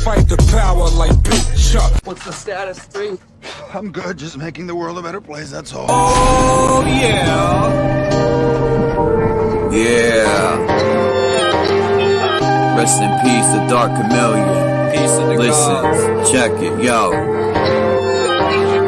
fight the power like Big Chuck. What's the status, 3? I'm good, just making the world a better place, that's all. Oh yeah. Yeah. Rest in peace, the Dark Chameleon. Peace in the Listen, check it, yo.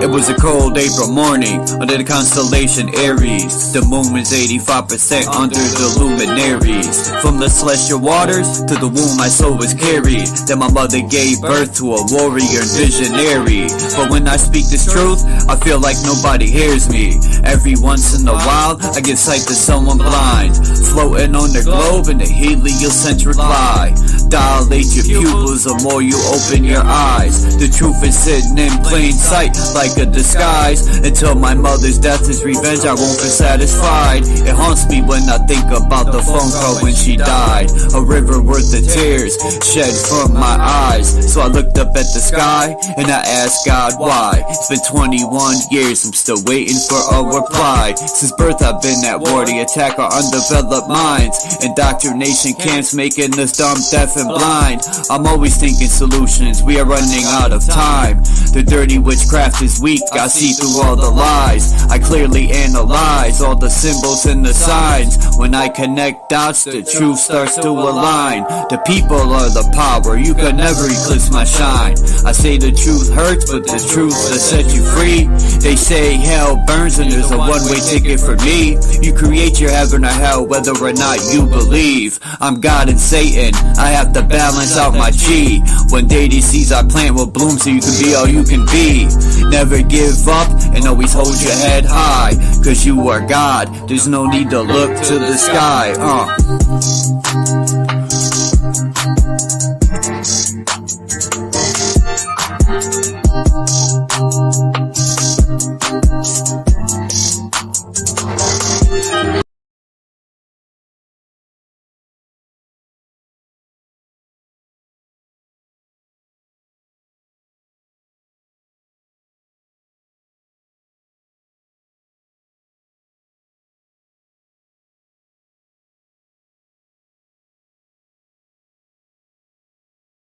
It was a cold April morning under the constellation Aries. The moon was 85% under the luminaries. From the celestial waters to the womb my soul was carried. Then my mother gave birth to a warrior and visionary. But when I speak this truth, I feel like nobody hears me. Every once in a while, I get sight to someone blind, floating on the globe in the heliocentric lie. Dilate your pupils the more you open your eyes. The truth is sitting in plain sight like a disguise. Until my mother's death is revenge, I won't feel satisfied. It haunts me when I think about the phone call when she died. A river worth of tears shed from my eyes. So I looked up at the sky and I asked God why. It's been 21 years, I'm still waiting for a reply. Since birth I've been at war to attack our undeveloped minds. Indoctrination camps making us dumb, deaf and blind. I'm always thinking solutions, we are running out of time. The dirty witchcraft is weak, I see through all the lies. I clearly analyze all the symbols and the signs. When I connect dots, the truth starts to align. The people are the power, you can never eclipse my shine. I say the truth hurts, but the truth will set you free. They say hell burns and there's a one-way ticket for me. You create your heaven or hell whether or not you believe. I'm God and Satan, I have to balance out my chi. One day these seeds I plant will bloom so you can be all you can be. Never give up and always hold your head high, cause you are God, there's no need to look to the sky.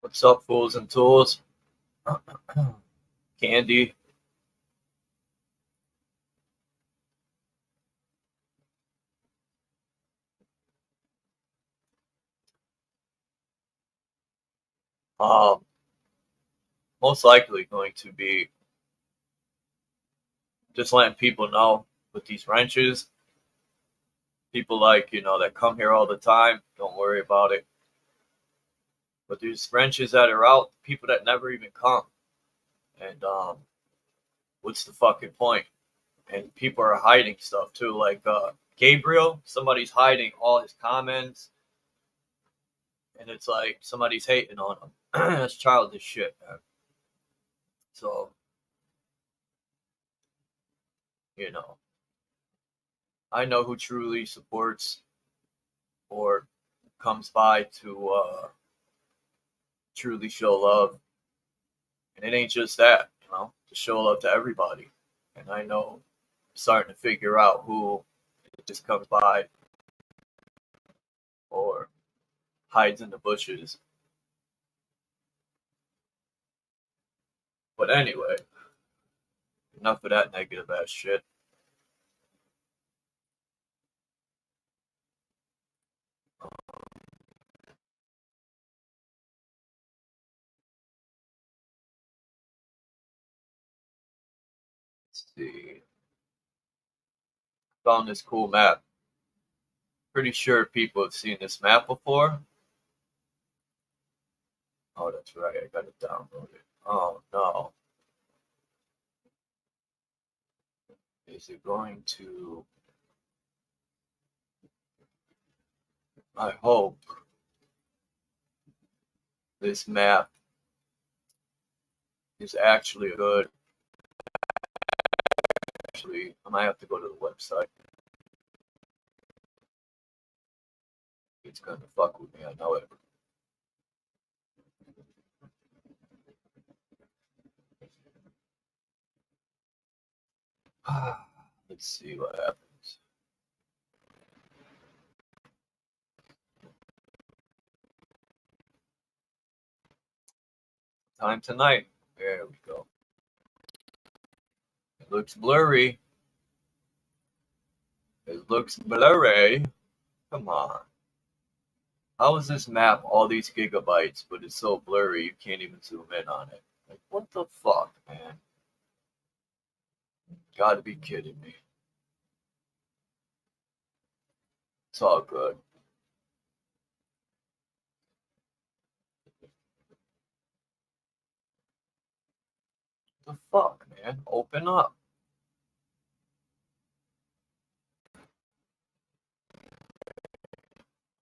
What's up, fools and tools? Candy. Most likely going to be just letting people know with these wrenches. People like, that come here all the time, don't worry about it. But there's wrenches that are out, people that never even come. And what's the fucking point? And people are hiding stuff too. Like Gabriel, somebody's hiding all his comments. And it's like somebody's hating on him. That's childish shit, man. So, I know who truly supports or comes by to truly show love. And it ain't just that, to show love to everybody. And I know I'm starting to figure out who just comes by or hides in the bushes. But anyway, enough of that negative ass shit. Let's see. Found this cool map. Pretty sure people have seen this map before. Oh, that's right. I got it downloaded. Oh, no. Is it going to... I hope this map is actually good. Actually, I might have to go to the website. It's gonna fuck with me, I know it. Let's see what happens. Time tonight. There we go. It looks blurry. It looks blurry. Come on. How is this map all these gigabytes, but it's so blurry you can't even zoom in on it? Like, what the fuck, man? Gotta be kidding me. It's all good. The fuck, man? Open up.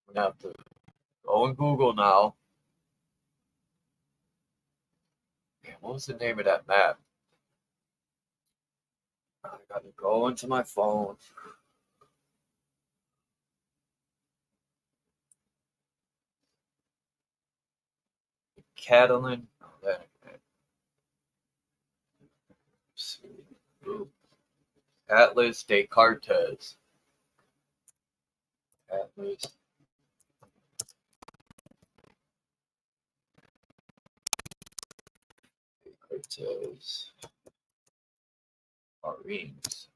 I'm gonna have to go on Google now. Man, what was the name of that map? I gotta go into my phone. Catalan. Oh, that. Atlas de Cartes. Atlas de Cartes. Marines.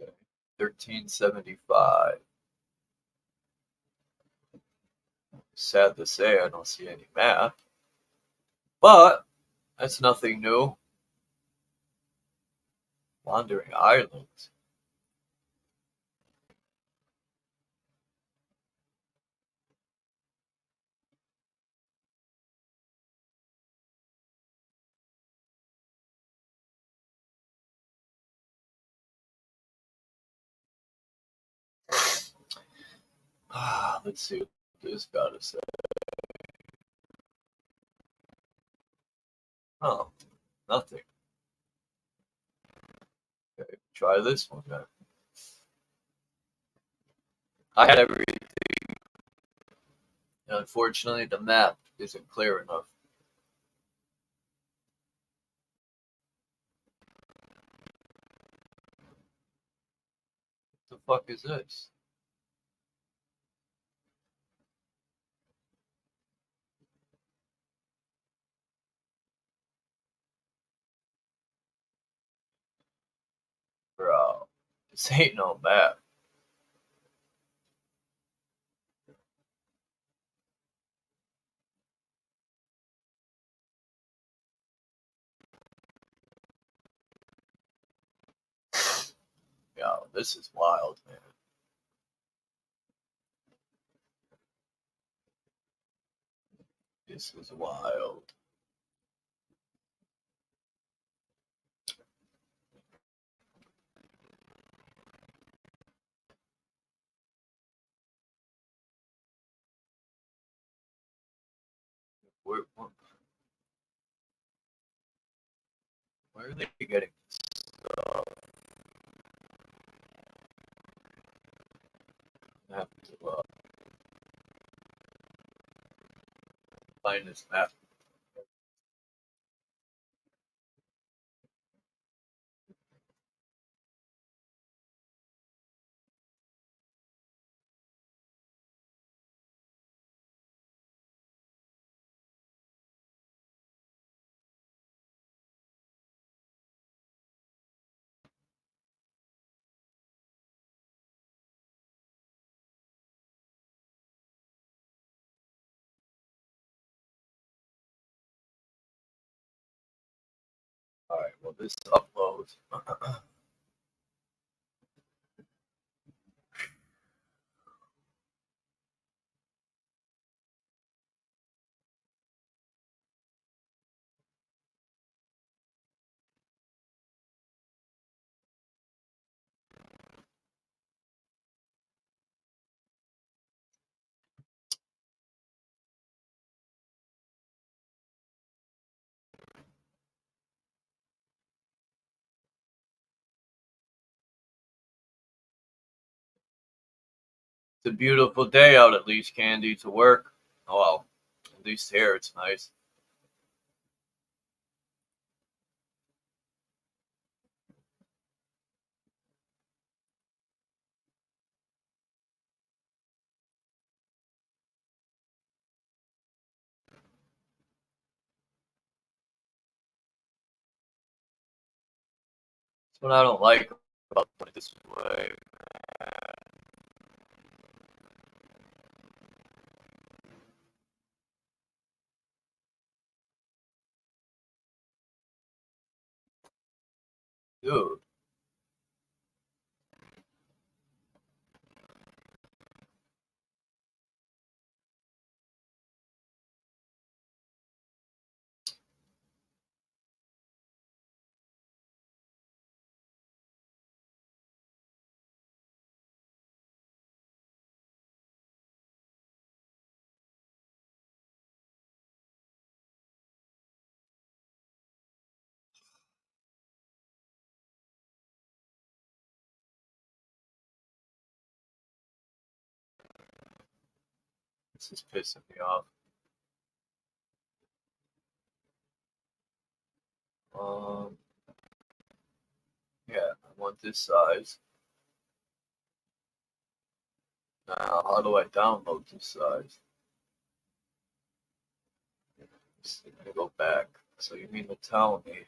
Okay. 1375. Sad to say, I don't see any map, but that's nothing new. Wandering Islands. Let's see what this gotta say. Oh, nothing. Okay, try this one then. I had everything. And unfortunately, the map isn't clear enough. What the fuck is this? Bro, this ain't no map. Yo, this is wild, man. This is wild. Where, where are they getting this stuff? I have to find this map. Alright, well, this uploads. It's a beautiful day out, at least, Candy, to work. Oh well, at least here it's nice. That's what I don't like about doing it this way. Dude, this is pissing me off. Um, yeah, I want this size. Now, how do I download this size? Let me go back. So you mean to tell me?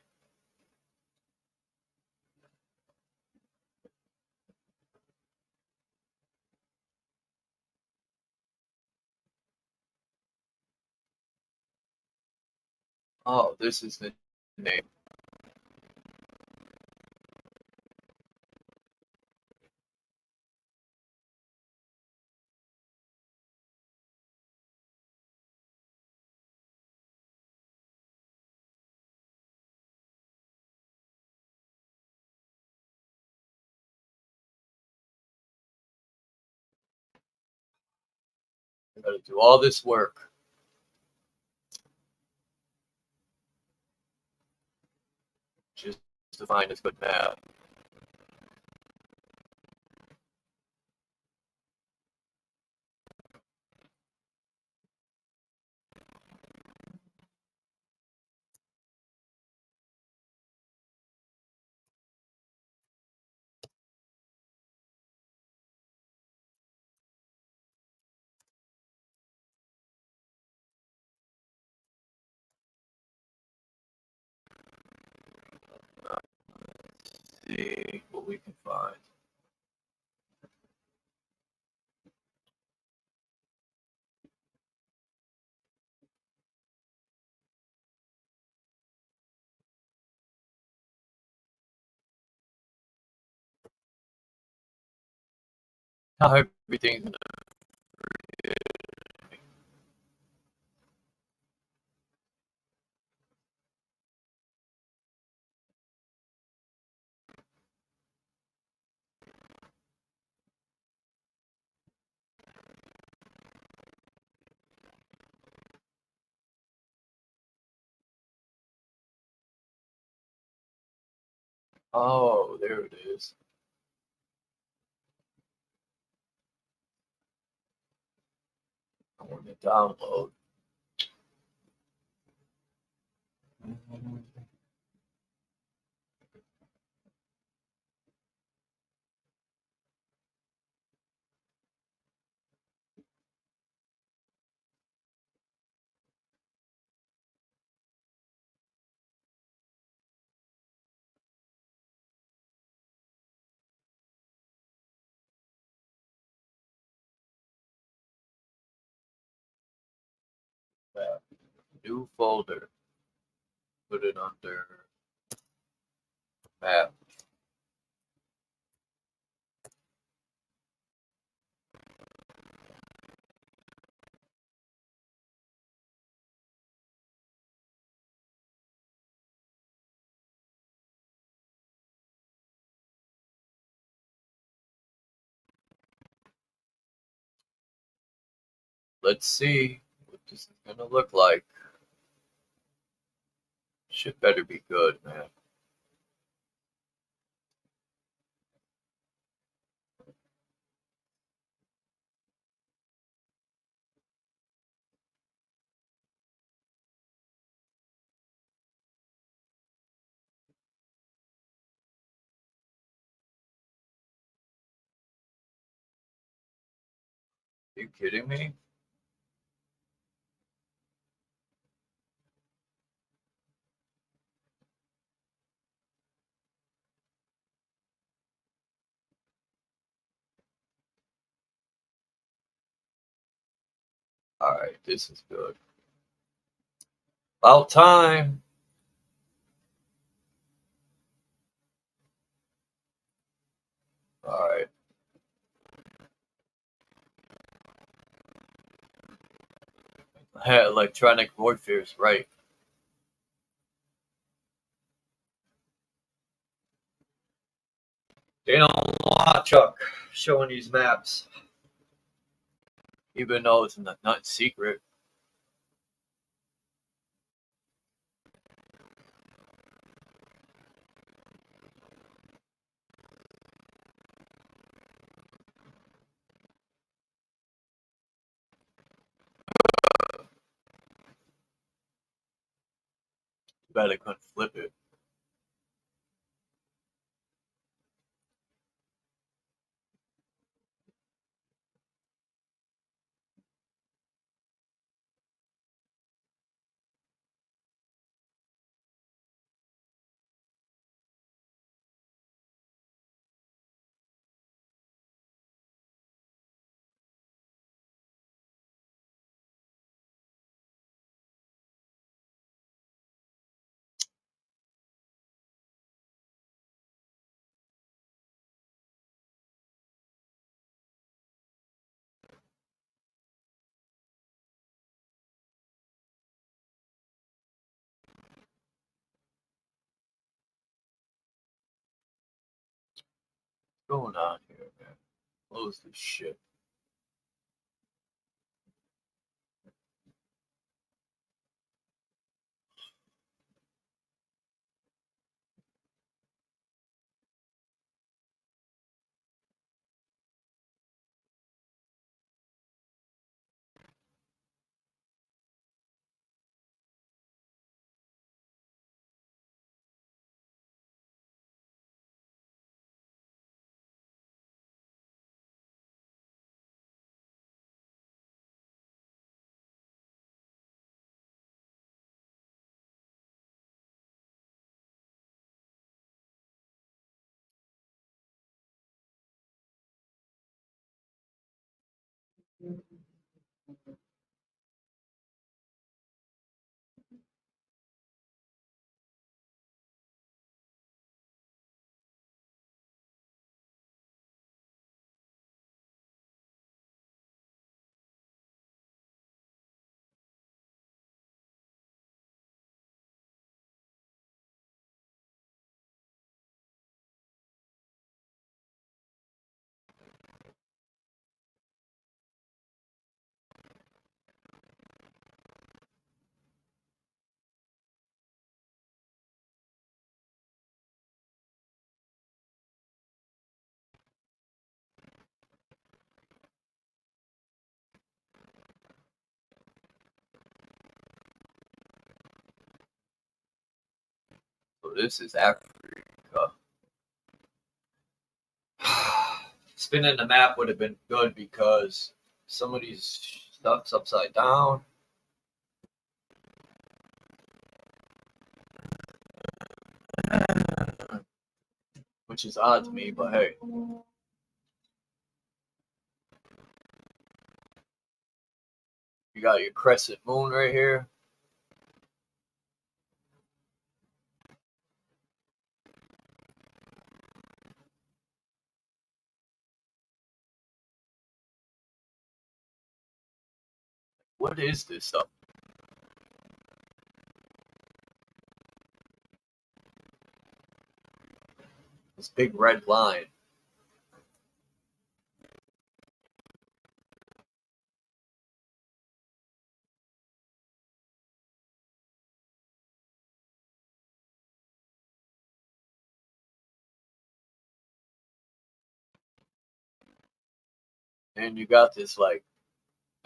Oh, this is the name. I gotta do all this work just to find a good map. See what we can find. How everything's oh, there it is. I want to download. Map. New folder. Put it under map. Let's see what this is gonna look like. Shit better be good, man. you kidding me? Alright, this is good. About time. Alright. Electronic warfare is right. They don't want Chuck showing these maps. Even though it's not secret. Too bad I couldn't flip it. What's going on here, man? Close this shit. So this is Africa. Spinning the map would have been good because some of these stuff's upside down. Which is odd to me, but hey. You got your crescent moon right here. What is this stuff? This big red line. And you got this like,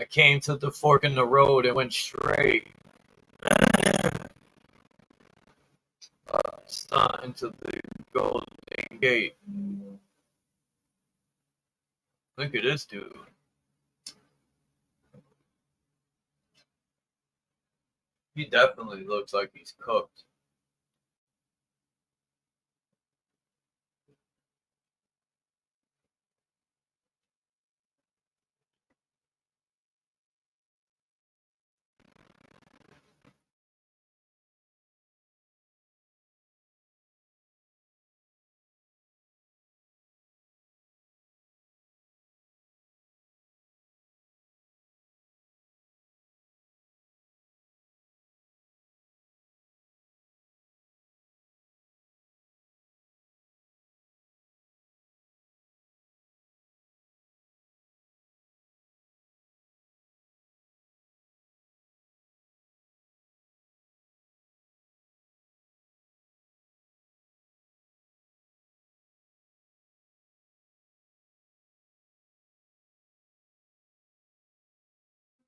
I came to the fork in the road and went straight. Into the Golden Gate. Look at this dude. He definitely looks like he's cooked.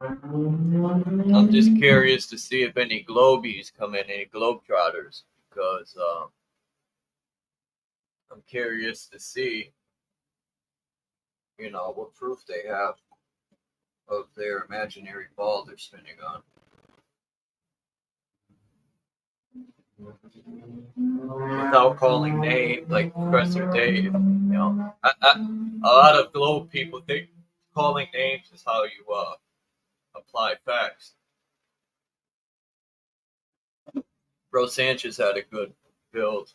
I'm just curious to see if any Globies come in, any Globetrotters, because I'm curious to see, what proof they have of their imaginary ball they're spinning on. Without calling names like Professor Dave, a lot of Globe people think calling names is how you apply facts. Bro Sanchez had a good build.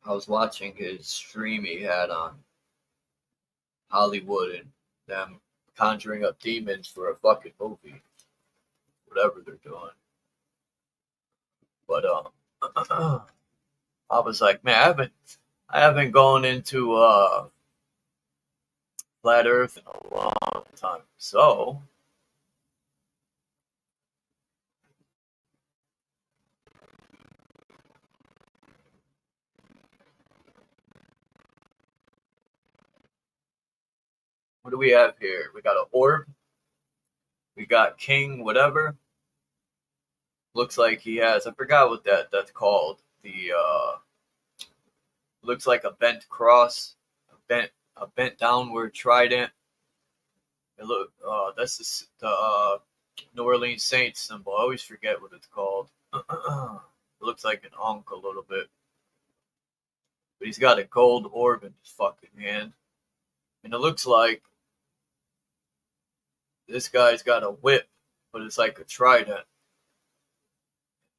I was watching his stream he had on Hollywood and them conjuring up demons for a fucking movie, whatever they're doing. But I was like, man, I haven't gone into flat Earth in a long time. So what do we have here? We got an orb. We got King whatever. Looks like he has. I forgot what that's called. The looks like a bent cross, a bent downward trident. It look. That's the New Orleans Saints symbol. I always forget what it's called. It looks like an ankh a little bit, but he's got a gold orb in his fucking hand, and it looks like this guy's got a whip, but it's like a trident.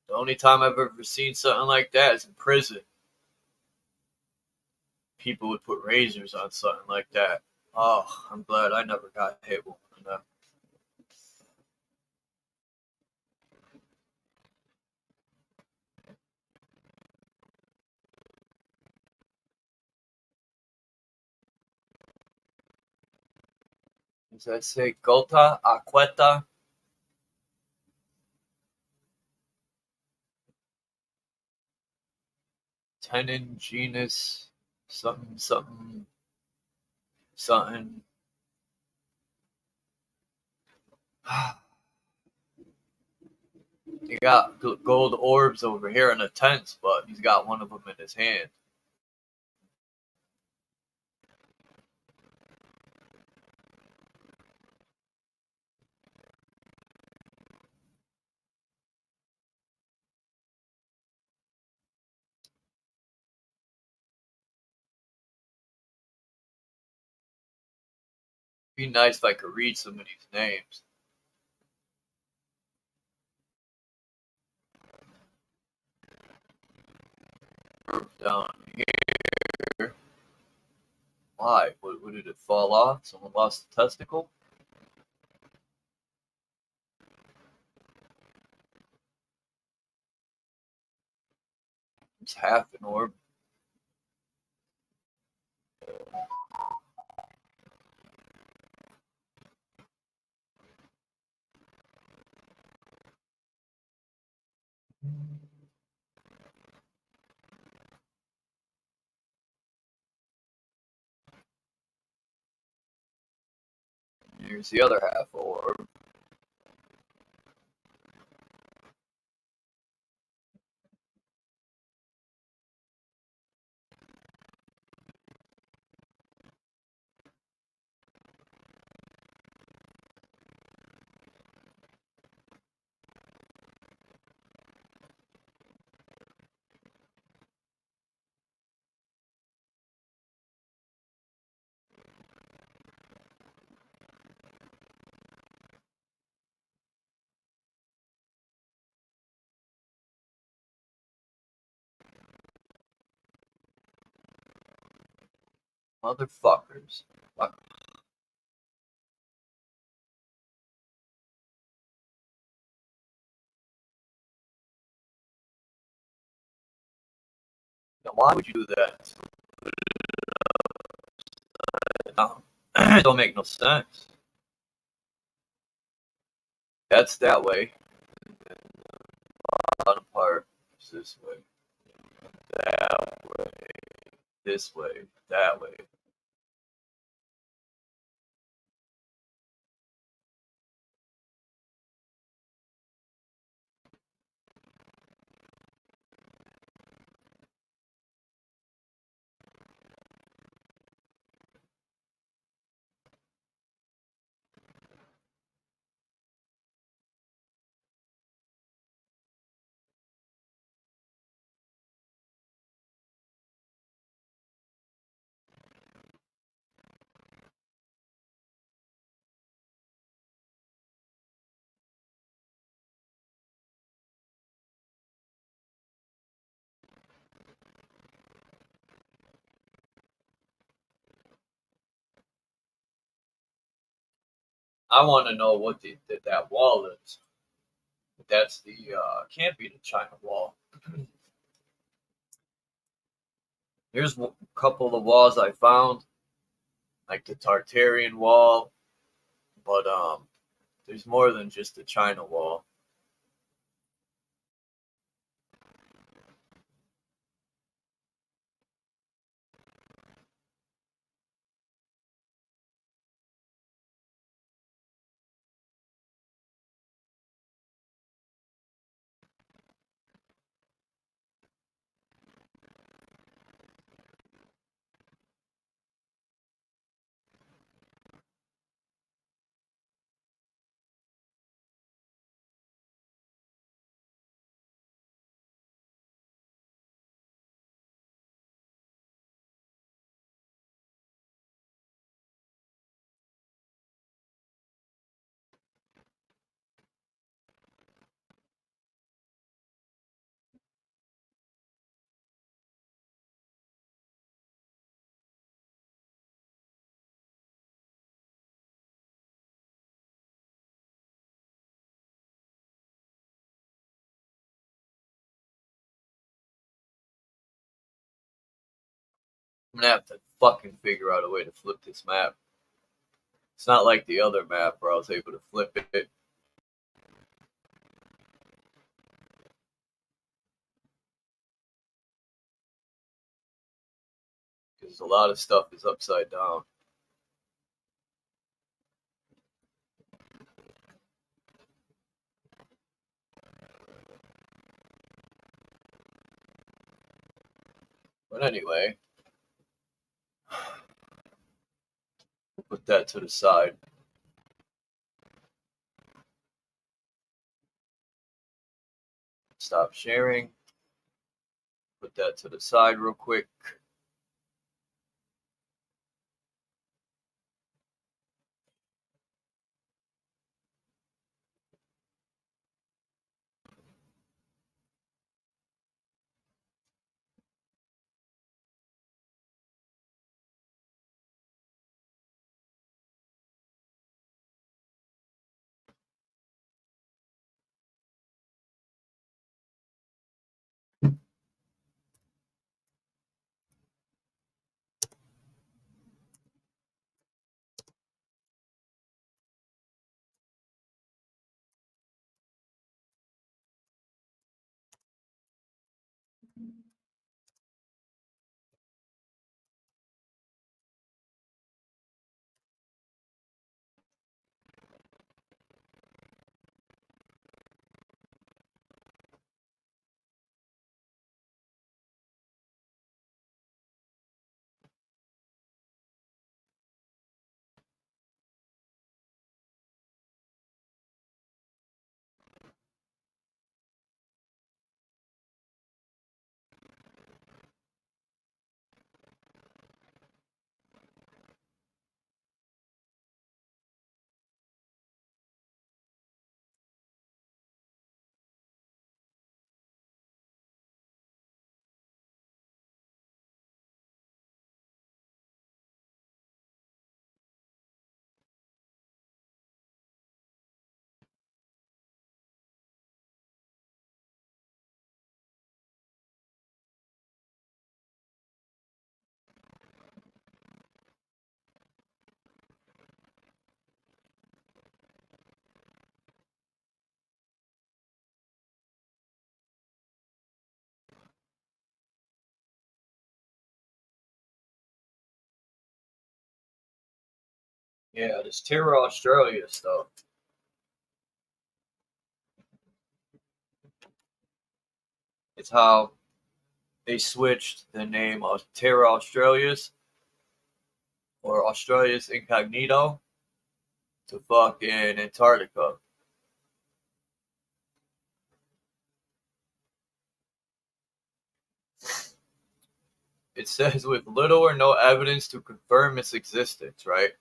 The only time I've ever seen something like that is in prison. People would put razors on something like that. Oh, I'm glad I never got hit with one of them. Does that say Gota Aqueta? Tenon genus something something something. He got gold orbs over here in the tents, but he's got one of them in his hand. Be nice if I could read some of these names. Down here. Why? What did it fall off? Someone lost a testicle? It's half an orb. Here's the other half orb. Motherfuckers. Fuck. Now, why would you do that? No. It don't make no sense. That's that way. Bottom part is this way. That way. This way. That way. I want to know what that wall is. That's the can't be the China wall. Here's a couple of walls I found, like the Tartarian wall, but there's more than just the China wall. I'm gonna have to fucking figure out a way to flip this map. It's not like the other map where I was able to flip it. Because a lot of stuff is upside down. But anyway, put that to the side. Stop sharing. Put that to the side real quick. Yeah, this Terra Australia stuff. It's how they switched the name of Terra Australis or Australia's Incognito to fucking Antarctica. It says with little or no evidence to confirm its existence, right?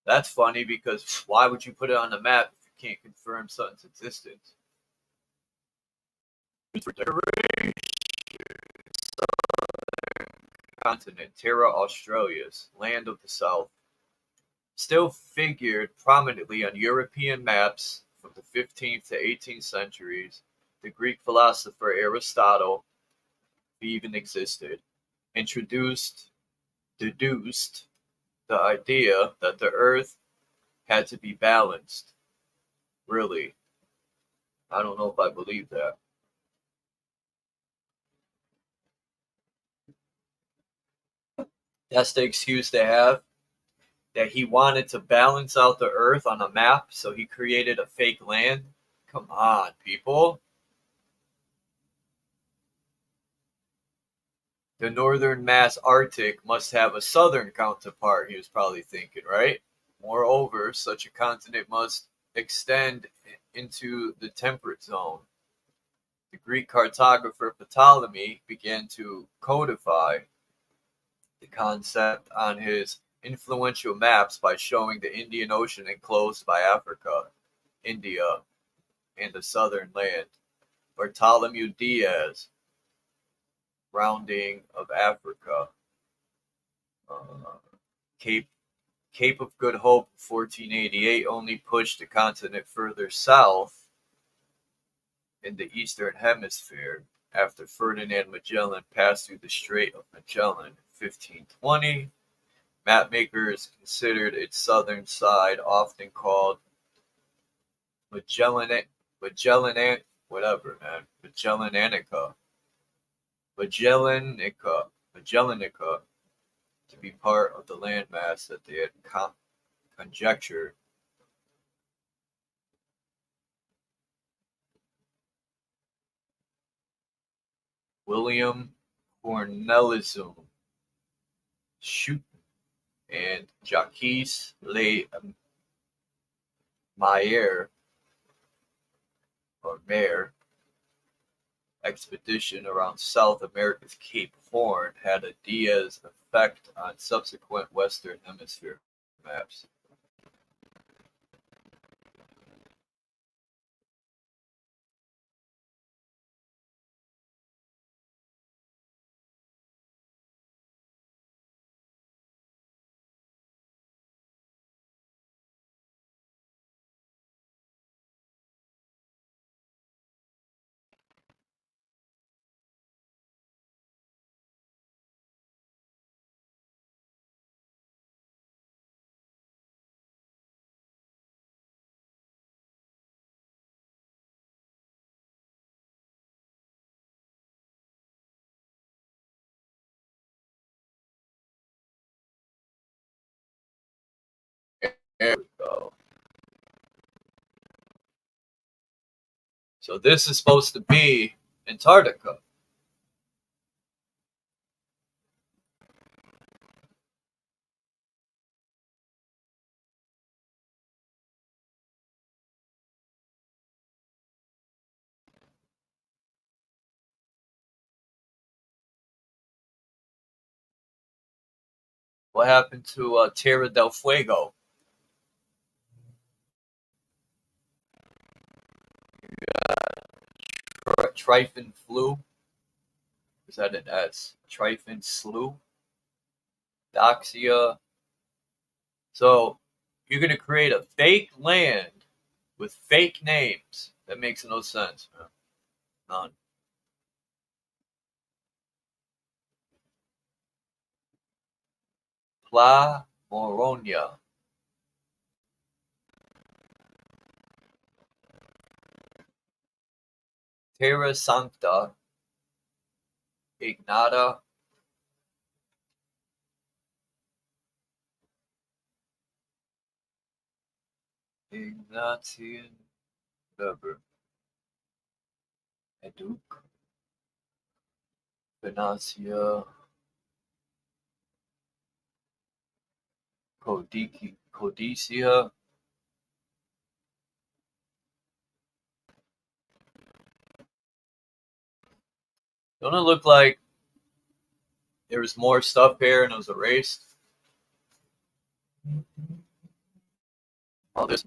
That's funny because why would you put it on the map if you can't confirm something's existence? Continent, Terra Australis, land of the South, still figured prominently on European maps from the 15th to 18th centuries. The Greek philosopher Aristotle, if he even existed, deduced the idea that the earth had to be balanced. Really, I don't know if I believe that. That's the excuse they have, that he wanted to balance out the earth on a map, so he created a fake land. Come on, people. The northern mass Arctic must have a southern counterpart, he was probably thinking, right? Moreover, such a continent must extend into the temperate zone. The Greek cartographer Ptolemy began to codify the concept on his influential maps by showing the Indian Ocean enclosed by Africa, India, and the southern land. Bartholomew Diaz, rounding of Africa, Cape Cape of Good Hope, 1488, only pushed the continent further south in the eastern hemisphere after Ferdinand Magellan passed through the Strait of Magellan, 1520. Mapmakers considered its southern side, often called Magellanica, Magellanica, to be part of the landmass that they had conjectured. William Cornelism Schuyten and Jacques Le Mayer or Mayer expedition around South America's Cape Horn had a Diaz effect on subsequent Western Hemisphere maps. There we go. So this is supposed to be Antarctica. What happened to Tierra del Fuego? Tryphon flu? Is that an S? Tryphon slew? Doxia. So you're going to create a fake land with fake names. That makes no sense, man. None. Pla Moronia. Terra Sancta. Ignata. Ignatian, whatever. Eduk, Venacia, Codicia. Don't it look like there was more stuff here and it was erased? All this.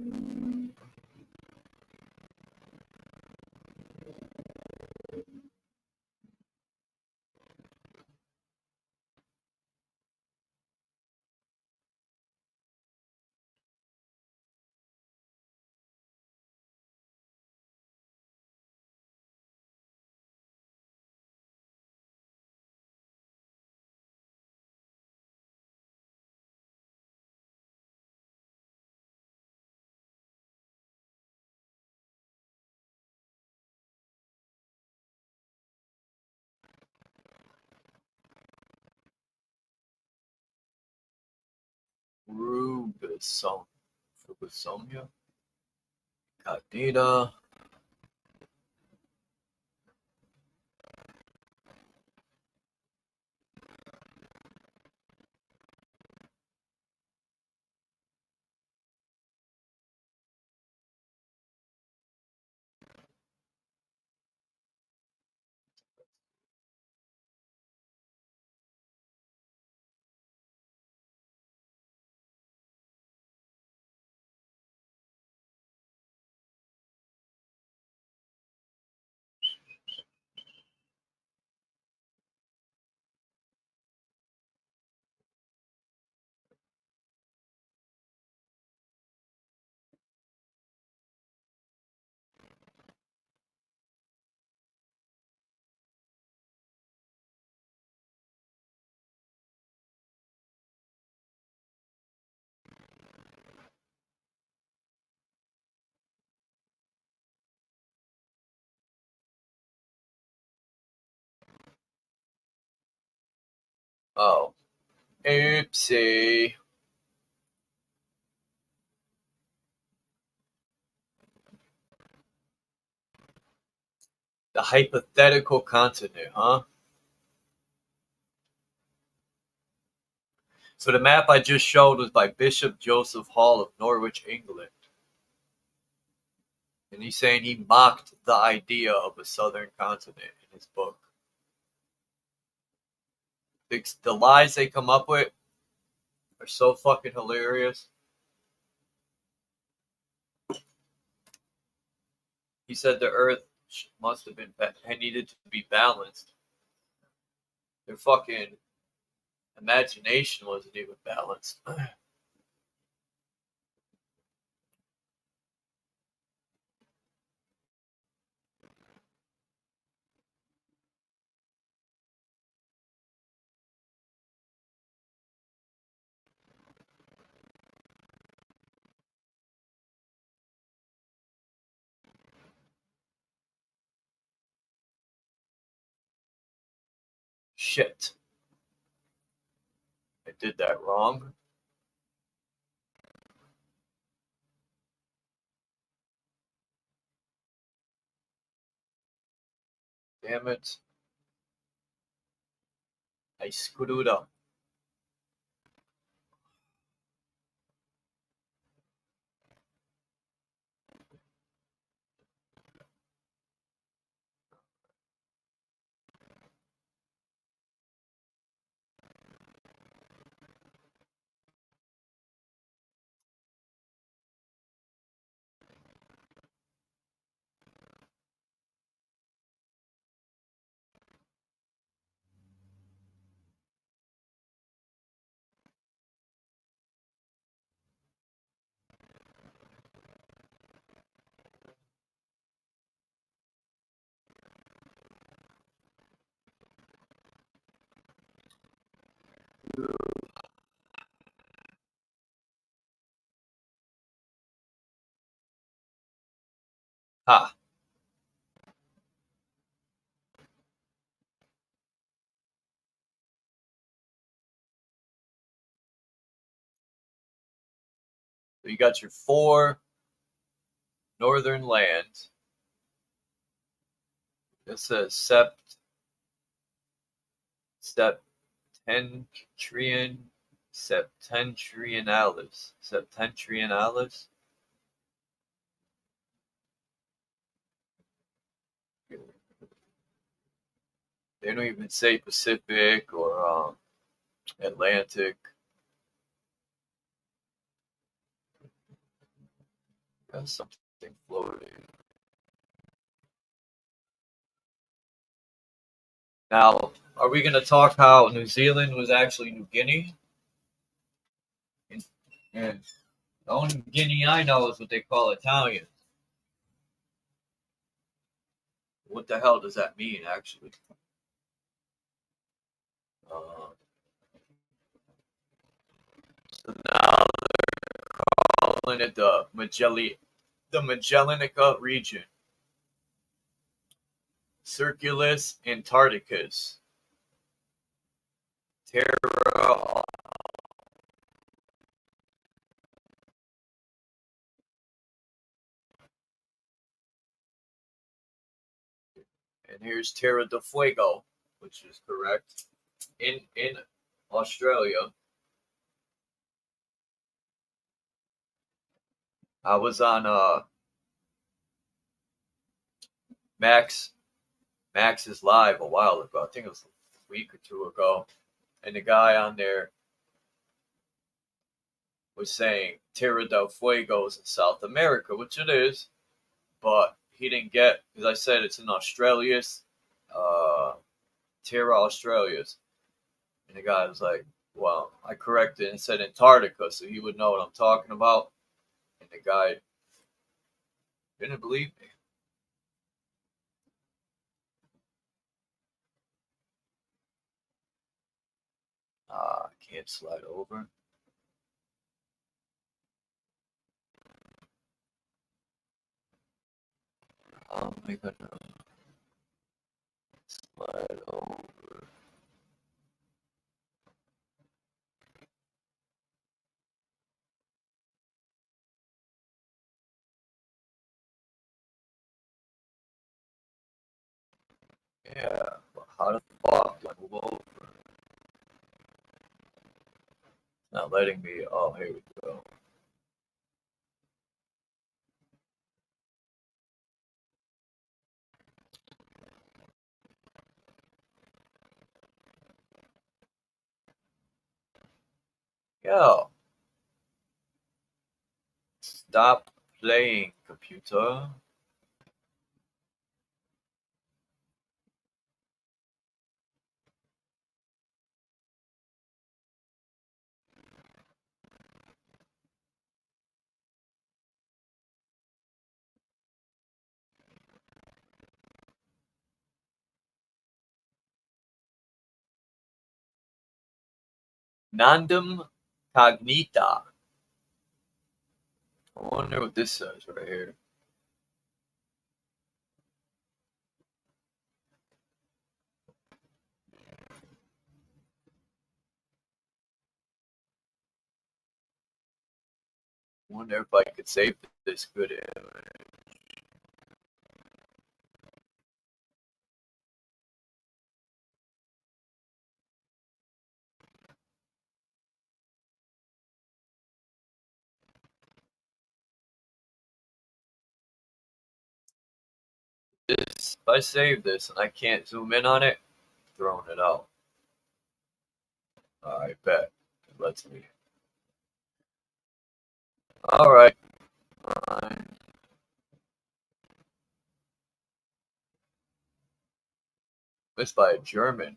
Rubisomia, Cadena. Oh, oopsie. The hypothetical continent, huh? So the map I just showed was by Bishop Joseph Hall of Norwich, England. And he's saying he mocked the idea of a southern continent in his book. The lies they come up with are so fucking hilarious. He said the Earth must have been needed to be balanced. Their fucking imagination wasn't even balanced. Shit. I did that wrong. Damn it. I screwed up. Ha. So you got your 4 northern land. It says septentrion septentrionalis. They don't even say Pacific or Atlantic. That's something floating. Now, are we going to talk how New Zealand was actually New Guinea? And the only Guinea I know is what they call Italian. What the hell does that mean, actually? Uh, so now calling it the Magellanica region, Circulus Antarcticus, Terra. And here's Terra del Fuego, which is correct. In Australia, I was on Max Max's live a while ago. I think it was a week or two ago, and the guy on there was saying Terra del Fuego is in South America, which it is, but he didn't get because I said it's in Australia's uh, Terra Australia's, and the guy was like, "Well, I corrected and said Antarctica, so he would know what I'm talking about." And the guy didn't believe me. I can't slide over. Oh my goodness. Slide over. Yeah, but how the fuck do I move over? Not letting me. Oh, here we go. Yo, stop playing, computer. Nandum cognita. I wonder what this says right here. Wonder if I could save this good image. This, if I save this and I can't zoom in on it, throwing it out. I bet it lets me. All right, fine. It's by a German.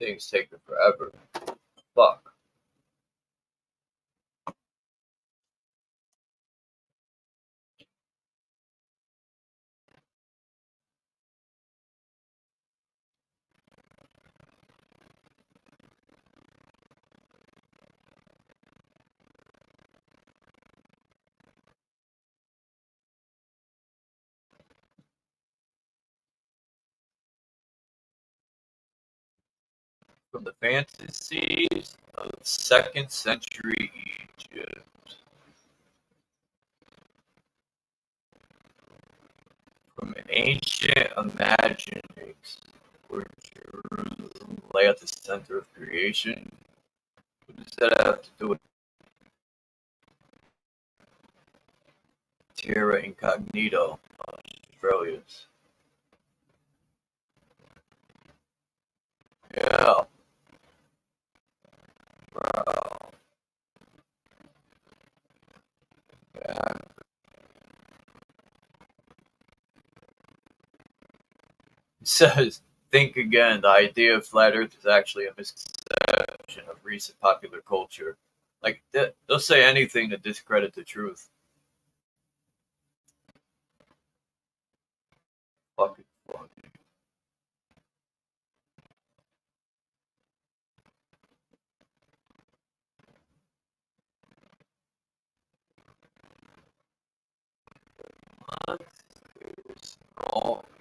Things taking forever. Fuck. From the fantasies of 2nd century Egypt. From ancient imaginings where Jerusalem lay at the center of creation. What does that have to do with Terra Incognito, Australia's? Yeah, bro. Yeah. It says, think again. The idea of flat Earth is actually a misconception of recent popular culture. Like, they'll say anything to discredit the truth. Fucking funny. What?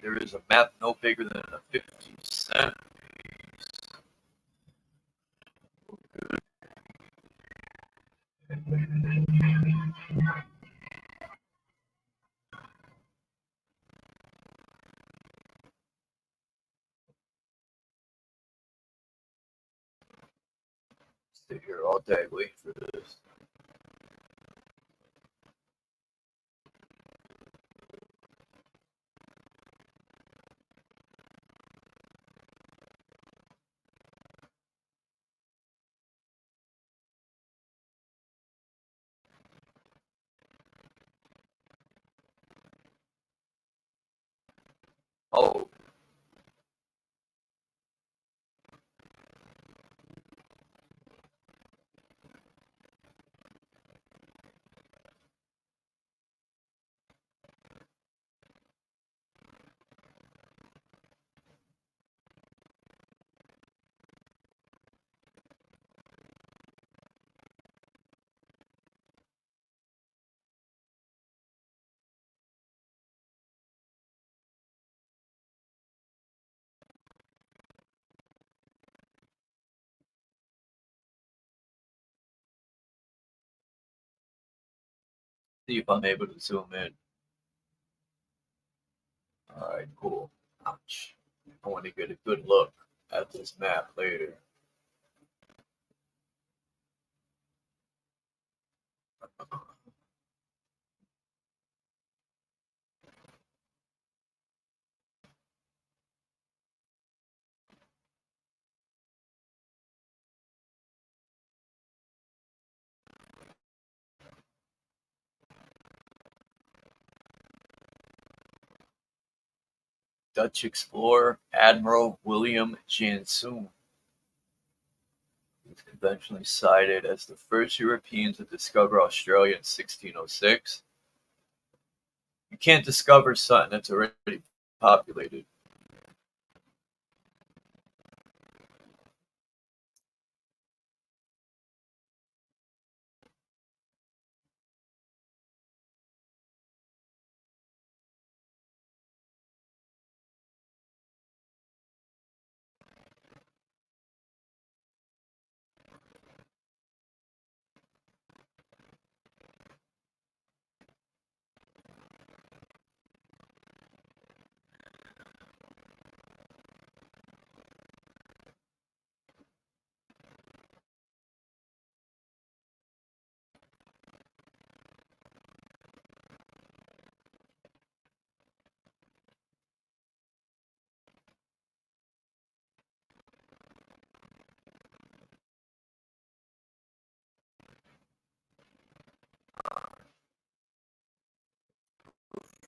There is a map no bigger than a 50 cent. Sit here all day waiting for this. Oh, see if I'm able to zoom in. Alright, cool. Ouch. I want to get a good look at this map later. Dutch explorer Admiral William Janszoon was conventionally cited as the first European to discover Australia in 1606. You can't discover something that's already populated.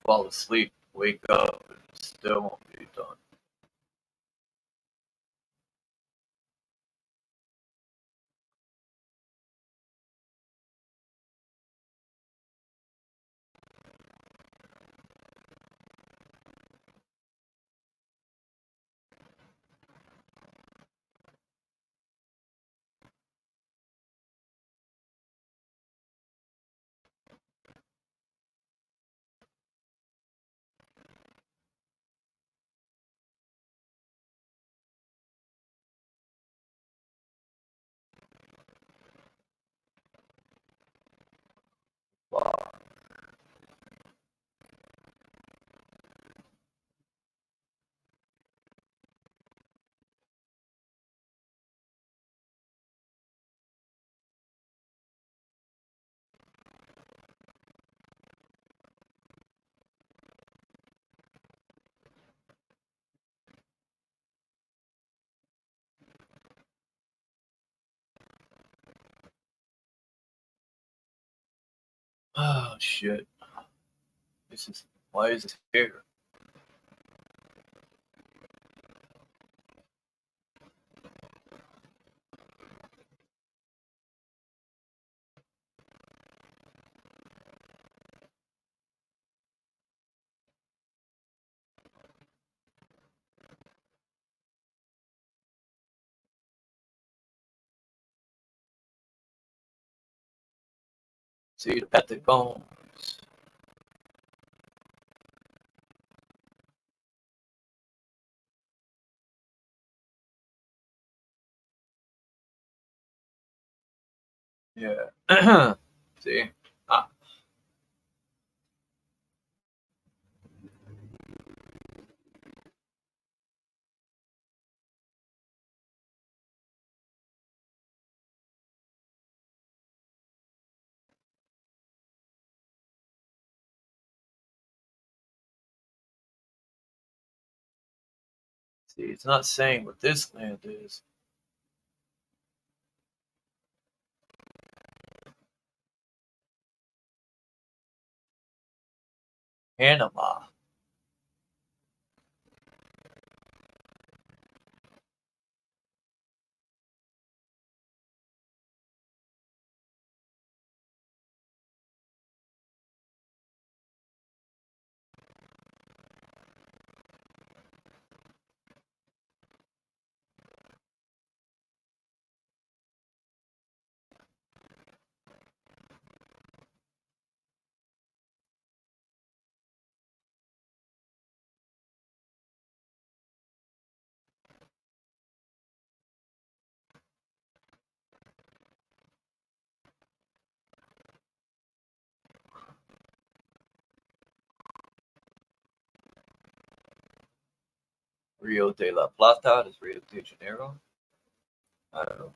Fall asleep, wake up, and it still won't be done. Oh shit. Why is this here? See the pentagon. Yeah. See? Ah, see, it's not saying what this land is. Panama. Rio de la Plata is Rio de Janeiro. I don't know.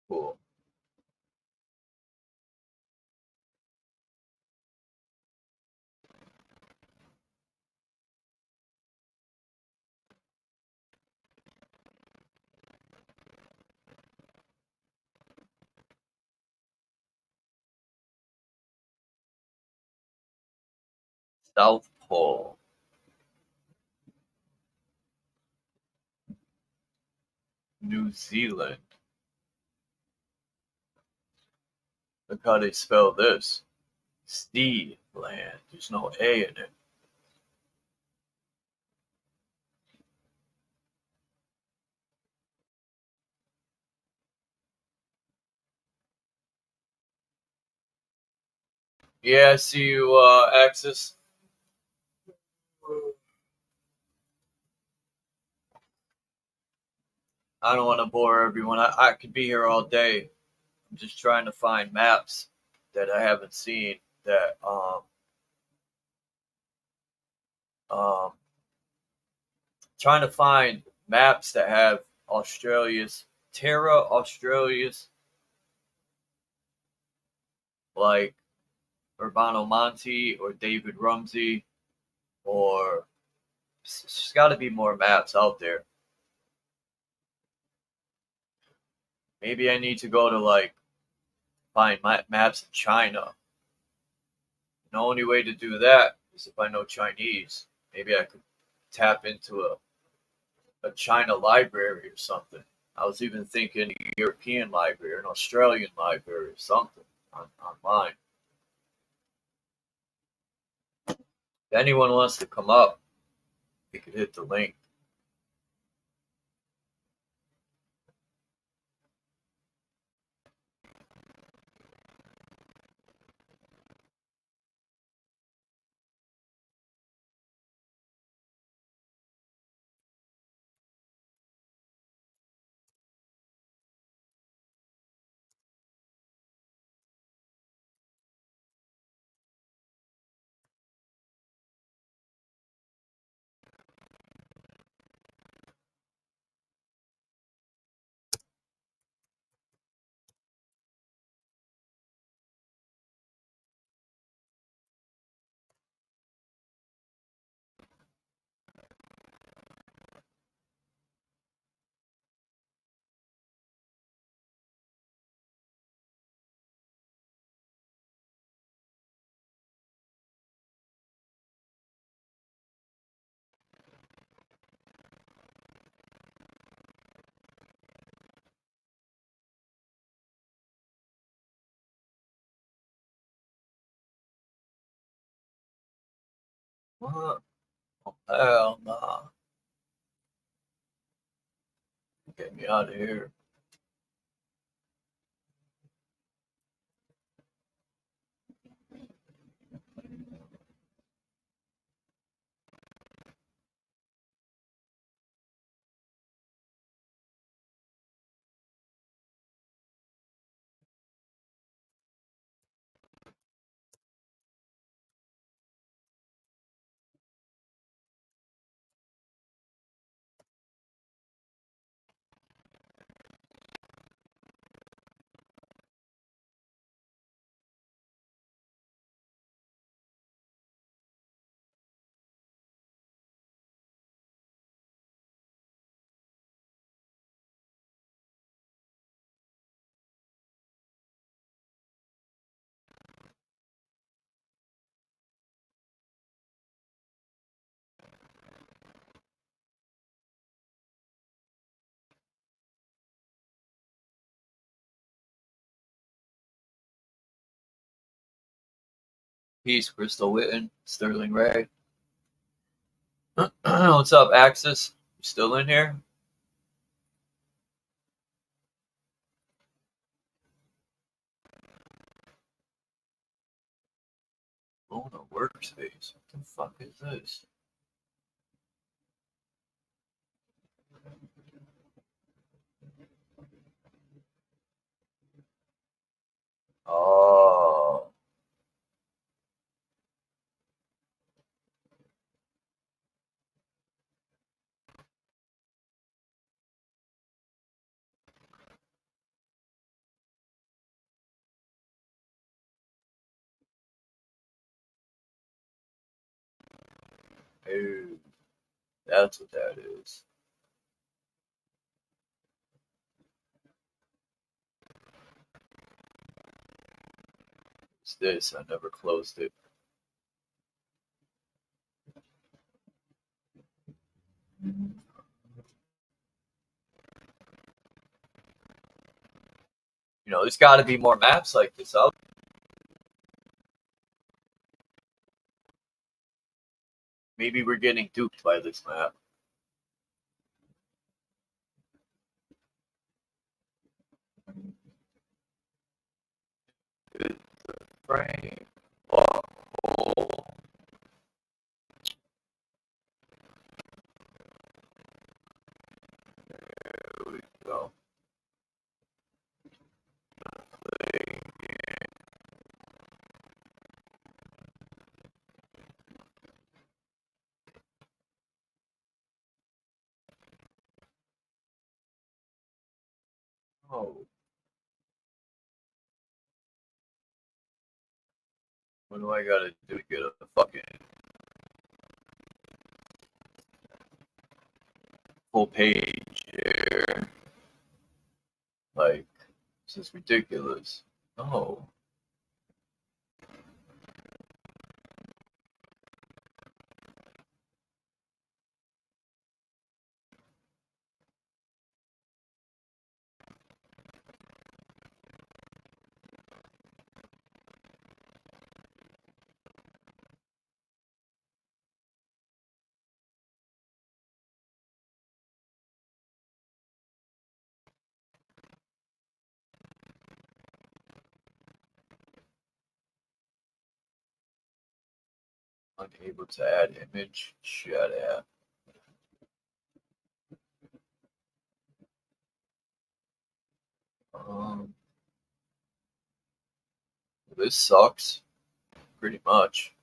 Cool. South Pole. New Zealand. Look how they spell this. Sea land. There's no A in it. Yeah, I see you, Axis. I don't want to bore everyone. I could be here all day. I'm just trying to find maps that I haven't seen that um trying to find maps that have Australia's Australia's like Urbano Monti or David Rumsey or there's got to be more maps out there. Maybe I need to go to like find maps in China. The only way to do that is if I know Chinese. Maybe I could tap into a China library or something. I was even thinking a European library, an Australian library, or something online. If anyone wants to come up, you could hit the link. What? Oh, hell nah. Get me out of here. Peace, Crystal Witten, Sterling Ray. What's up, Axis? You still in here? Luna Workspace. What the fuck is this? Oh. Hey, that's what that is. It's this. I never closed it. You know, there's got to be more maps like this out. Maybe we're getting duped by this map. Frame. Oh, there we go. Oh, what do I gotta do to get a fucking full page here? Like, this is ridiculous. Oh. Unable to add image. Shut up. This sucks. Pretty much.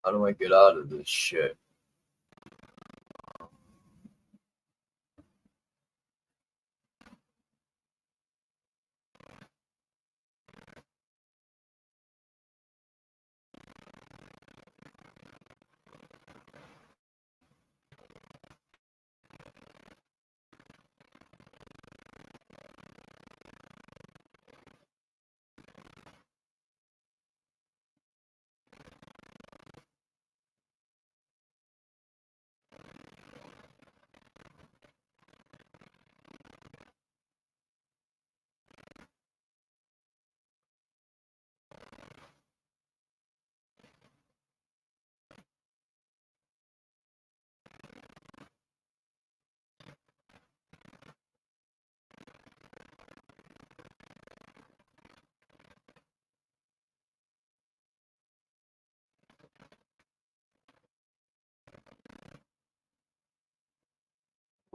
How do I get out of this shit?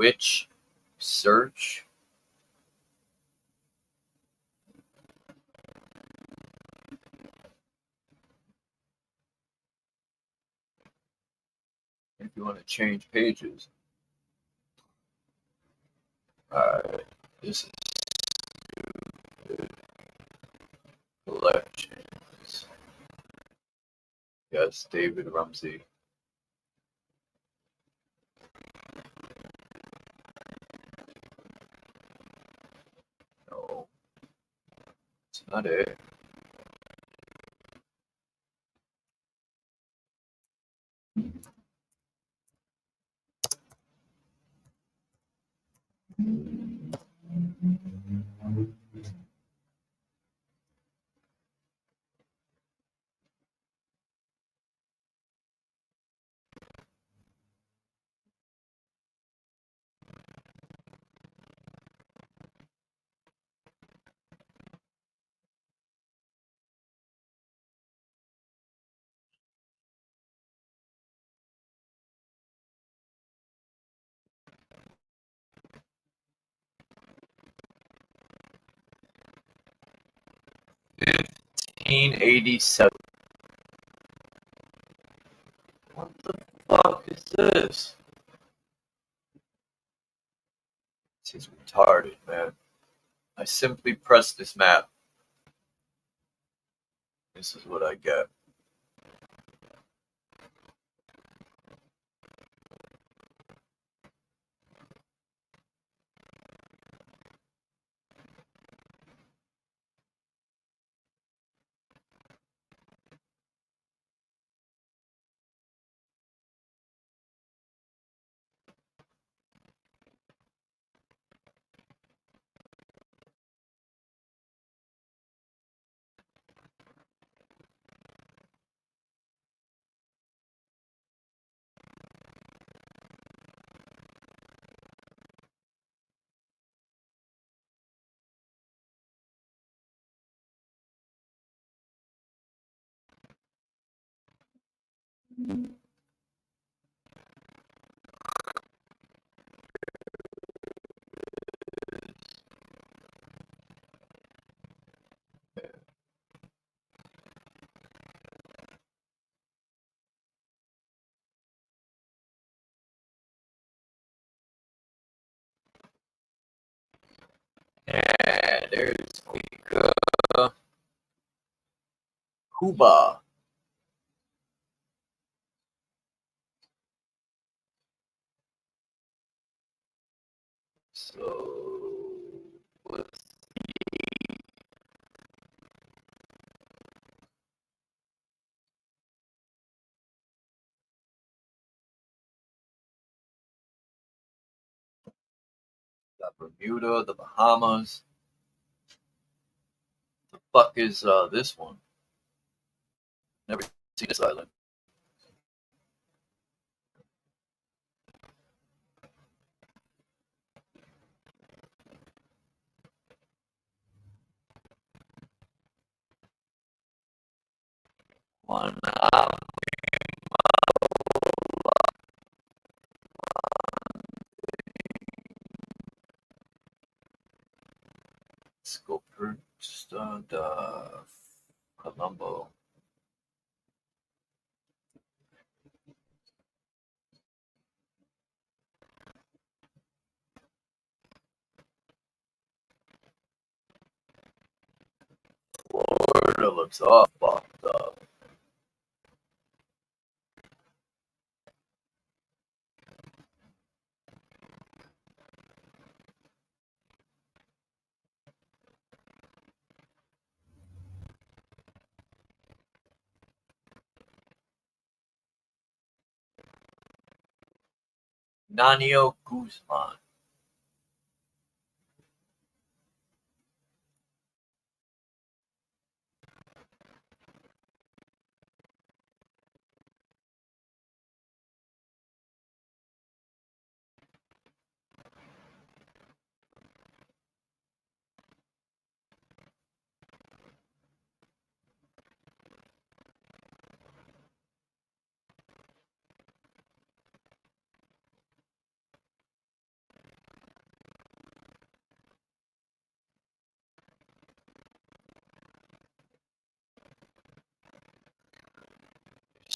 Twitch search. If you want to change pages. Alright, this is collections. Yes, David Rumsey. No, it's not it. $15.87. What the fuck is this? This is retarded, man. I simply press this map. This is what I get. And there's Cuba. So let's got Bermuda, the Bahamas. The fuck is this one? Never seen this island. One let's go per the Colombo. Florida looks all fucked up. Nanio Guzman.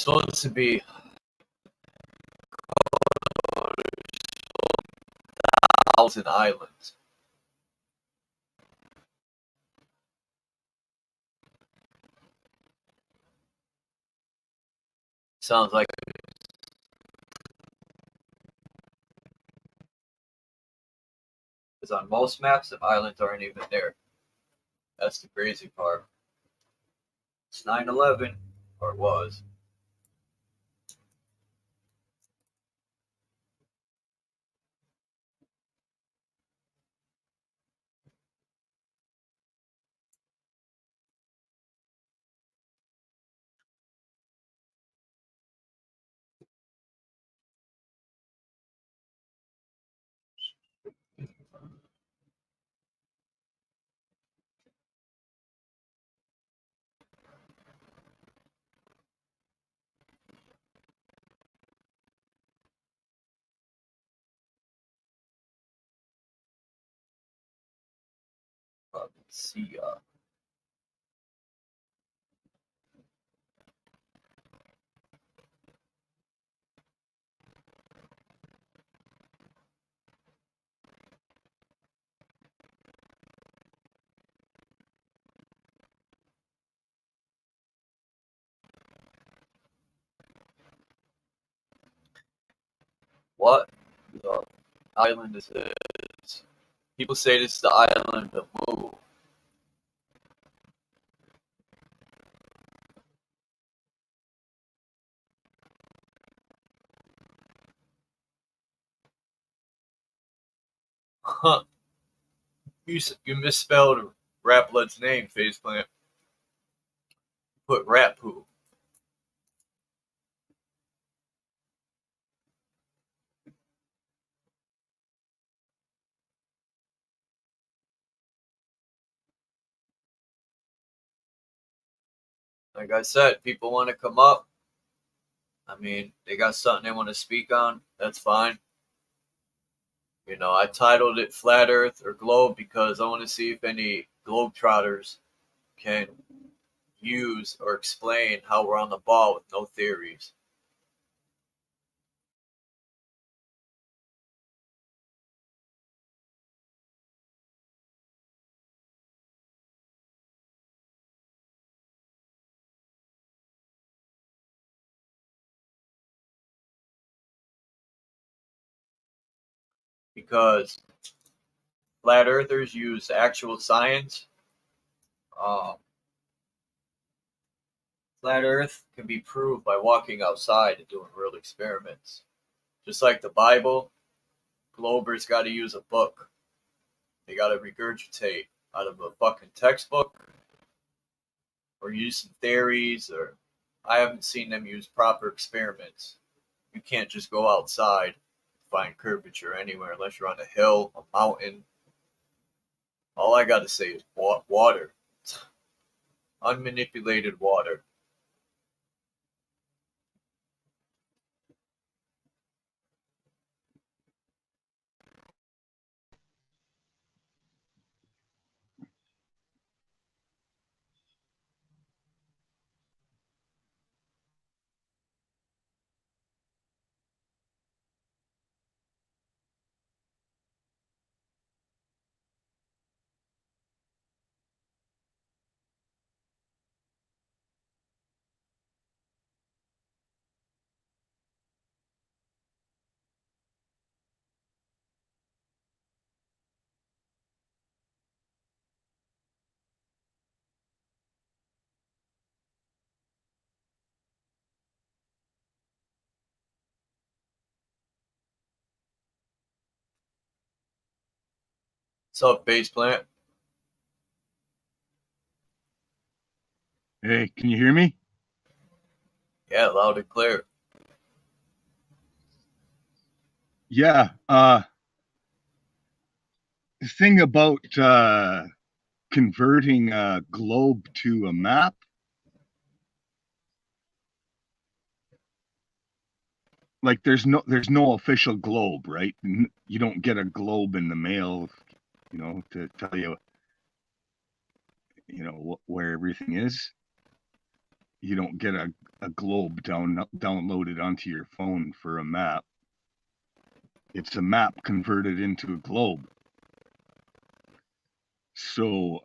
supposed to be 1,000 islands. Sounds like because on most maps, the islands aren't even there. That's the crazy part. It's 9/11, or it was. See ya. What the island is this? People say this is the island of Poof. Huh. You misspelled Raplet's name, Faceplant. Put Rat Poo. Like I said, people want to come up. I mean, they got something they want to speak on. That's fine. You know, I titled it Flat Earth or Globe because I want to see if any Globetrotters can use or explain how we're on the ball with no theories. Because flat earthers use actual science. Um, Flat Earth can be proved by walking outside and doing real experiments. Just like the Bible, Globers got to use a book. They got to regurgitate out of a fucking textbook or use some theories, or I haven't seen them use proper experiments. You can't just go outside, find curvature anywhere unless you're on a hill, a mountain. All I got to say is water. Unmanipulated water. What's up, base plant? Hey, can you hear me? Yeah, loud and clear. Yeah. The thing about converting a globe to a map, like there's no official globe, right? You don't get a globe in the mail, to tell you, where everything is. you don't get a globe downloaded onto your phone for a map. It's a map converted into a globe. So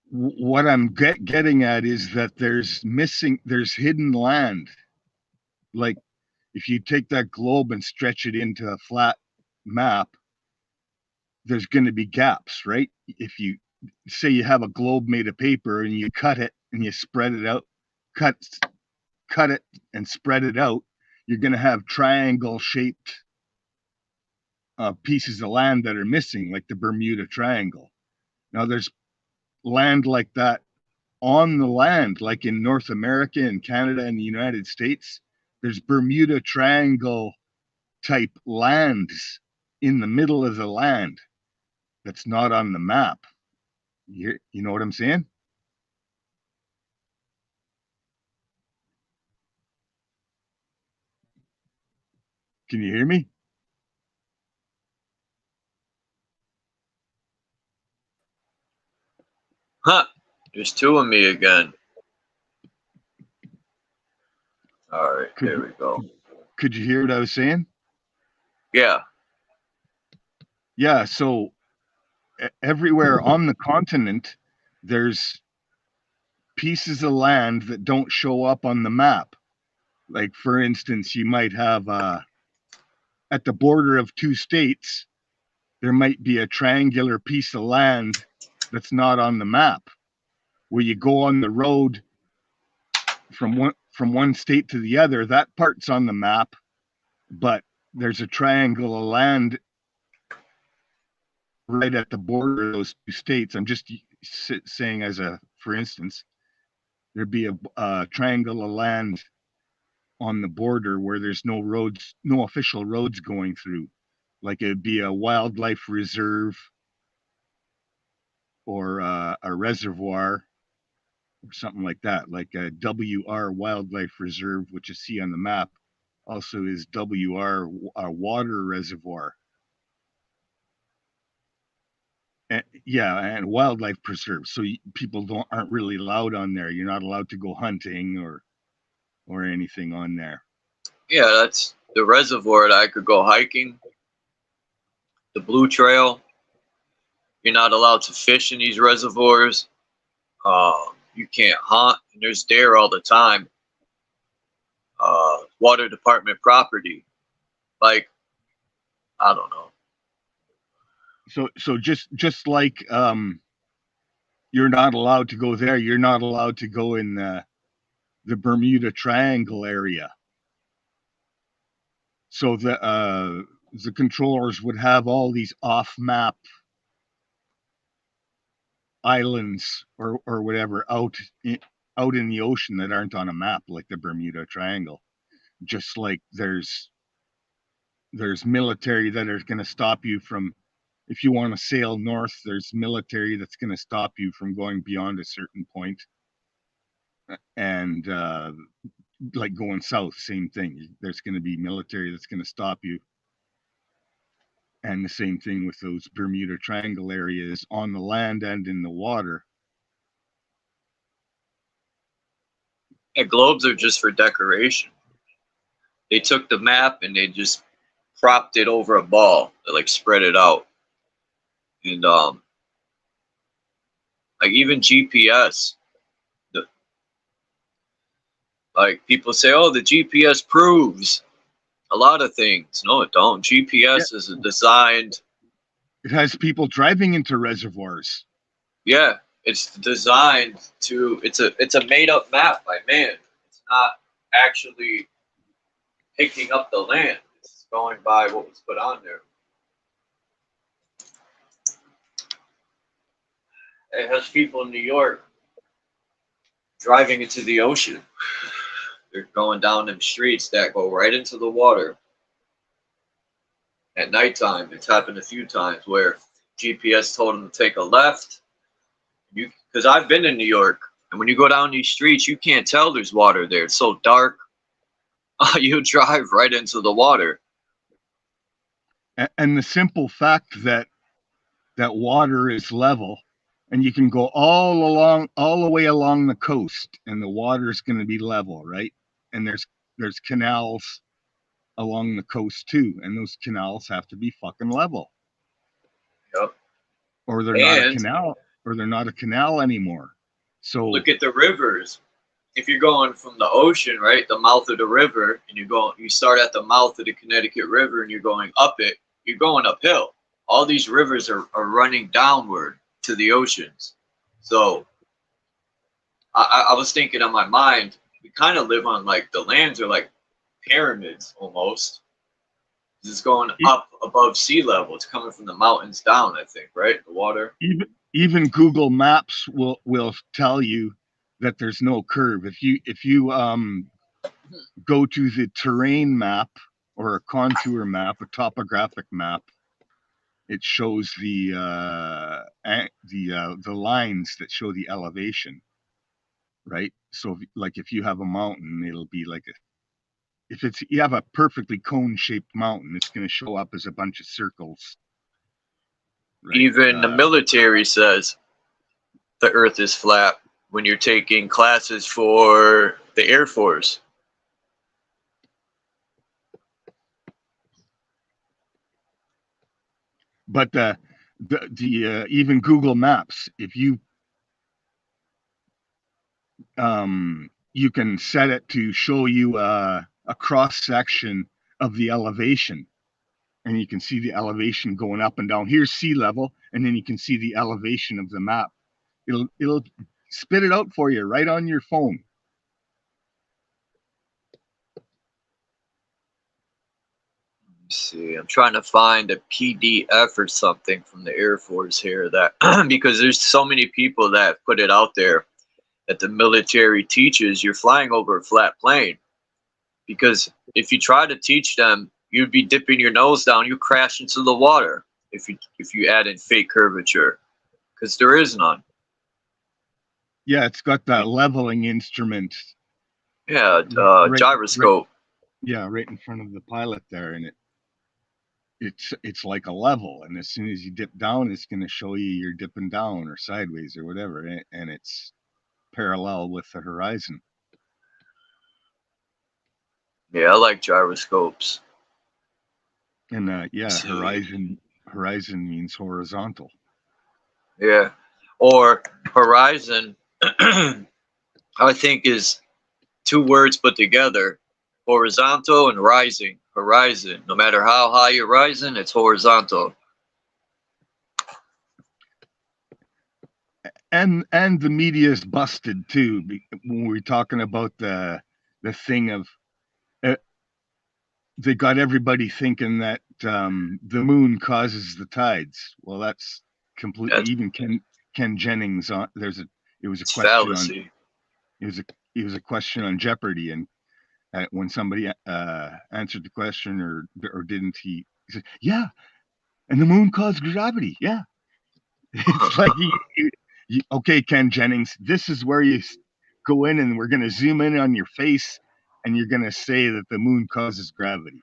what I'm getting at is that there's hidden land. Like if you take that globe and stretch it into a flat map, there's going to be gaps, right? If you say you have a globe made of paper and you cut it and you spread it out, cut it and spread it out, you're going to have triangle shaped pieces of land that are missing, like the Bermuda Triangle. Now there's land like that on the land, like in North America and Canada and the United States. There's Bermuda Triangle type lands in the middle of the land that's not on the map. You know what I'm saying? Can you hear me? Huh. There's two of me again. All right, there we go. Could you hear what I was saying? Yeah. Yeah, so everywhere on the continent, there's pieces of land that don't show up on the map. Like, for instance, you might have at the border of two states, there might be a triangular piece of land that's not on the map. Where you go on the road from one state to the other, that part's on the map, but there's a triangle of land right at the border of those two states. I'm just saying, as a for instance, there'd be a triangle of land on the border where there's no roads, no official roads going through. Like it'd be a wildlife reserve or a reservoir or something like that, like a WR Wildlife Reserve, which you see on the map, also is WR water reservoir. And, yeah, and wildlife preserve. So people aren't really allowed on there. You're not allowed to go hunting or anything on there. Yeah, that's the reservoir that I could go hiking. The Blue Trail. You're not allowed to fish in these reservoirs. You can't hunt, and there's deer all the time. Water department property. Like, I don't know. So just like you're not allowed to go there, you're not allowed to go in the Bermuda Triangle area. So the controllers would have all these off-map islands or whatever out in the ocean that aren't on a map, like the Bermuda Triangle. Just like there's military that are going to stop you from, if you want to sail north, there's military that's going to stop you from going beyond a certain point. And like going south, same thing. There's going to be military that's going to stop you. And the same thing with those Bermuda Triangle areas on the land and in the water. And globes are just for decoration. They took the map and they just propped it over a ball. They like spread it out. And like even GPS, like people say, oh, the GPS proves a lot of things. No, it don't. GPS is designed. It has people driving into reservoirs. Yeah, it's designed to. It's a made up map by man. It's not actually picking up the land. It's going by what was put on there. It has people in New York driving into the ocean. They're going down them streets that go right into the water. At nighttime, it's happened a few times where GPS told them to take a left. Because I've been in New York, and when you go down these streets, you can't tell there's water there. It's so dark. You drive right into the water. And the simple fact that water is level and you can go all the way along the coast, and the water's going to be level, right? And there's canals along the coast too, and those canals have to be fucking level. Yep. Or they're not a canal, or they're not a canal anymore. So look at the rivers. If you're going from the ocean, right, the mouth of the river, and you start at the mouth of the Connecticut River and you're going up it, you're going uphill. All these rivers are running downward to the oceans. So I was thinking in my mind, we kind of live on like the lands are like pyramids almost. It's going up above sea level. It's coming from the mountains down, I think, right? The water. Even Google Maps will tell you that there's no curve. If you go to the terrain map or a contour map, a topographic map, it shows the lines that show the elevation, right? So if you have a mountain, it'll be like if you have a perfectly cone-shaped mountain, it's going to show up as a bunch of circles. Right? Even the military says the Earth is flat when you're taking classes for the Air Force. But even Google Maps, if you you can set it to show you a cross section of the elevation, and you can see the elevation going up and down. Here's sea level, and then you can see the elevation of the map. It'll spit it out for you right on your phone. See, I'm trying to find a PDF or something from the Air Force here that because there's so many people that put it out there that the military teaches you're flying over a flat plane, because if you try to teach them, you'd be dipping your nose down, you crash into the water if you add in fake curvature, because there is none. Yeah, it's got that leveling instrument. Yeah, gyroscope. Right in front of the pilot there, and it's like a level, and as soon as you dip down, it's going to show you you're dipping down or sideways or whatever, and it's parallel with the horizon. Yeah, I like gyroscopes. And horizon means horizontal. Yeah, or horizon I think is two words put together, horizontal and rising. Horizon, no matter how high you're rising, it's horizontal. And the media is busted too when we're talking about the thing of they got everybody thinking that the moon causes the tides. Well, that's completely. Even Ken Jennings on it was a question fallacy. On it was a question on Jeopardy, and when somebody answered the question or didn't, he said, "Yeah, and the moon caused gravity." Yeah, it's like okay, Ken Jennings, this is where you go in, and we're going to zoom in on your face, and you're going to say that the moon causes gravity.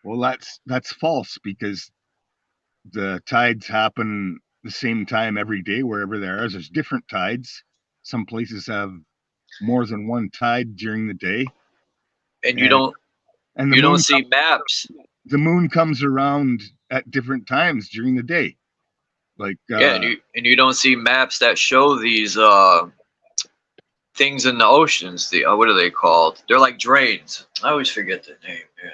Well, that's false, because the tides happen the same time every day wherever there are. There's different tides. Some places have more than one tide during the day. And you don't see maps. The moon comes around at different times during the day. Like and you don't see maps that show these things in the oceans. What are they called? They're like drains. I always forget the name, man.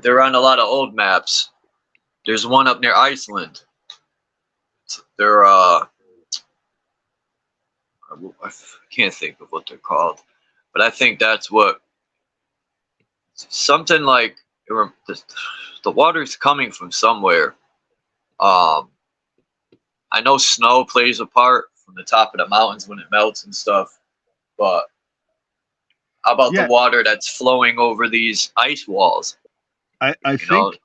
They're on a lot of old maps. There's one up near Iceland. They're I can't think of what they're called, but I think that's what something like the water's coming from somewhere. I know snow plays a part from the top of the mountains when it melts and stuff, but how about the water that's flowing over these ice walls? I think,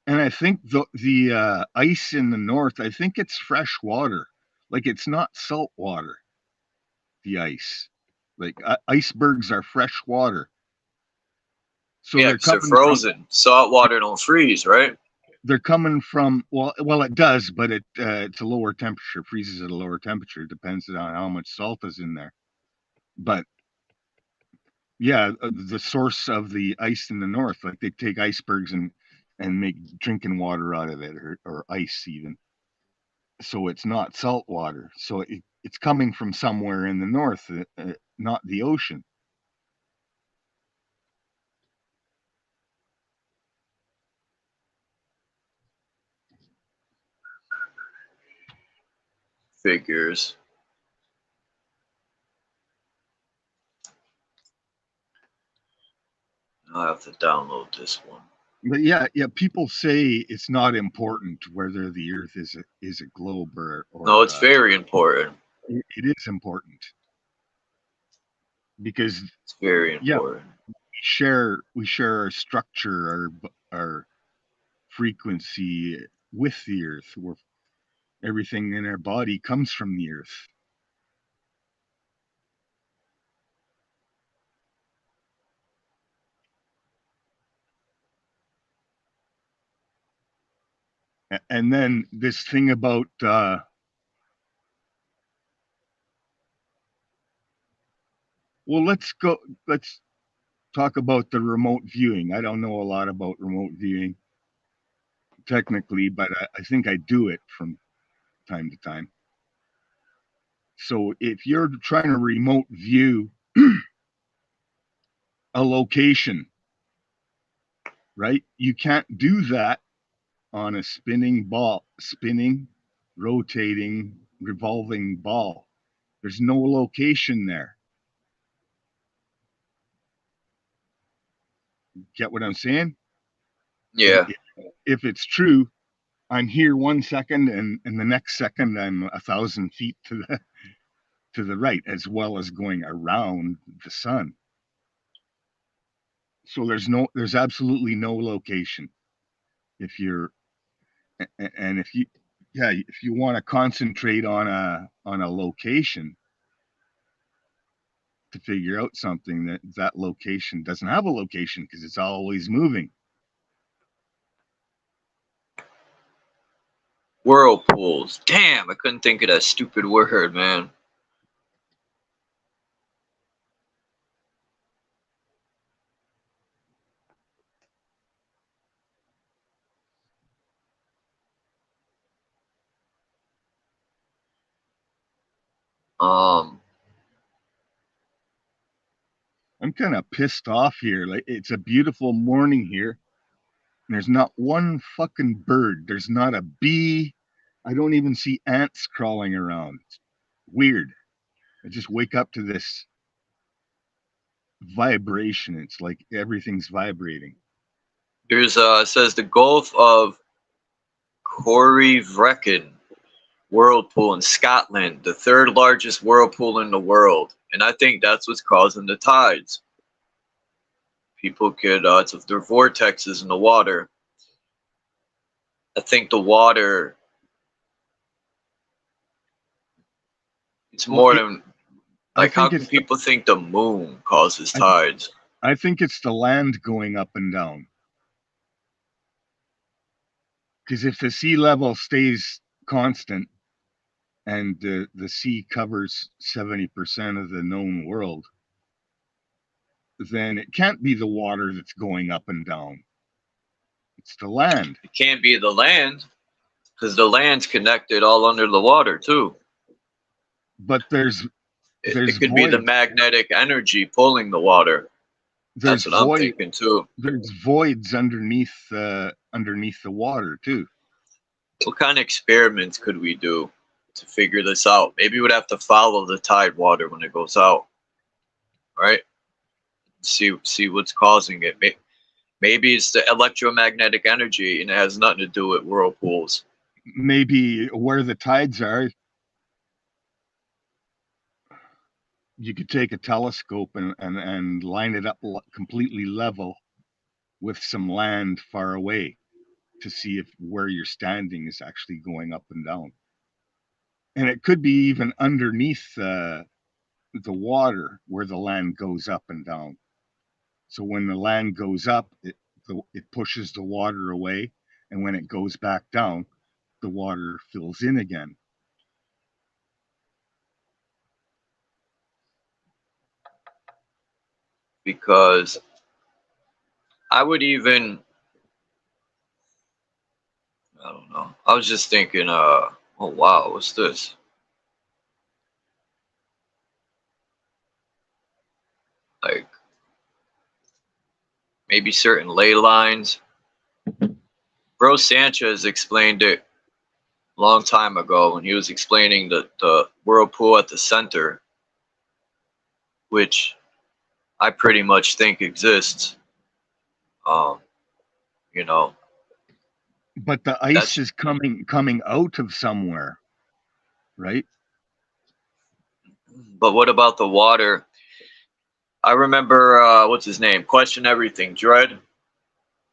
and I think the ice in the north, I think it's fresh water. Like, it's not salt water, the ice. Like, icebergs are fresh water. So yeah, they're frozen. Salt water don't freeze, right? they're coming from, well, it does, but it's a lower temperature, freezes at a lower temperature. Depends on how much salt is in there. But yeah, the source of the ice in the north, like they take icebergs and make drinking water out of it, or ice even. So it's not salt water. So it's coming from somewhere in the north, not the ocean. Figures. I'll have to download this one. But yeah, people say it's not important whether the Earth is a globe or No, it's very important. it is important because It's very yeah, important. we share our structure, our frequency with the Earth. Everything in our body comes from the Earth. And then this thing about well, let's talk about the remote viewing. I don't know a lot about remote viewing technically, but I think I do it from time to time. So if you're trying to remote view a location, right, you can't do that on a spinning, rotating, revolving ball. There's no location there. Get what I'm saying? Yeah. If it's true, I'm here 1 second, and the next second I'm 1,000 feet to the right, as well as going around the sun. So there's absolutely no location. If you're and if you want to concentrate on a location to figure out something, that location doesn't have a location because it's always moving. Whirlpools. Damn, I couldn't think of that stupid word, man. I'm kind of pissed off here. Like, it's a beautiful morning here, and there's not one fucking bird. There's not a bee. I don't even see ants crawling around. It's weird. I just wake up to this vibration. It's like everything's vibrating. There's it says the Gulf of Corryvreckan whirlpool in Scotland, the third largest whirlpool in the world, and I think that's what's causing the tides. People could it's if there are vortexes in the water. I think the water it's more than like how can people think the moon causes tides? I think it's the land going up and down. Because if the sea level stays constant and the sea covers 70% of the known world, then it can't be the water that's going up and down. It's the land. It can't be the land because the land's connected all under the water too. But it could be the magnetic energy pulling the water. That's what I'm thinking too. There's voids underneath the water too. What kind of experiments could we do to figure this out? Maybe we'd have to follow the tide water when it goes out, right? See what's causing it. Maybe it's the electromagnetic energy and it has nothing to do with whirlpools. Maybe where the tides are, you could take a telescope and line it up completely level with some land far away to see if where you're standing is actually going up and down. And it could be even underneath the water where the land goes up and down. So when the land goes up, it pushes the water away, and when it goes back down, the water fills in again. Because I would even, I don't know. I was just thinking, oh wow, what's this? Like maybe certain ley lines. Bro Sanchez explained it a long time ago when he was explaining the whirlpool at the center, which I pretty much think exists. You know, But the ice is coming out of somewhere, right? but what about the water? I remember what's his name? Question Everything, Dread.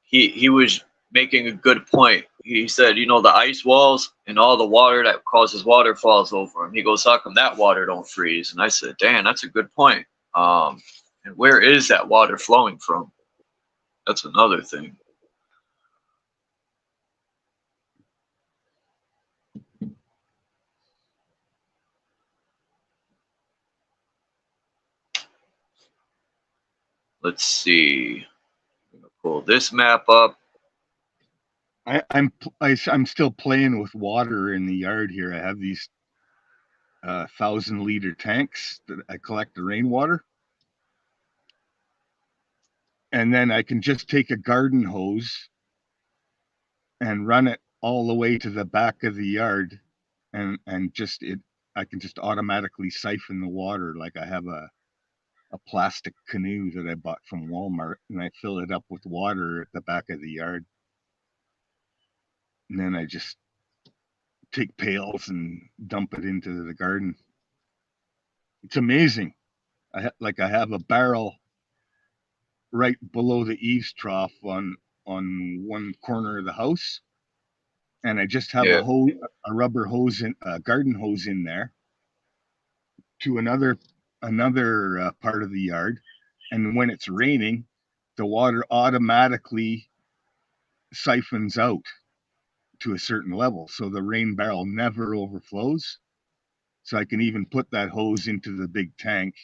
He was making a good point. He said, you know, the ice walls and all the water that causes waterfalls over them. He goes, how come that water don't freeze? And I said, damn, that's a good point. And where is that water flowing from? That's another thing. Let's see. I'm gonna pull this map up. I'm still playing with water in the yard here. I have these 1,000-liter tanks that I collect the rainwater, and then I can just take a garden hose and run it all the way to the back of the yard, and I can just automatically siphon the water. Like I have a plastic canoe that I bought from Walmart, and I fill it up with water at the back of the yard, and then I just take pails and dump it into the garden. It's amazing. I have a barrel right below the eaves trough on one corner of the house, and I just have Yeah. a rubber hose, a garden hose in there to another part of the yard, and when it's raining, the water automatically siphons out to a certain level, so the rain barrel never overflows. So I can even put that hose into the big tank,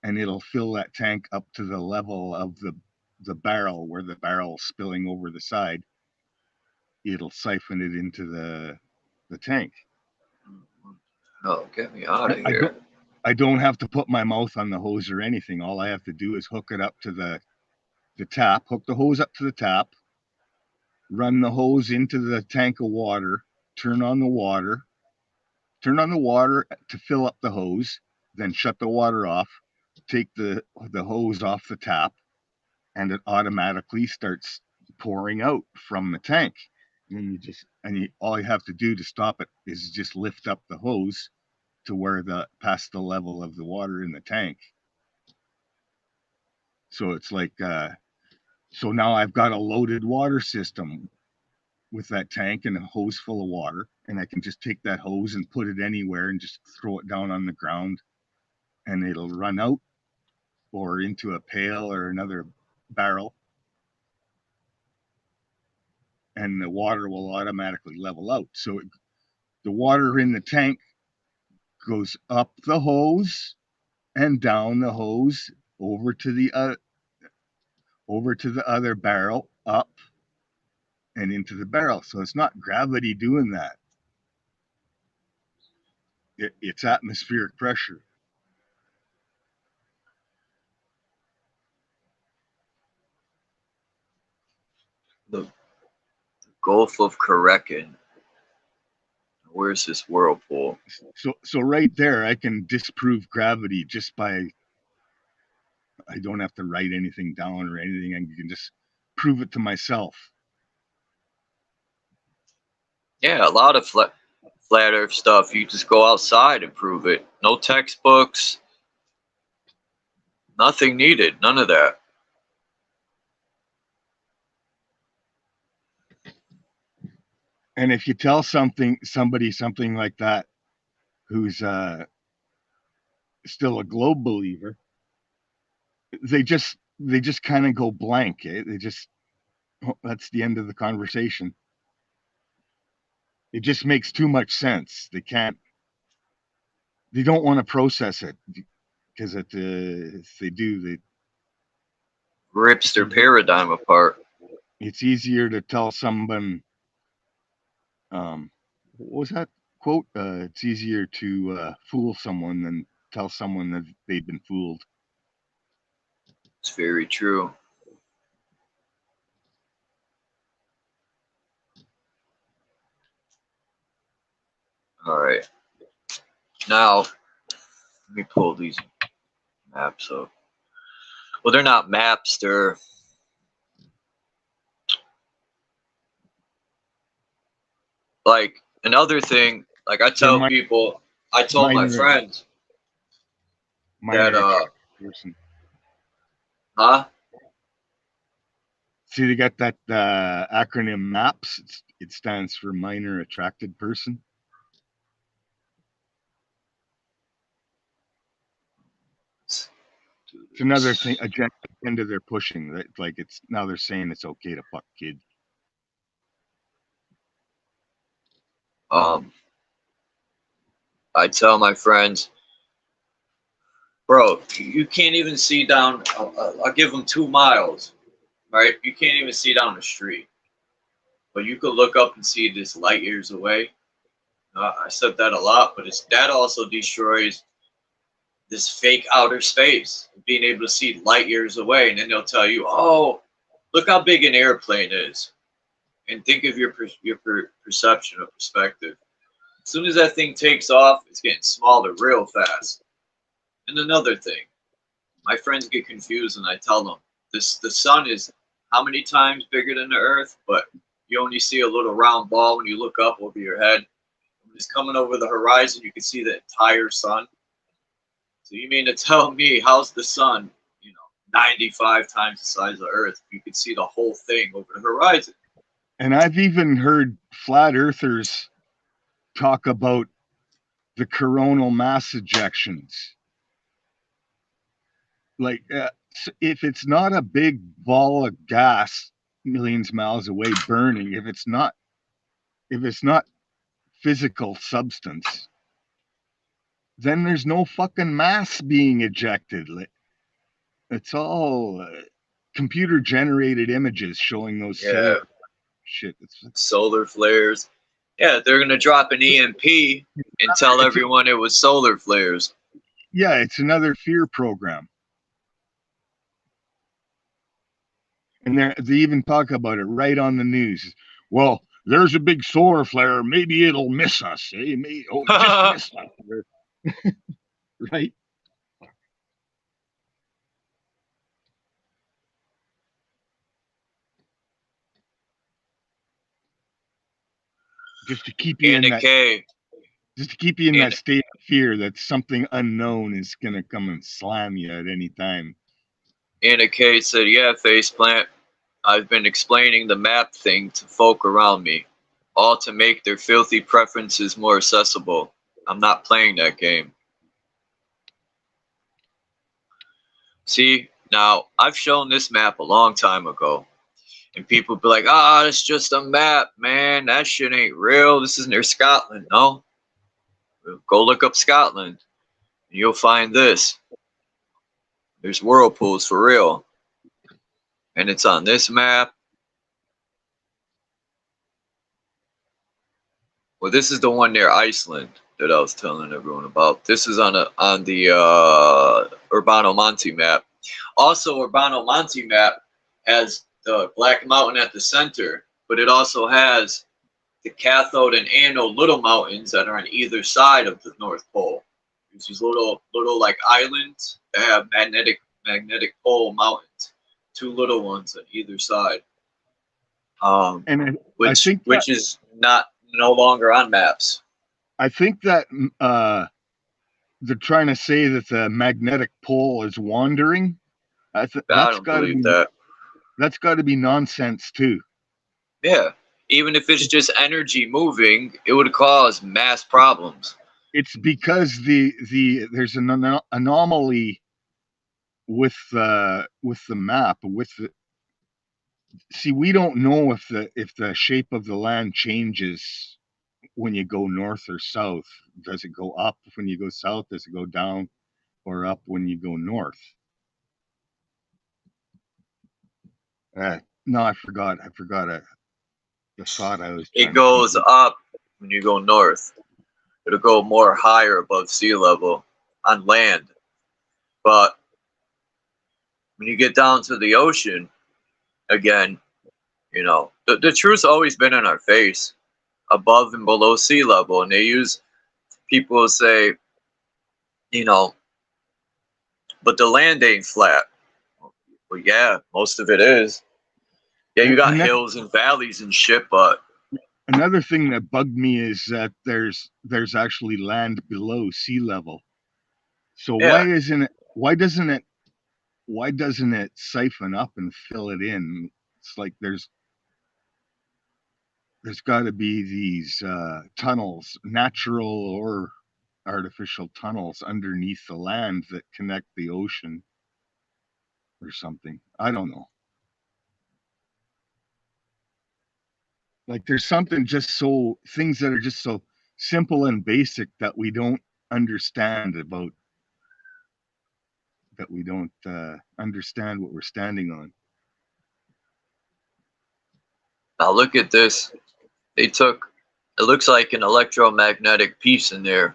and it'll fill that tank up to the level of the barrel, where the barrel's spilling over the side. It'll siphon it into the tank. Oh, get me out of I here. don't have to put my mouth on the hose or anything. All I have to do is hook it up to the tap, hook the hose up to the tap, run the hose into the tank of water, turn on the water to fill up the hose, then shut the water off, take the hose off the tap, and it automatically starts pouring out from the tank. And all you have to do to stop it is just lift up the hose to where past the level of the water in the tank. So it's like so now I've got a loaded water system with that tank and a hose full of water, and I can just take that hose and put it anywhere and just throw it down on the ground, and it'll run out or into a pail or another barrel, and the water will automatically level out. So the water in the tank goes up the hose and down the hose over to the other barrel, up and into the barrel. So it's not gravity doing that. It's atmospheric pressure. The Gulf of Korekin. Where's this whirlpool? So right there, I can disprove gravity just by, I don't have to write anything down or anything. I can just prove it to myself. Yeah, a lot of flat Earth stuff. You just go outside and prove it. No textbooks. Nothing needed. None of that. And if you tell somebody something like that, who's still a globe believer, they just kind of go blank. They just, oh, that's the end of the conversation. It just makes too much sense. They don't want to process it because if they do, Rips their paradigm apart. it's easier to tell someone. What was that quote? It's easier to fool someone than tell someone that they've been fooled. It's very true. All right. Now, let me pull these maps up. Well, they're not maps. They're like another thing. Like I tell people, I told my friends that person. Huh? See, they got that acronym MAPS. It stands for Minor Attracted Person. It's another thing, agenda they're pushing. That like it's now they're saying it's okay to fuck kids. I tell my friends, bro, you can't even see down. I'll give them 2 miles, right? You can't even see down the street, but you could look up and see this light years away. I said that a lot, but that also destroys this fake outer space, being able to see light years away, and then they'll tell you, "Oh, look how big an airplane is," and think of your perception or perspective. As soon as that thing takes off, it's getting smaller real fast. And another thing, my friends get confused, and I tell them, the sun is how many times bigger than the Earth, but you only see a little round ball when you look up over your head. When it's coming over the horizon, you can see the entire sun. So you mean to tell me how's the sun, 95 times the size of Earth? You can see the whole thing over the horizon. And I've even heard flat earthers talk about the coronal mass ejections. Like, if it's not a big ball of gas millions of miles away burning, if it's not physical substance, then there's no fucking mass being ejected. It's all computer generated images showing those shit. It's solar flares. Yeah, they're gonna drop an EMP and tell everyone it was solar flares. Yeah, it's another fear program. And they even talk about it right on the news. Well, there's a big solar flare. Maybe it'll miss us. Eh? Just miss us. Right? Just to keep you in that state of fear that something unknown is gonna come and slam you at any time. Anna K said, "Yeah, faceplant. I've been explaining the map thing to folk around me, all to make their filthy preferences more accessible. I'm not playing that game." See, now I've shown this map a long time ago, and people be like, it's just a map, man. That shit ain't real. This is near Scotland. No, go look up Scotland, and you'll find this. There's whirlpools for real, and it's on this map. Well, this is the one near Iceland that I was telling everyone about. This is on the Urbano Monte map. Also, Urbano Monte map has the Black Mountain at the center, but it also has the cathode and anode little mountains that are on either side of the North Pole. There's these little like islands that have magnetic pole mountains, 2 little ones on either side. Which is no longer on maps. I think that they're trying to say that the magnetic pole is wandering. I don't believe that. That's got to be nonsense too. Yeah, even if it's just energy moving, it would cause mass problems. It's because there's an anomaly with the map. See, we don't know if the shape of the land changes when you go north or south? Does it go up when you go south? Does it go down or up when you go north? No, I forgot. The thought I was It trying to goes think. up when you go north. It'll go more higher above sea level on land. But when you get down to the ocean, again, you know, the truth's always been in our face, above and below sea level. And they use, people will say, you know, but the land ain't flat. Well, yeah, most of it is. Yeah, you got And that, hills and valleys and shit, but another thing that bugged me is that there's actually land below sea level. So yeah, why doesn't it siphon up and fill it in? It's like there's got to be these tunnels, natural or artificial tunnels underneath the land that connect the ocean or something. I don't know. Like there's something just so things that are just so simple and basic that we don't understand about that we don't understand what we're standing on. now look at this. They took, it looks like an electromagnetic piece in there,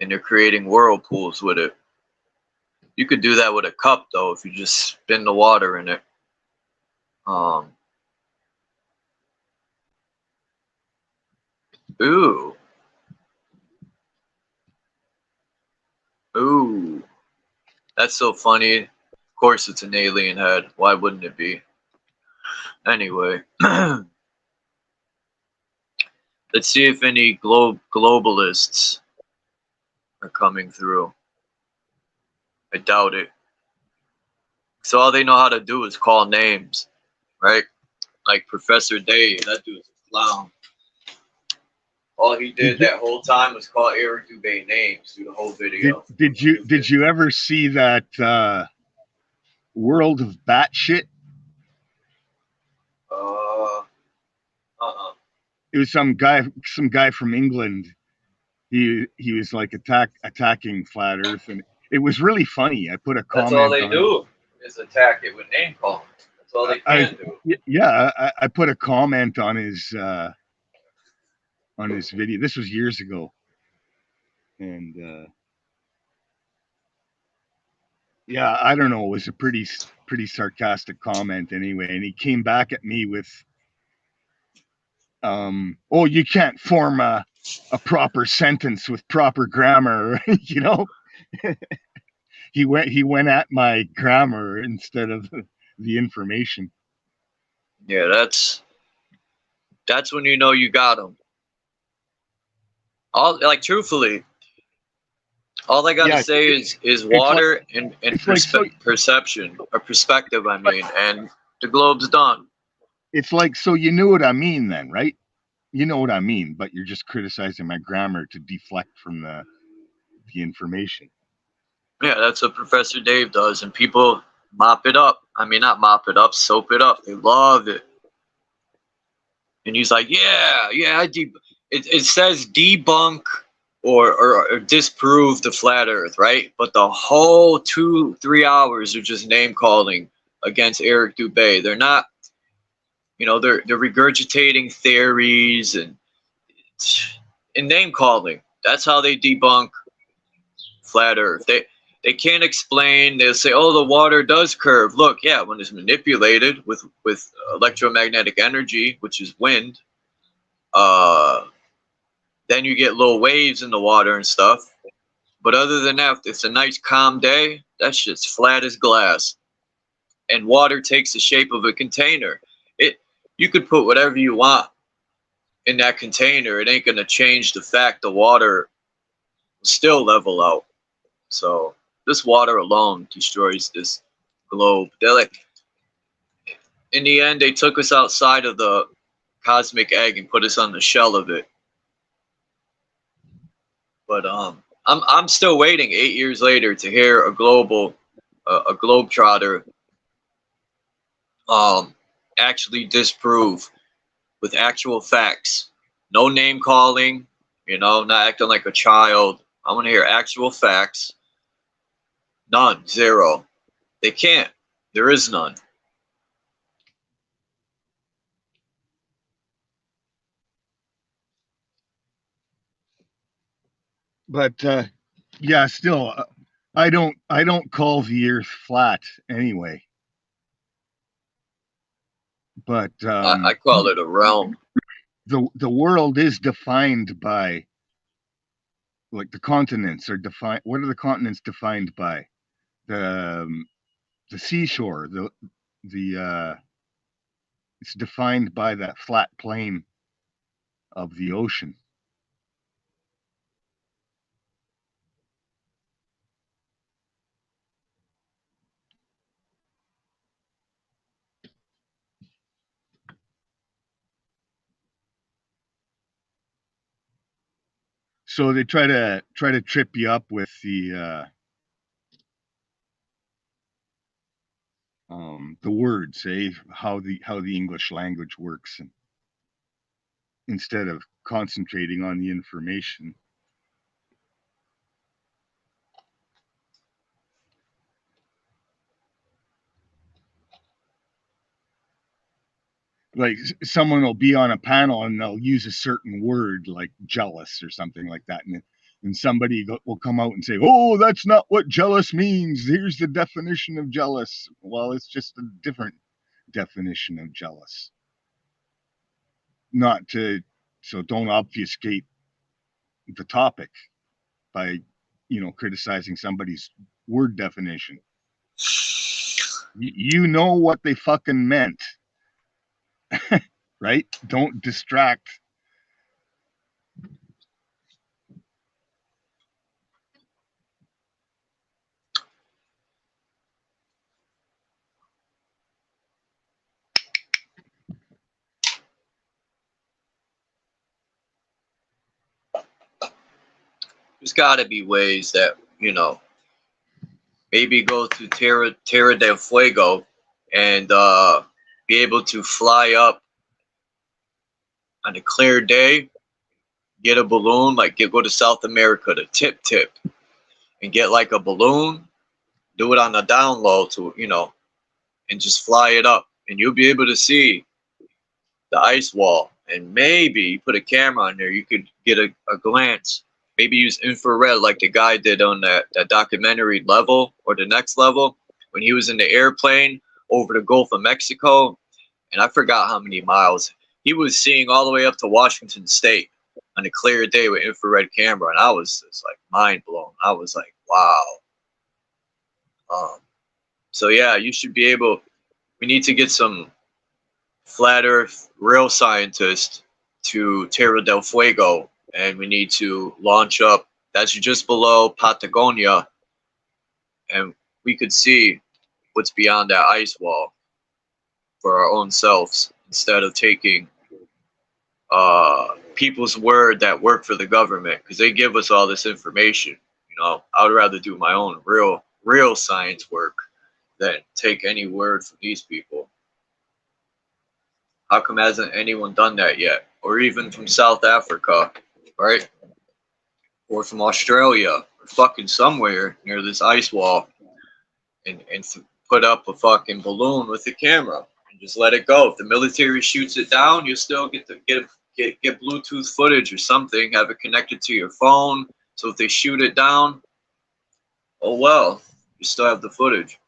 and they're creating whirlpools with it. You could do that with a cup, though, if you just spin the water in it. Ooh. Ooh. That's so funny. Of course it's an alien head. Why wouldn't it be? Anyway. Let's see if any globalists are coming through. I doubt it. So all they know how to do is call names, right? Like Professor Dave, that dude's a clown. All he did that whole time was call Eric Dubé names through the whole video. Did you ever see that World of Batshit? Uh-uh. It was some guy from England. He was like attacking flat Earth, and it was really funny. I put a That's all comment they on do is attack it with name calling. That's all they can do. I put a comment on his video. This was years ago, and yeah, I don't know. It was a pretty sarcastic comment anyway, and he came back at me with, "Oh, you can't form a proper sentence with proper grammar," you know. He went at my grammar instead of the information. Yeah, that's when you know you got them. All, like, truthfully, all I gotta Yeah, say is water and perception or perspective. I mean, and the globe's done. it's like, so you knew what I mean then, right? You know what I mean, but you're just criticizing my grammar to deflect from the information. Yeah, that's what Professor Dave does, and people mop it up. I mean, not mop it up, soap it up. They love it. And he's like, yeah, it says debunk or disprove the flat Earth, right? But the whole 2-3 hours are just name calling against Eric Dubé. They're not, you know, they're regurgitating theories and name calling. That's how they debunk flat Earth. They can't explain. They'll say, "Oh, the water does curve." Look, yeah, when it's manipulated with electromagnetic energy, which is wind, then you get little waves in the water and stuff. But other than that, if it's a nice calm day, that shit's flat as glass. And water takes the shape of a container. You could put whatever you want in that container. It ain't gonna change the fact the water will still level out. So this water alone destroys this globe. They're like, in the end, they took us outside of the cosmic egg and put us on the shell of it. But I'm still waiting 8 years later to hear a globetrotter actually disprove with actual facts No name calling, you know, not acting like a child. I want to hear actual facts. None, zero. They can't. There is none. But yeah, still, I don't call the Earth flat anyway. But I call it a realm. the world is defined by, like, the continents are defined. What are the continents defined by? The seashore. The it's defined by that flat plane of the ocean. So they try to trip you up with the words, how the English language works, and instead of concentrating on the information. Like, someone will be on a panel and they'll use a certain word like jealous or something like that, and somebody will come out and say, "Oh, that's not what jealous means. Here's the definition of jealous." Well, it's just a different definition of jealous. Not to So don't obfuscate the topic by, criticizing somebody's word definition. You know what they fucking meant. Right? Don't distract. There's got to be ways that, you know, maybe go to Terra del Fuego and be able to fly up on a clear day, get a balloon, like go to South America to tip and get like a balloon, do it on the down low to, you know, and just fly it up, and you'll be able to see the ice wall. And maybe put a camera on there, you could get a glance. Maybe use infrared like the guy did on that documentary Level, or the Next Level, when he was in the airplane over the Gulf of Mexico, and I forgot how many miles. He was seeing all the way up to Washington State on a clear day with infrared camera, and I was just like mind blown. I was like, wow. So yeah, you should be able. We need to get some flat Earth real scientists to Terra del Fuego, and we need to launch up. That's just below Patagonia, and we could see what's beyond that ice wall for our own selves, instead of taking people's word that work for the government, because they give us all this information. You know, I would rather do my own real science work than take any word from these people. How come hasn't anyone done that yet? Or even from South Africa, right? Or from Australia, or fucking somewhere near this ice wall, and put up a fucking balloon with a camera and just let it go. If the military shoots it down, you still get to get Bluetooth footage or something, have it connected to your phone. So if they shoot it down, oh well, you still have the footage.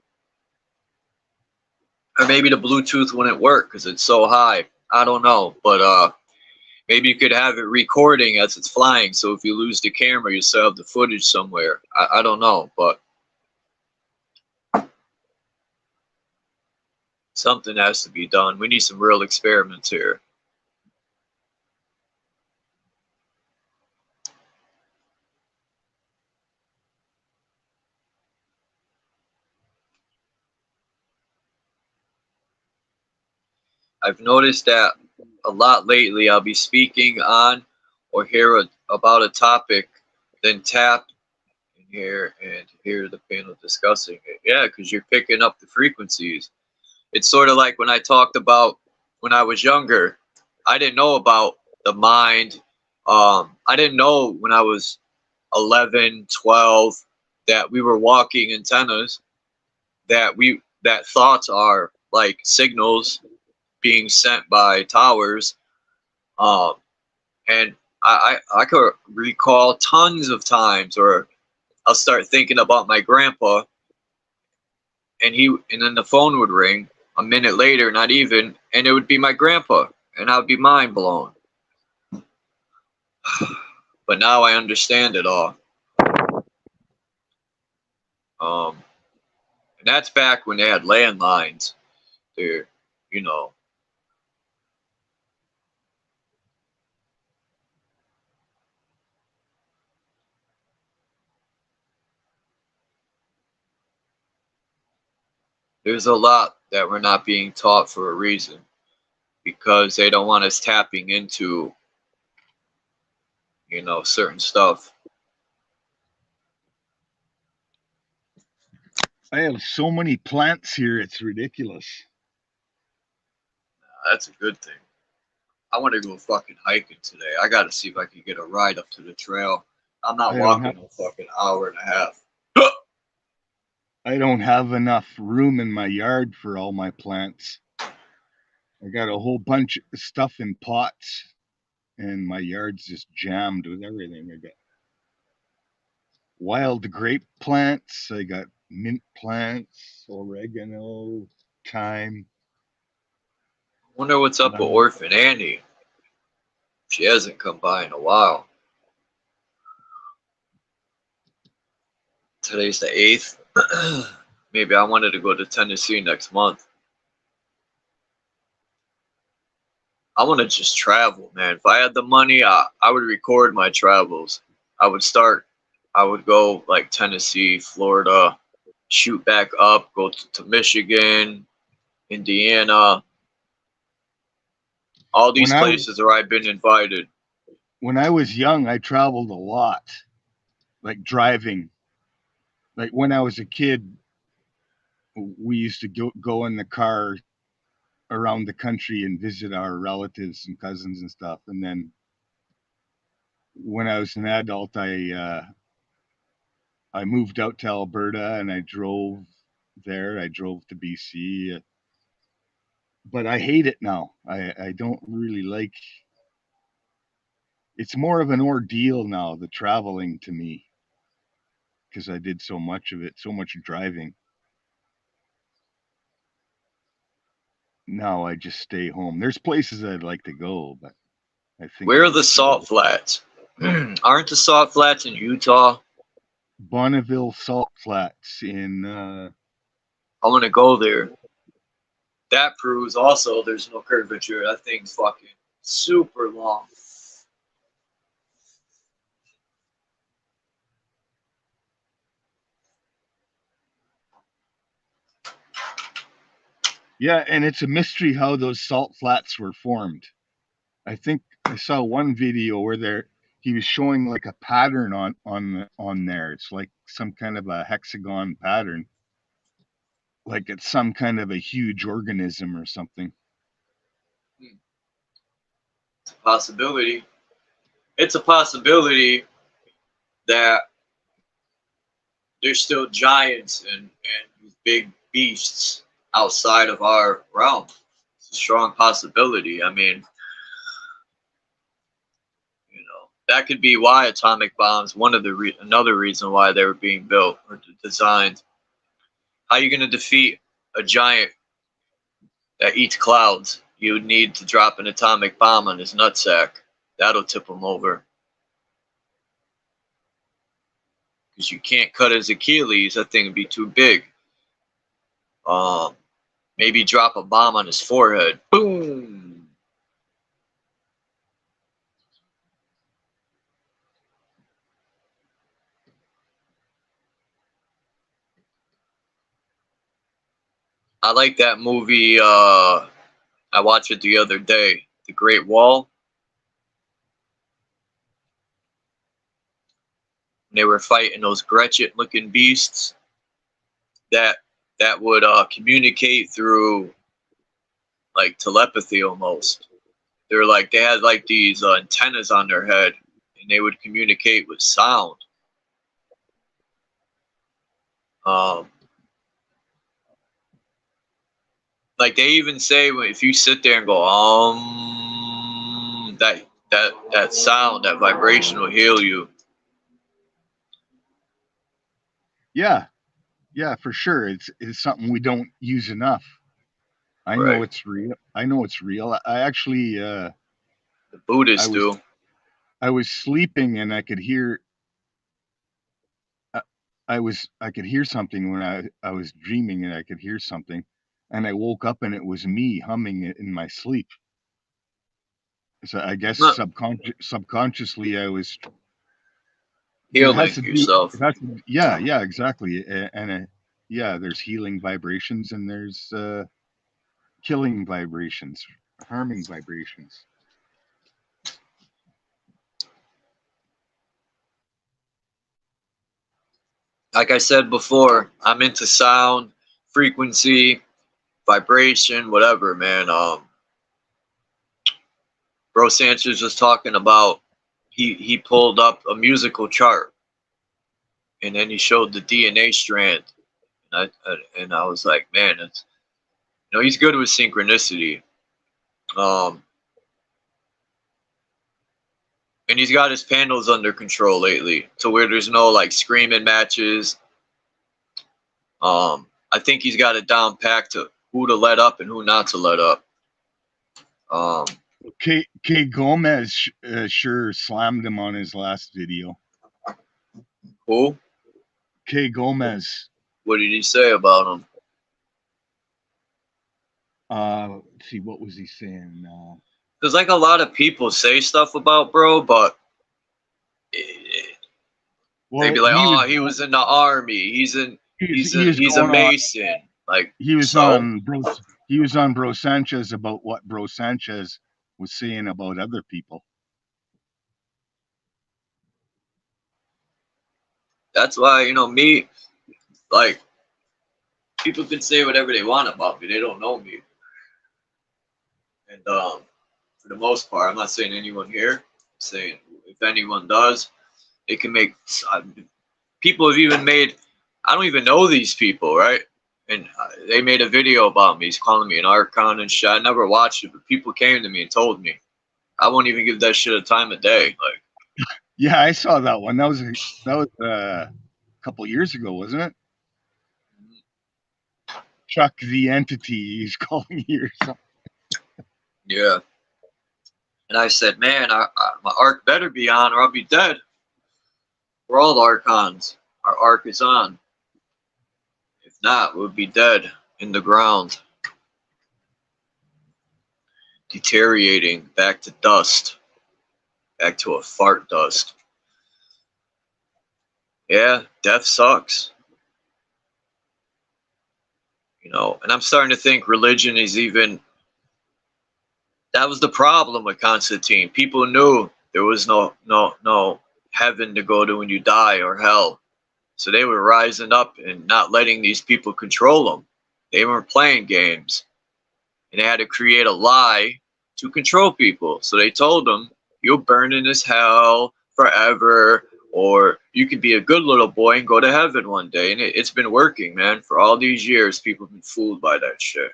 Or maybe the Bluetooth wouldn't work because it's so high. I don't know, but maybe you could have it recording as it's flying. So if you lose the camera, you still have the footage somewhere. I don't know, but something has to be done. We need some real experiments here. I've noticed that a lot lately. I'll be speaking on or hear about a topic, then tap in here and hear the panel discussing it. Yeah, because you're picking up the frequencies. It's sort of like when I talked about when I was younger. I didn't know about the mind. I didn't know when I was 11, 12 that we were walking antennas, that thoughts are like signals being sent by towers. Um, and I could recall tons of times, or I'll start thinking about my grandpa, and then the phone would ring a minute later, not even, and it would be my grandpa, and I'd be mind blown. But now I understand it all. And that's back when they had landlines. There, you know. There's a lot that we're not being taught for a reason, because they don't want us tapping into, certain stuff. I have so many plants here, it's ridiculous. That's a good thing. I want to go fucking hiking today. I got to see if I can get a ride up to the trail. I'm not walking a fucking hour and a half. I don't have enough room in my yard for all my plants. I got a whole bunch of stuff in pots, and my yard's just jammed with everything. I got wild grape plants, I got mint plants, oregano, thyme. Wonder what's up with Orphan Annie. She hasn't come by in a while. Today's the 8th. Maybe I wanted to go to Tennessee next month. I want to just travel, man. If I had the money, I would record my travels. I would go like Tennessee, Florida, shoot back up, go to Michigan, Indiana. All these places where I've been invited. When I was young, I traveled a lot, like driving. Like when I was a kid, we used to go in the car around the country and visit our relatives and cousins and stuff. And then when I was an adult, I moved out to Alberta and I drove there. I drove to BC, but I hate it now. I don't really like. It's more of an ordeal now, the traveling to me, because I did so much of it, so much driving. Now I just stay home. There's places I'd like to go, but I think. Where are the salt flats? Aren't the salt flats in Utah? Bonneville Salt Flats in. I want to go there. That proves also there's no curvature. That thing's fucking super long. Yeah, and it's a mystery how those salt flats were formed. I think I saw one video where he was showing like a pattern on there. It's like some kind of a hexagon pattern, like it's some kind of a huge organism or something. It's a possibility. It's a possibility that there's still giants and big beasts outside of our realm. It's a strong possibility. I mean, that could be why atomic bombs, another reason why they were being built or designed. How are you going to defeat a giant that eats clouds? You would need to drop an atomic bomb on his nutsack. That'll tip him over. Because you can't cut his Achilles. That thing would be too big. Maybe drop a bomb on his forehead. Boom! I like that movie. I watched it the other day. The Great Wall. They were fighting those Gretchen-looking beasts that would communicate through like telepathy almost. they're like they had like these antennas on their head, and they would communicate with sound. Um, like they even say if you sit there and go that sound, that vibration will heal you. Yeah, yeah, for sure. It's something we don't use enough. I know Right. it's real. I know it's real. I actually The I Buddhists was do. I was sleeping and I could hear uh, I could hear something when I was dreaming and I could hear something and I woke up and it was me humming it in my sleep. So I guess Huh. subconsciously I was it has Healing to do yourself. it has to, yeah, yeah, exactly. Yeah, there's healing vibrations and there's killing vibrations, harming vibrations. Like I said before, I'm into sound, frequency, vibration, whatever, man. Bro Sanchez was talking about he pulled up a musical chart and then he showed the DNA strand, and I was like, man, it's he's good with synchronicity. Um, and he's got his panels under control lately, to where there's no like screaming matches. I think he's got it down packed to who to let up and who not to let up. Um, K Gomez sure slammed him on his last video. who? K Gomez. What did he say about him? Let's see, what was he saying? There's like a lot of people say stuff about bro, but they Well, be like, oh, he was in the army. He's he was he's a going on. Mason. Like He was so. on he was on Bro Sanchez about what Bro Sanchez was saying about other people. That's why me like people can say whatever they want about me. They don't know me, and for the most part, I'm not saying anyone here. I'm saying if anyone does, they can make. People have even made. I don't even know these people, right? And they made a video about me. He's calling me an archon and shit. I never watched it, but people came to me and told me. I won't even give that shit a time of day. Like, Yeah, I saw that one. That was a couple years ago, wasn't it? Chuck the entity, he's calling you or something. yeah. And I said, man, my arc better be on or I'll be dead. We're all archons. Our arc is on. If not, we'll be dead in the ground. Deteriorating back to dust. Back to a fart dust. Yeah, death sucks. And I'm starting to think religion is even. That was the problem with Constantine. People knew there was no heaven to go to when you die or hell. So they were rising up and not letting these people control them. They weren't playing games. And they had to create a lie to control people. So they told them, you'll burn in this hell forever, or you could be a good little boy and go to heaven one day. And it's been working, man. For all these years, people have been fooled by that shit.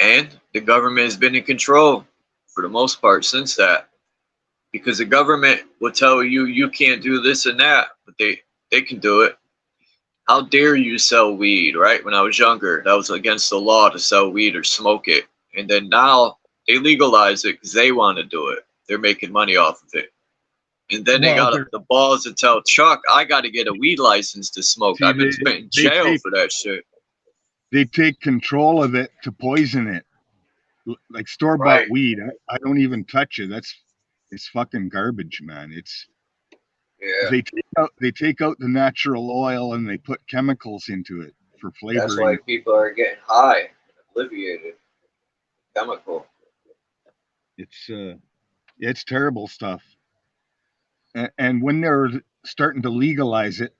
And the government has been in control for the most part since that. Because the government will tell you you can't do this and that, but they can do it. How dare you sell weed, right? When I was younger, that was against the law to sell weed or smoke it. And then now they legalize it because they want to do it. They're making money off of it. And then they Well, got the balls to tell Chuck, I got to get a weed license to smoke. see, I've been spent in jail for that shit. They take control of it to poison it. Like store bought Right. weed, I don't even touch it. It's fucking garbage, man. Yeah. They take out the natural oil and they put chemicals into it for That's why flavoring. people are getting high and obliviated. Chemical. It's terrible stuff. And when they're starting to legalize it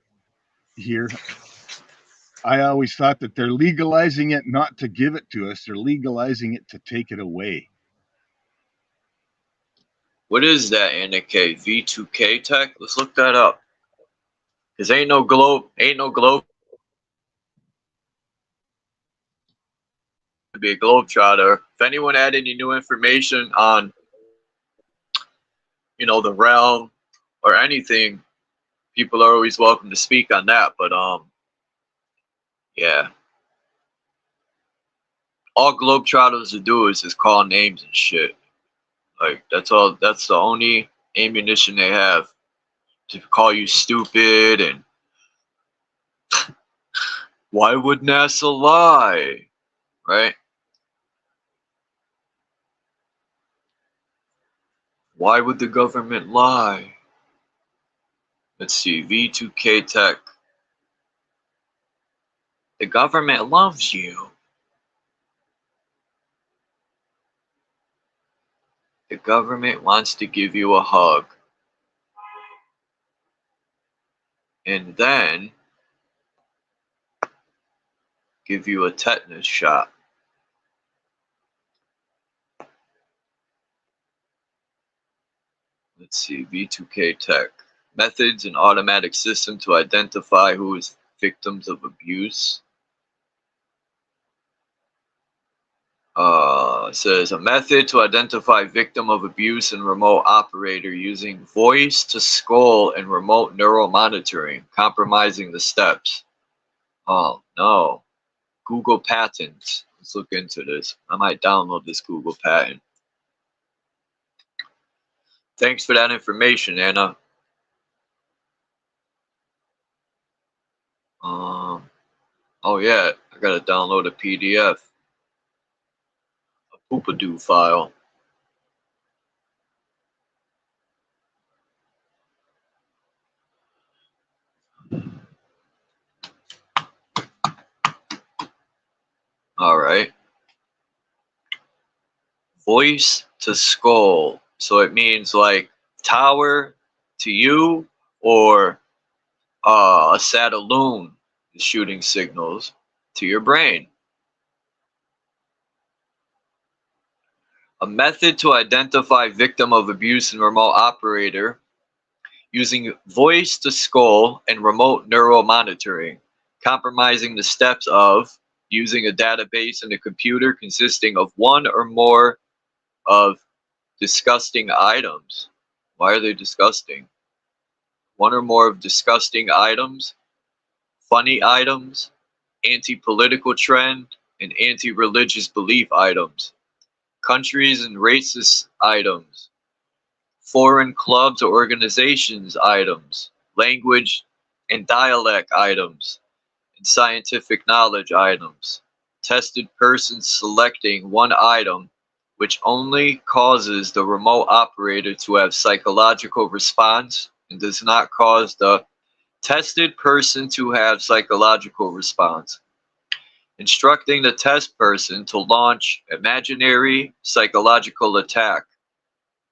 here, I always thought that they're legalizing it not to give it to us, they're legalizing it to take it away. What is that, Annika? V2K tech? Let's look that up. Cause ain't no globe to be a globetrotter. If anyone had any new information on, the realm or anything, people are always welcome to speak on that. But yeah, all globetrotters to do is just call names and shit. Like that's all. That's the only ammunition they have to call you stupid and why would NASA lie, right? Why would the government lie? Let's see, V2K Tech. The government loves you. The government wants to give you a hug. And then give you a tetanus shot. Let's see, V2K Tech. Methods and automatic system to identify who is victims of abuse. It says a method to identify victim of abuse and remote operator using voice to skull and remote neural monitoring, compromising the steps. Oh no. Google patents. Let's look into this. I might download this Google patent. Thanks for that information, Anna. Oh yeah, I gotta download a PDF, a poopadoo file. All right. Voice to skull. So it means like tower to you, or a satelloon is shooting signals to your brain. A method to identify victim of abuse and remote operator using voice to skull and remote neural monitoring, compromising the steps of using a database in a computer consisting of one or more of disgusting items. Why are they disgusting? One or more of disgusting items, funny items, anti-political trend, and anti-religious belief items, countries and racist items, foreign clubs or organizations items, language and dialect items, and scientific knowledge items. Tested persons selecting one item which only causes the remote operator to have psychological response and does not cause the tested person to have psychological response. Instructing the test person to launch imaginary psychological attack,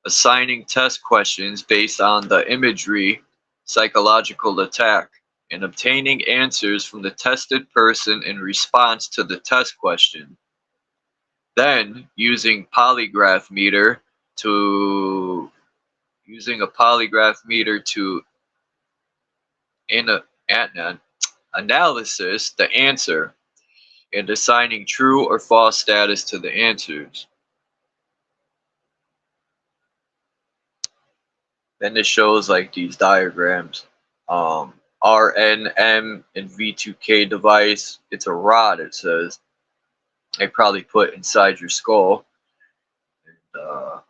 assigning test questions based on the imagery psychological attack, and obtaining answers from the tested person in response to the test question. Then using a polygraph meter to analysis the answer and assigning true or false status to the answers. Then it shows like these diagrams. RNM and V2K device. It's a rod, it says. They probably put inside your skull. And,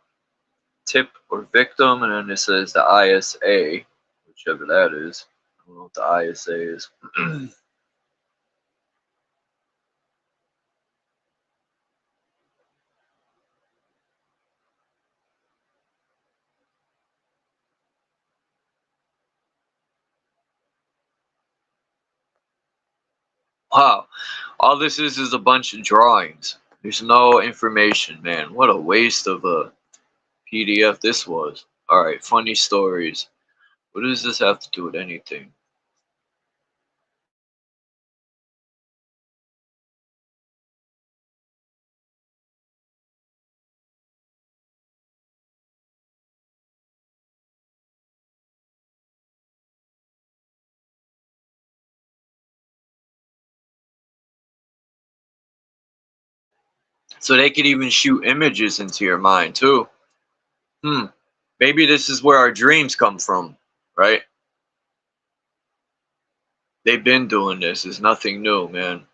tip or victim, and then it says the ISA, whichever that is. I don't know what the ISA is. Wow, all this is a bunch of drawings. There's no information, man. What a waste of a PDF this was. Alright, funny stories. What does this have to do with anything? So they could even shoot images into your mind too. Maybe this is where our dreams come from, right? They've been doing this. It's nothing new, man.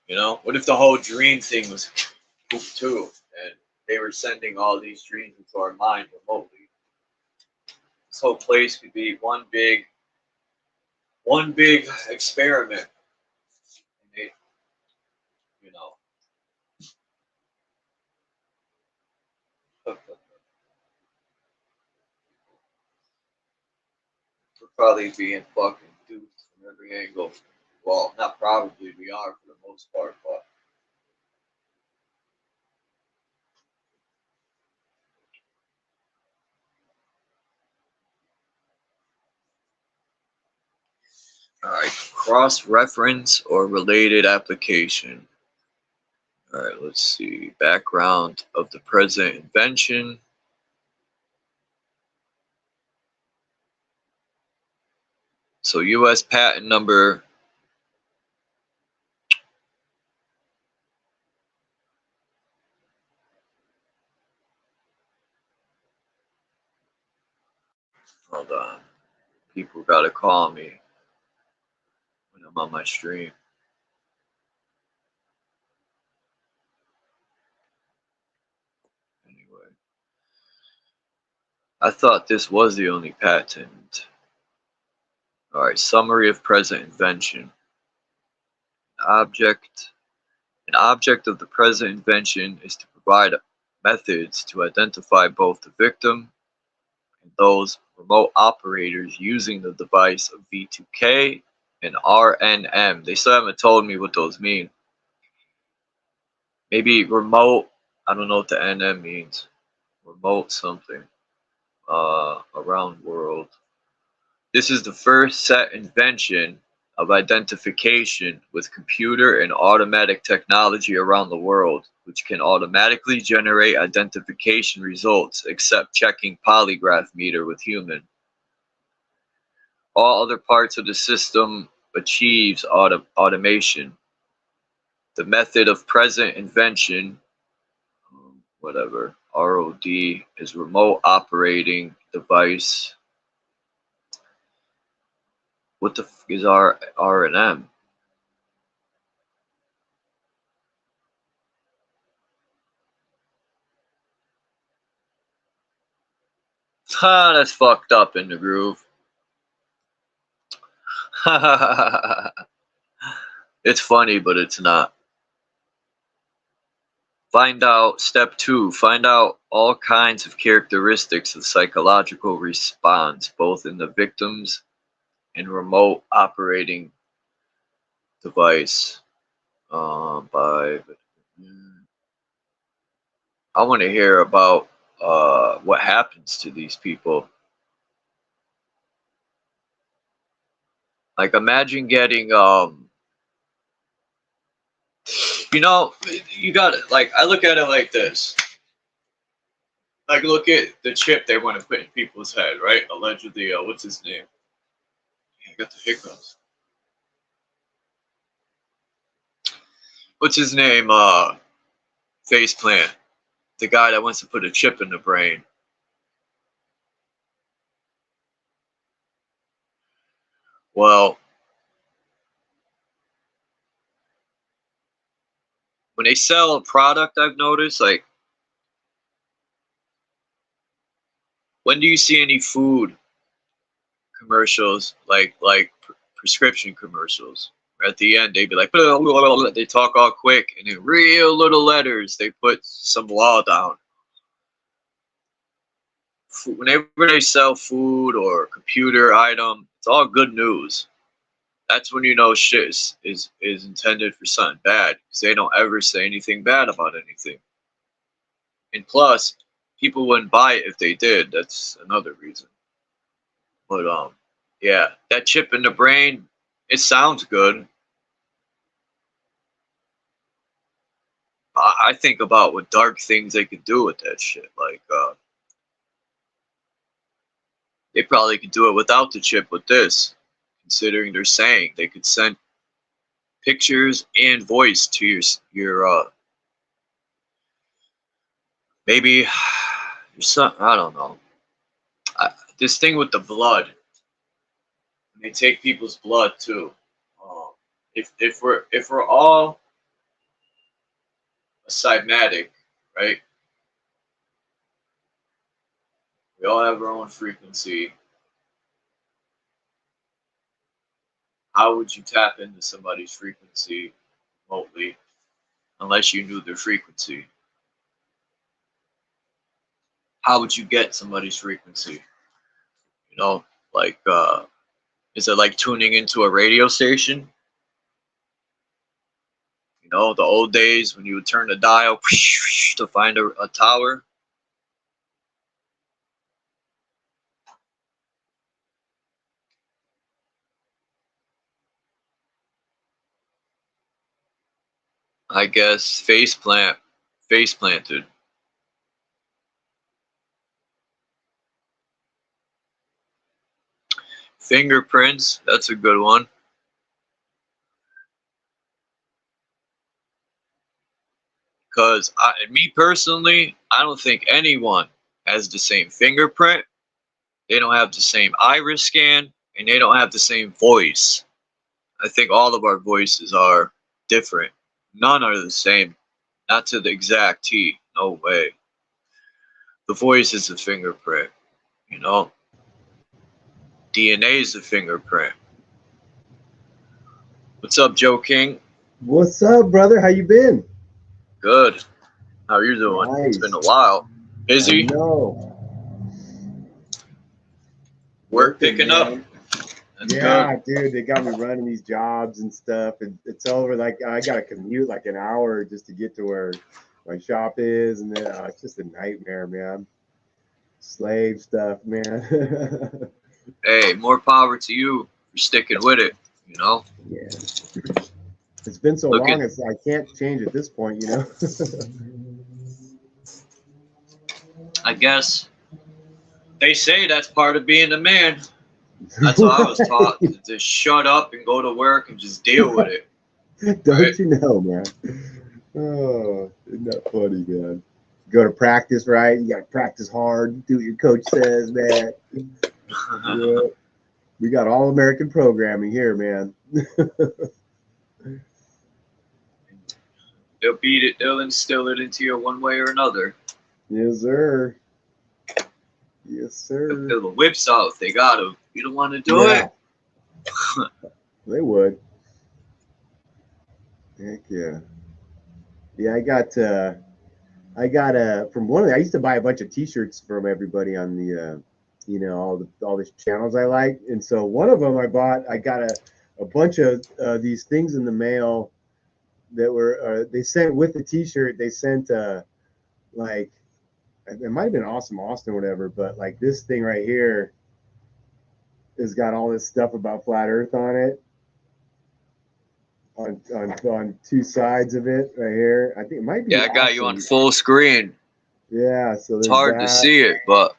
You know, what if the whole dream thing was Poof too, and they were sending all these dreams into our mind remotely? This whole place could be one big experiment. And they, you know, we're probably being fucking duped from every angle. Well, not probably, we are for the most part, but all right, cross-reference or related application. All right, let's see. Background of the present invention. So U.S. patent number. Hold on. People gotta call me when I'm on my stream. Anyway, I thought this was the only patent. All right, summary of present invention. Object. An object of the present invention is to provide methods to identify both the victim and those remote operators using the device of V2K and RNM. They still haven't told me what those mean. Maybe remote, I don't know what the NM means. Remote something. Around world. This is the first set invention of identification with computer and automatic technology around the world, which can automatically generate identification results except checking polygraph meter with human. All other parts of the system achieves automation. The method of present invention, whatever, ROD, is remote operating device. What the f is R and M? Ha, that's fucked up in the groove. It's funny, but it's not. Find out, step 2, find out all kinds of characteristics of psychological response, both in the victims and remote operating device. I want to hear about what happens to these people. Like, imagine getting, you know, you got it. Like, I look at it like this. Like, look at the chip they want to put in people's head, right? Allegedly, what's his name? Yeah, I got the hiccups. What's his name? Faceplant. The guy that wants to put a chip in the brain. Well, when they sell a product, I've noticed, like, when do you see any food commercials, like prescription commercials? At the end, they'd be like, blah, blah, blah, blah. They talk all quick, and in real little letters, they put some law down. Whenever they sell food or computer item, it's all good news. That's when you know shit is intended for something bad, because they don't ever say anything bad about anything. And plus, people wouldn't buy it if they did. That's another reason. But yeah, that chip in the brain, it sounds good. I think about what dark things they could do with that shit. Like, they probably could do it without the chip with this, considering they're saying they could send pictures and voice to your maybe your son. I don't know. This thing with the blood. They take people's blood too. If we're all a cymatic, right? We all have our own frequency. How would you tap into somebody's frequency remotely unless you knew their frequency? How would you get somebody's frequency? You know, like is it like tuning into a radio station? You know, the old days when you would turn the dial to find a tower. I guess face planted. Fingerprints, that's a good one. Because me personally, I don't think anyone has the same fingerprint. They don't have the same iris scan, and they don't have the same voice. I think all of our voices are different. None are the same. Not to the exact T. No way. The voice is a fingerprint, you know? DNA is a fingerprint. What's up, Joe King? What's up, brother? How you been? Good. How are you doing? Nice. It's been a while. Busy? No. Work picking up? That's Yeah, good. dude, they got me running these jobs and stuff. And it's over. Like, I got to commute like an hour just to get to where my shop is. And then it's just a nightmare, man. Slave stuff, man. Hey, more power to you for sticking with it, you know? Yeah. It's been so long, I can't change at this point, you know? I guess they say that's part of being a man. That's what I was taught, to just shut up and go to work and just deal with it. Don't right? you know, man? Oh, isn't that funny, man? Go to practice, right? You got to practice hard, do what your coach says, man. Yeah. We got all American programming here, man. They'll beat it, they'll instill it into you one way or another. Yes, sir. Yes, sir. They'll pull the whips out if they got to. You don't want to do it? They would. Heck yeah. Yeah, I got from one of the, I used to buy a bunch of t-shirts from everybody on the you know, all the channels I like. And so one of them I got a bunch of these things in the mail that were they sent with the t-shirt. They sent like, it might have been Awesome Austin or whatever, but like this thing right here has got all this stuff about flat Earth on it. On two sides of it right here. I think it might be. Yeah, I got you on full screen. Yeah, so it's hard to see it, but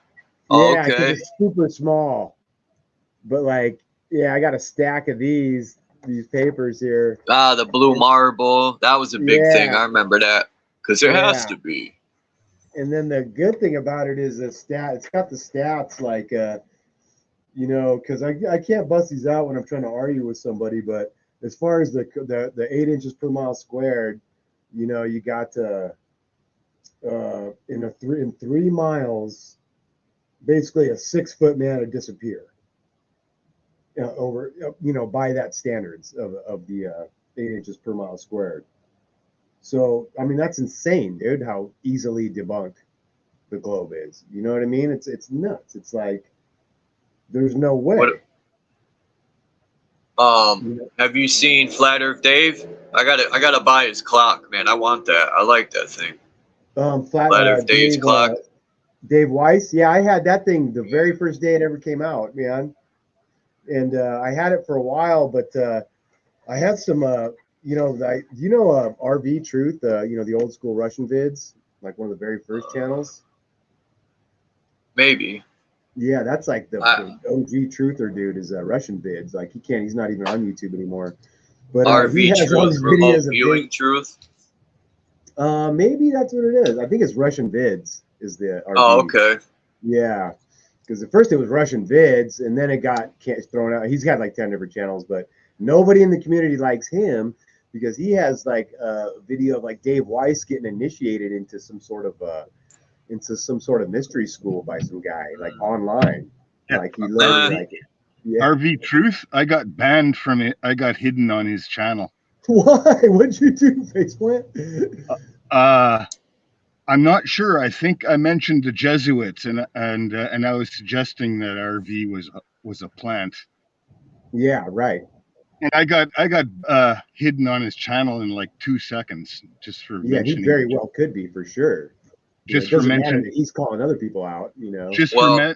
yeah, okay. It's super small. But like, yeah, I got a stack of these papers here. Ah, the blue marble. That was a big thing. I remember that because there has to be. And then the good thing about it is the stat. It's got the stats like, you know, because I can't bust these out when I'm trying to argue with somebody. But as far as the 8 inches per mile squared, you know, you got in 3 miles, basically a 6 foot man would disappear. Over, you know, by that standards of the 8 inches per mile squared. So, I mean, that's insane, dude, how easily debunked the globe is. You know what I mean? It's nuts. It's like, there's no way. Have you seen Flat Earth Dave? I gotta buy his clock, man. I want that. I like that thing. Flat Earth Dave's clock. Dave Weiss. Yeah, I had that thing the very first day it ever came out, man. And I had it for a while, but I had some, you know, RV Truth, you know, the old school Russian vids, like one of the very first channels. Maybe. Yeah, that's like the OG truther dude is Russian vids. Like he's not even on YouTube anymore. But he RV has all Truth, these remote videos of viewing Dave. truth. Maybe that's what it is. I think it's Russian Vids is the RV. Oh, okay. Yeah, because at first it was Russian Vids, and then it got thrown out. He's got like 10 different channels, but nobody in the community likes him because he has like a video of like Dave Weiss getting initiated into some sort of mystery school by some guy like online. Yeah. Like he literally Man. like yeah. RV Truth, I got banned from it. I got hidden on his channel. Why? What'd you do, Faceplant? I'm not sure. I think I mentioned the Jesuits, and I was suggesting that RV was a plant. Yeah, right. And I got hidden on his channel in like 2 seconds just for Yeah, he mentioning. very well could be for sure. Just it for doesn't matter mention. that he's calling other people out. Just Well,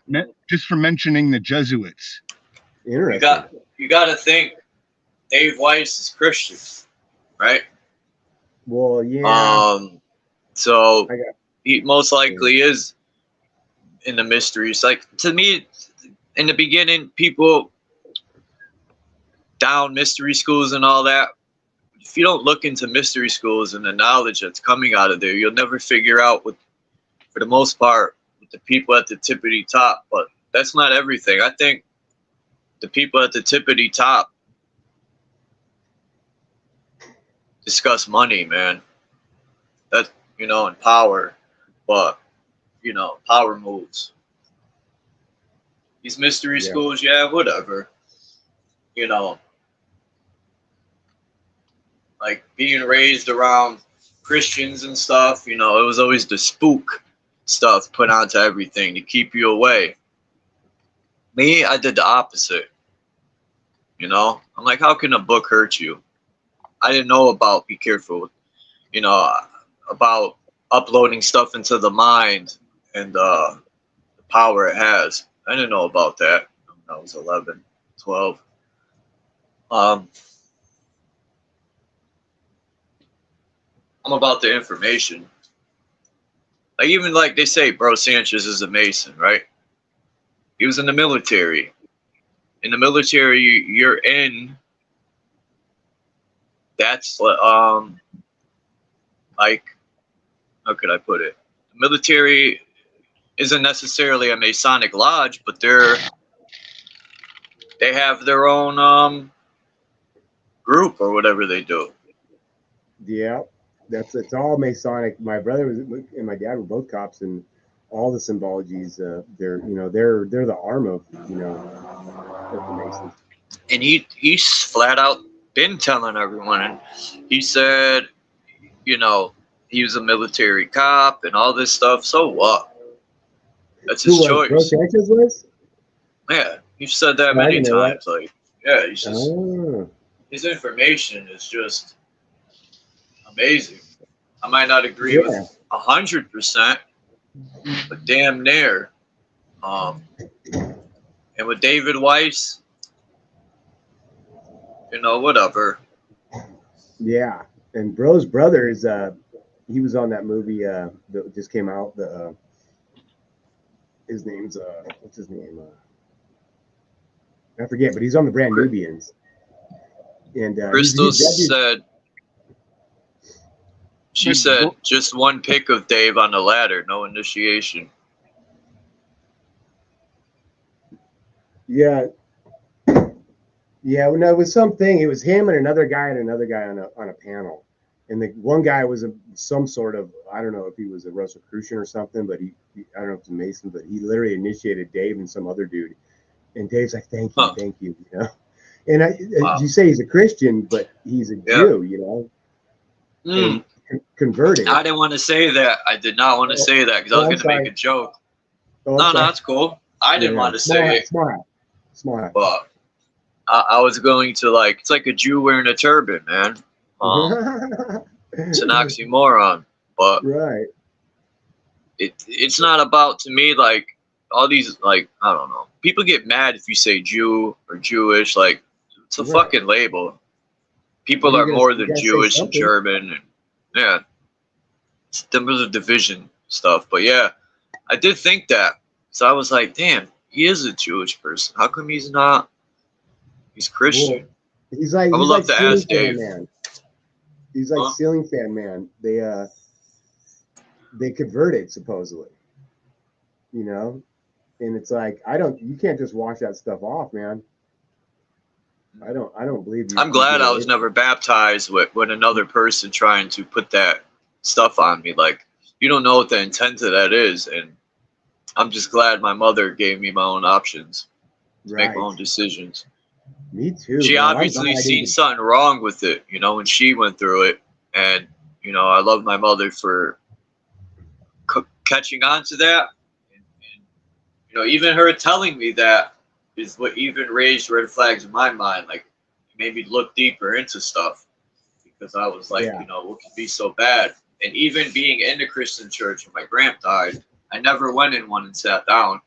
just for mentioning the Jesuits. Interesting. You got to think Dave Weiss is Christian, right? Well, yeah. So I got- he most likely is in the mysteries. Like, to me, in the beginning, people down mystery schools and all that. If you don't look into mystery schools and the knowledge that's coming out of there, you'll never figure out what, for the most part, with the people at the tippity top. But that's not everything. I think the people at the tippity top discuss money, man. That, and power. But, power moves. These mystery schools, yeah, whatever. Like being raised around Christians and stuff, it was always the spook stuff put onto everything to keep you away. Me, I did the opposite. I'm like, how can a book hurt you? I didn't know about be careful, about uploading stuff into the mind and the power it has. I didn't know about that when I was 11, 12. I'm about the information. Like, even like they say, Bro Sanchez is a Mason, right? He was in the military. In the military, you're in. That's like, how could I put it? The military isn't necessarily a Masonic lodge, but they have their own group or whatever they do. Yeah, it's all Masonic. My brother and my dad were both cops, and all the symbologies. They're the arm of the Masons. And he's flat out been telling everyone, and he said, he was a military cop and all this stuff. So what? That's his choice. Bro Sanchez was? Yeah, you've said that many times. Like, yeah, he's just his information is just amazing. I might not agree with 100%, but damn near. And with David Weiss, whatever. Yeah, and Bro's brother is he was on that movie that just came out. His name's what's his name? I forget, but he's on the Brand Nubians. And Crystal said, she said, just one pick of Dave on the ladder, no initiation. Yeah. Yeah, well, no, it was something. It was him and another guy on a panel. And the one guy was some sort of, I don't know if he was a Rosicrucian or something, but I don't know if it's a Mason, but he literally initiated Dave and some other dude. And Dave's like, thank you, And you say he's a Christian, but he's a Jew, and converted. I didn't want to say that. I did not want to say that because I was going to make a joke. No, that's cool. I didn't want to say it. Smart. But I was going to, it's like a Jew wearing a turban, man. It's an oxymoron, but right. It's not about, to me, all these, I don't know. People get mad if you say Jew or Jewish. It's a fucking label. People are more than Jewish and German. And, yeah. It's a division stuff. But, yeah, I did think that. So I was like, damn, he is a Jewish person. How come he's not? He's Christian. He's I would love like to ceiling ask fan Dave. man. He's like Huh? ceiling fan man. They converted supposedly, you know, and it's like you can't just wash that stuff off, man. I don't believe you. I'm You glad get I away was from never it. baptized with another person trying to put that stuff on me. Like, you don't know what the intent of that is, and I'm just glad my mother gave me my own options to make my Right. own decisions. Me too, She man. I'm glad obviously I didn't seen something wrong with it, you know, when she went through it, and I love my mother for catching on to that, and even her telling me that is what even raised red flags in my mind. Like, it made me look deeper into stuff because I was like, Yeah. what could be so bad? And even being in the Christian church when my grandpa died, I never went in one and sat down.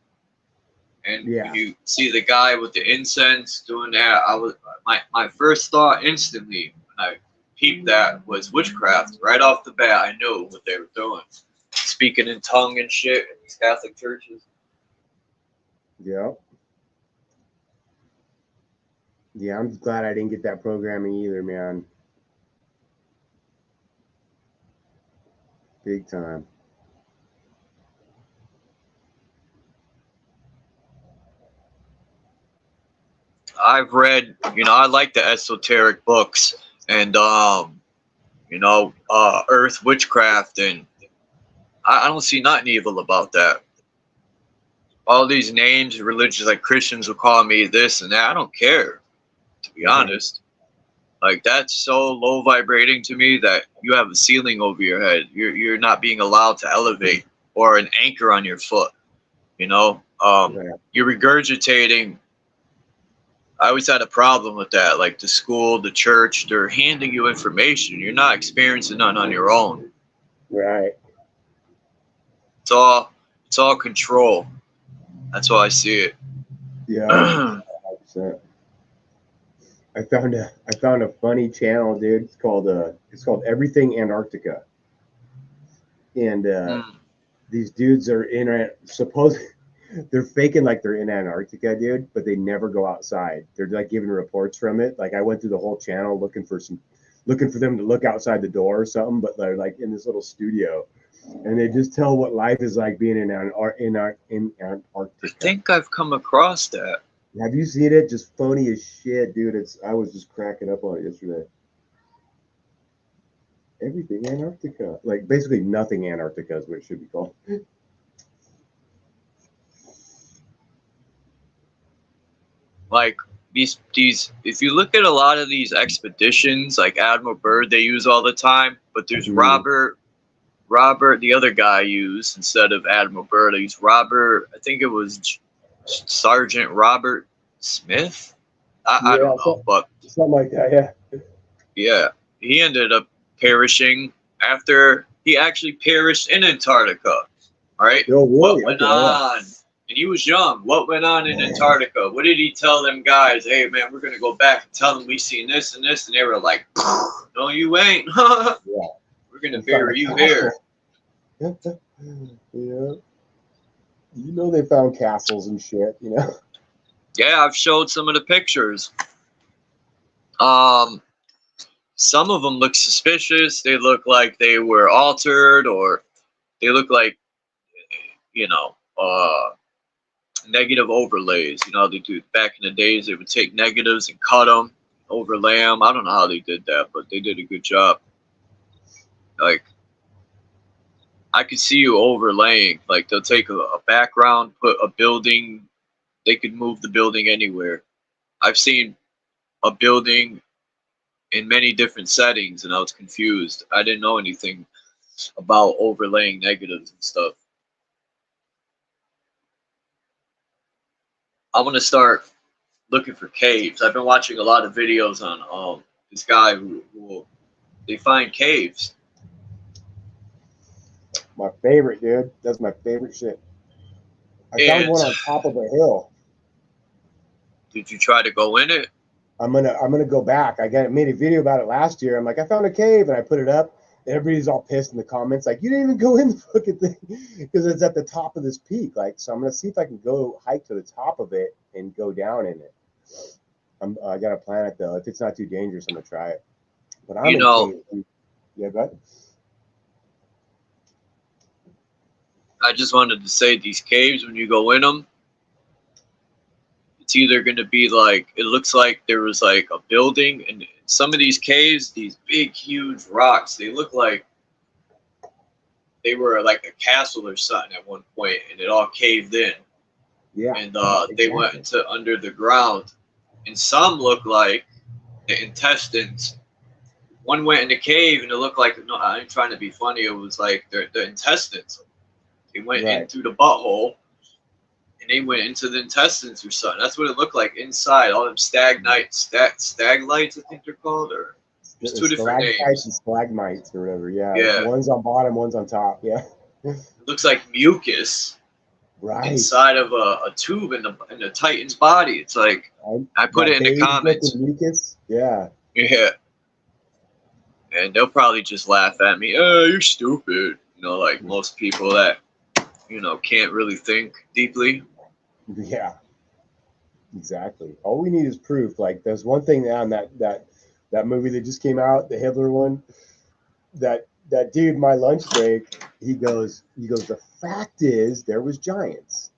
And Yeah. when you see the guy with the incense doing that, I was my first thought instantly when I peeped that was witchcraft. Right off the bat, I knew what they were doing, speaking in tongue and shit in these Catholic churches. Yeah. Yeah, I'm glad I didn't get that programming either, man. Big time. I've read, I like the esoteric books and Earth witchcraft, and I don't see nothing evil about that. All these names, religions, like Christians will call me this and that. I don't care, to be honest. Like, that's so low vibrating to me that you have a ceiling over your head. You're not being allowed to elevate, or an anchor on your foot. You're regurgitating. I always had a problem with that. Like, the school, the church, they're handing you information. You're not experiencing none on your own. Right. It's all control. That's how I see it. Yeah. 100%. I found a funny channel, dude. It's called Everything Antarctica, and these dudes are they're faking like they're in Antarctica, dude, but they never go outside. They're like giving reports from it. Like, I went through the whole channel looking for them to look outside the door or something, but they're like in this little studio, and they just tell what life is like being in Antarctica. I think I've come across that. Have you seen it? Just funny as shit, dude. I was just cracking up on it yesterday. Everything Antarctica. Like, basically nothing Antarctica is what it should be called. Like, these if you look at a lot of these expeditions, like Admiral Byrd, they use all the time, but there's Robert, the other guy used instead of Admiral Byrd. I used Robert, I think it was Sergeant Robert Smith. I don't know, but something like that, yeah, he ended up perishing after he actually perished in Antarctica. All right, oh, really? What went on? And he was young. What went on in Antarctica? What did he tell them guys? Hey, man, we're going to go back and tell them we seen this and this. And they were like, no, you ain't. Yeah. We're going to bury you here. Yeah. You know, they found castles and shit, you know? Yeah, I've showed some of the pictures. Some of them look suspicious. They look like they were altered, or they look like, negative overlays. They do back in the days. They would take negatives and cut them, overlay them. I don't know how they did that, but they did a good job. Like, I could see you overlaying. Like, they'll take a background, put a building. They could move the building anywhere. I've seen a building in many different settings, and I was confused. I didn't know anything about overlaying negatives and stuff. I want to start looking for caves. I've been watching a lot of videos on this guy who they find caves. My favorite, dude. That's my favorite shit. I found one on top of a hill. Did you try to go in it? I'm gonna go back. I made a video about it last year. I'm like, I found a cave, and I put it up. Everybody's all pissed in the comments, like, you didn't even go in the fucking thing because it's at the top of this peak. Like, so I'm gonna see if I can go hike to the top of it and go down in it. I gotta plan it though. If it's not too dangerous, I'm gonna try it. But I'm You in know, cave. Yeah, but I just wanted to say these caves, when you go in them, it's either going to be like, it looks like there was like a building, and some of these caves, these big, huge rocks, they look like they were like a castle or something at one point, and it all caved in. yeah, And exactly. they went into under the ground. And some look like the intestines. One went in the cave, and it looked like, no, I ain't trying to be funny. It was like the intestines. They went in Right. through the butthole, and they went into the intestines or something. That's what it looked like inside. All them staglites, I think they're called, or there's two different Stalactites names. and stalagmites or whatever. Yeah. Yeah, One's on bottom, one's on top. Yeah. it looks like mucus Right. inside of a tube in the Titan's body. It's like, I put it in the comments. Mucus. Yeah. Yeah, and they'll probably just laugh at me. Oh, you're stupid. You know, like most people that can't really think deeply. Yeah. Exactly. All we need is proof. Like there's one thing on that movie that just came out, the Hitler one. That dude, my lunch break, he goes, the fact is there was giants.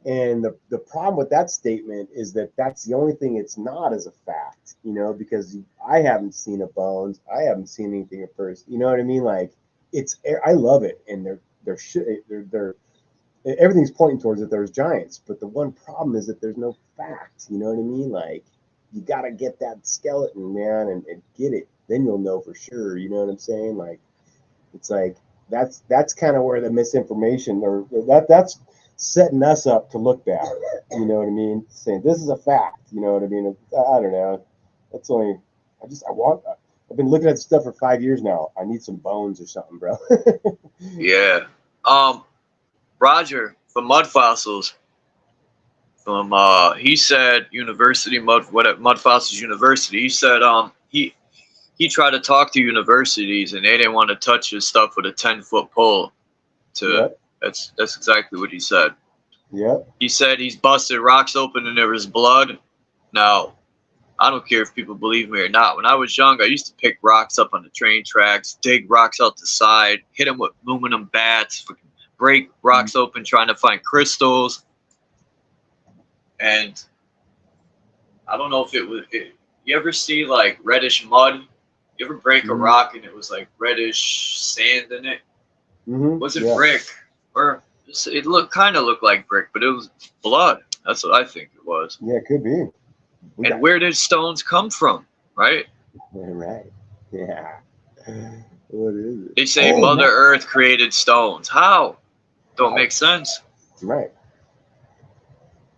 And the problem with that statement is that that's the only thing it's not as a fact, because I haven't seen a bones, I haven't seen anything at first. You know what I mean? Like I love it, and they're everything's pointing towards that there's giants. But the one problem is that there's no fact. You know what I mean? Like you got to get that skeleton, man, and get it. Then you'll know for sure. You know what I'm saying? Like it's like that's kind of where the misinformation or that's setting us up to look bad. You know what I mean? Saying this is a fact. You know what I mean? I don't know. That's only I've been looking at this stuff for 5 years now. I need some bones or something, bro. Yeah. Roger from Mud Fossils. From he said Mud Fossils University. He said he tried to talk to universities, and they didn't want to touch his stuff with a 10-foot pole. Yep. That's exactly what he said. Yep. He said he's busted rocks open and there was blood. Now, I don't care if people believe me or not. When I was young, I used to pick rocks up on the train tracks, dig rocks out the side, hit them with aluminum bats, break rocks open trying to find crystals. And I don't know if you ever see like reddish mud? You ever break a rock and it was like reddish sand in it? Was it brick? Or it kind of looked like brick, but it was blood. That's what I think it was. Yeah, it could be. And where did stones come from, right? Right. Yeah. What is it? They say Mother Earth created stones. How? Don't make sense. Right.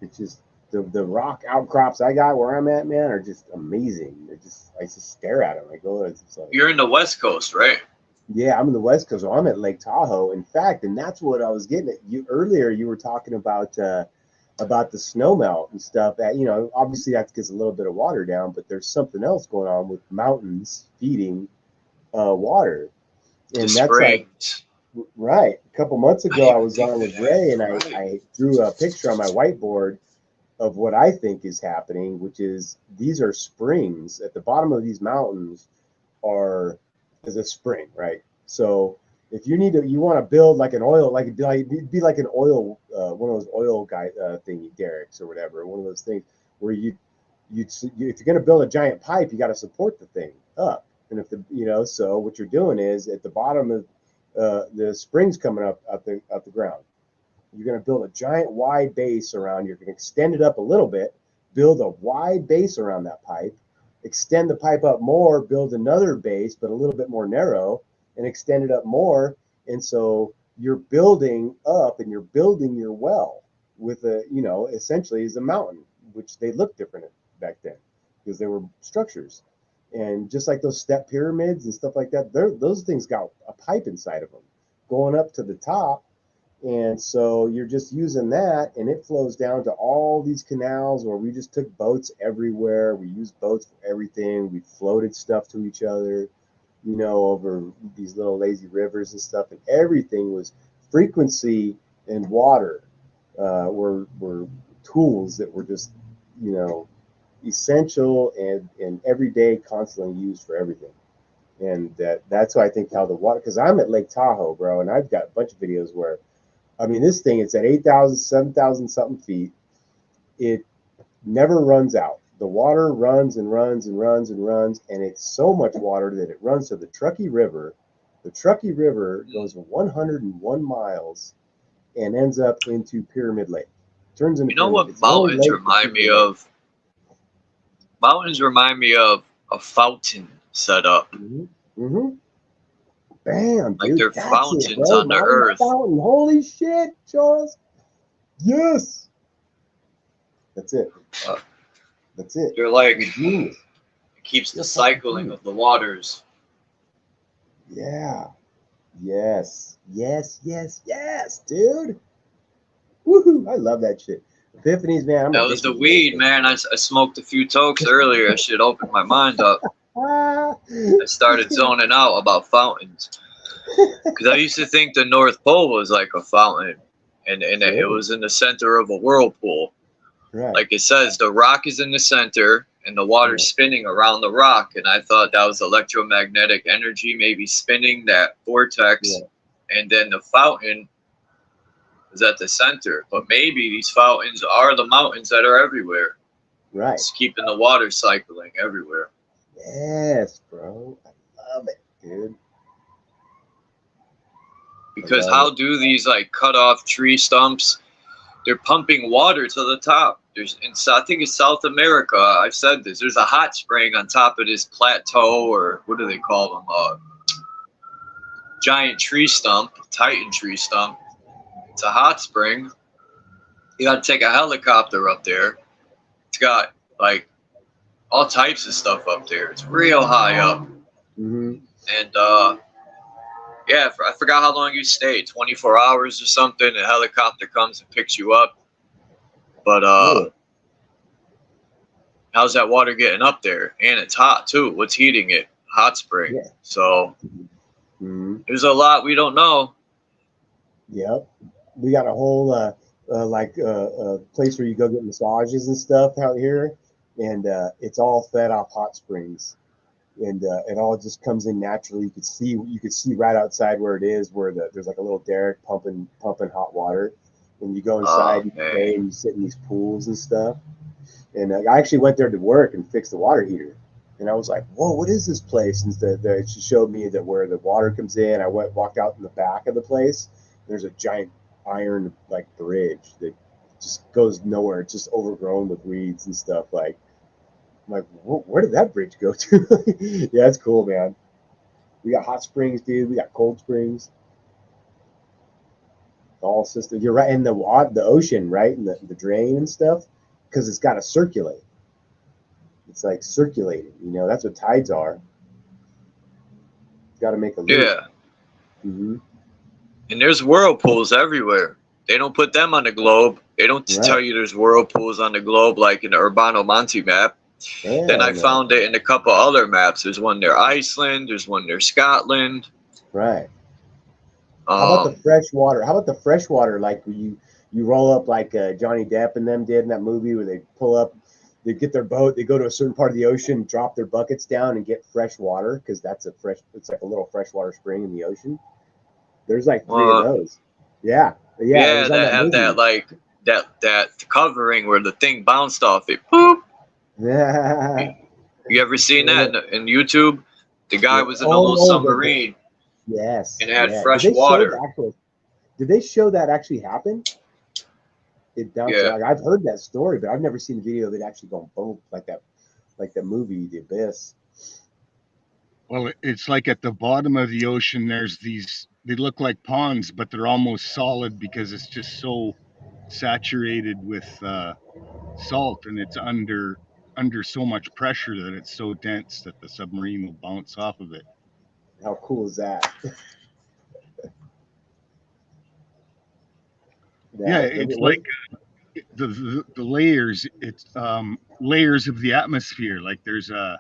It's just the rock outcrops I got where I'm at, man, are just amazing. I just stare at them. I go, it's just like, you're in the West Coast, right? Yeah, I'm in the West Coast. So I'm at Lake Tahoe. In fact, and that's what I was getting at. You earlier, you were talking about the snow melt and stuff. That obviously that gets a little bit of water down, but there's something else going on with mountains feeding water, and that's springs. Like right. A couple months ago, I was on with Ray, and I drew a picture on my whiteboard of what I think is happening, which is these are springs at the bottom of these mountains is a spring, right? So if you want to build like an oil, like it'd be like an oil, one of those oil guy thingy derricks or whatever, one of those things where if you're gonna build a giant pipe, you got to support the thing up, and so what you're doing is at the bottom of the springs coming up the ground, you're gonna build a giant wide base around. You're gonna extend it up a little bit, build a wide base around that pipe. Extend the pipe up more, build another base, but a little bit more narrow, and extend it up more. And so you're building up and you're building your well with essentially is a mountain, which they looked different back then because they were structures. And just like those step pyramids and stuff like that, those things got a pipe inside of them going up to the top. And so you're just using that, and it flows down to all these canals where we just took boats everywhere. We used boats for everything. We floated stuff to each other, over these little lazy rivers and stuff. And everything was frequency and water were tools that were just, essential and every day, constantly used for everything. And that's why I think how the water, because I'm at Lake Tahoe, bro, and I've got a bunch of videos where, I mean, this thing, it's at 8,000, 7,000 something feet. It never runs out. The water runs and runs and runs and runs, and it's so much water that it runs to the Truckee River. The Truckee River goes 101 miles and ends up into Pyramid Lake. Turns into You know Pyramid. what It's the only mountains lake remind me Pyramid Lake. of? Mountains remind me of a fountain set up. Mm-hmm. Bam, Like dude. they're That's it, fountains bro. on the Mountain earth. fountain. Holy shit, Charles. Yes. That's it. Uh, That's it. They're like, You're genius. it keeps the You're fucking cycling genius. of the waters. Yeah. Yes. Yes. Yes. Yes, dude. Woohoo. I love that shit. Epiphanies, man. I'm That was addicted the to weed, those man. I smoked a few tokes earlier. That shit opened my mind up. things. I started zoning out about fountains. Because I used to think the North Pole was like a fountain. And it Sure. was in the center of a whirlpool. Right. Like it says, the rock is in the center and the water's spinning around the rock. And I thought that was electromagnetic energy maybe spinning that vortex. Yeah. And then the fountain is at the center. But maybe these fountains are the mountains that are everywhere. Right. It's keeping the water cycling everywhere. Yes, bro. I love it, dude. Because love how it. do these like cut off tree stumps? They're pumping water to the top. I think it's South America. I've said this. There's a hot spring on top of this plateau, or what do they call them? Giant tree stump, Titan tree stump. It's a hot spring. You got to take a helicopter up there. It's got like all types of stuff up there. It's real high up. Mm-hmm. And yeah, I forgot how long you stayed. 24 hours or something. A helicopter comes and picks you up. But how's that water getting up there? And it's hot too. What's heating it? Hot spring. Yeah. So Mm-hmm. there's a lot we don't know. Yep. We got a whole place where you go get massages and stuff out here, and it's all fed off hot springs, and it all just comes in naturally. You could see right outside where it is, where there's like a little derrick pumping hot water, and you go inside, you play, and you sit in these pools and stuff. And I actually went there to work and fix the water heater. And I was like, whoa, what is this place? And she showed me that where the water comes in. I walked out in the back of the place. There's a giant iron like bridge that just goes nowhere. It's just overgrown with weeds and stuff. Like, I'm like, where did that bridge go to? Yeah, it's cool, man. We got hot springs, dude. We got cold springs. All systems. You're right. And the ocean, right? And the drain and stuff, because it's got to circulate. It's like circulating, that's what tides are. Got to make a loop. Yeah. Mm-hmm. And there's whirlpools everywhere. They don't put them on the globe. They don't tell you there's whirlpools on the globe like in the Urbano Monte map. Yeah, then I found it in a couple other maps. There's one near Iceland. There's one near Scotland. Right. How about the freshwater? How about the freshwater? Like you roll up like Johnny Depp and them did in that movie where they pull up, they get their boat, they go to a certain part of the ocean, drop their buckets down and get fresh water because it's like a little freshwater spring in the ocean. There's like 3 of those. Yeah. Yeah, that have that like that covering where the thing bounced off it. Boop. Yeah. You ever seen that in YouTube? The guy was in a little submarine. Yes. And it had fresh water. Did they show that actually happen? Yeah. Like, I've heard that story, but I've never seen a video of it actually going boom like that, like the movie The Abyss. Well, it's like at the bottom of the ocean, there's these, they look like ponds, but they're almost solid because it's just so saturated with salt, and it's under so much pressure that it's so dense that the submarine will bounce off of it. How cool is that? Yeah, it's like the layers. It's layers of the atmosphere. Like there's the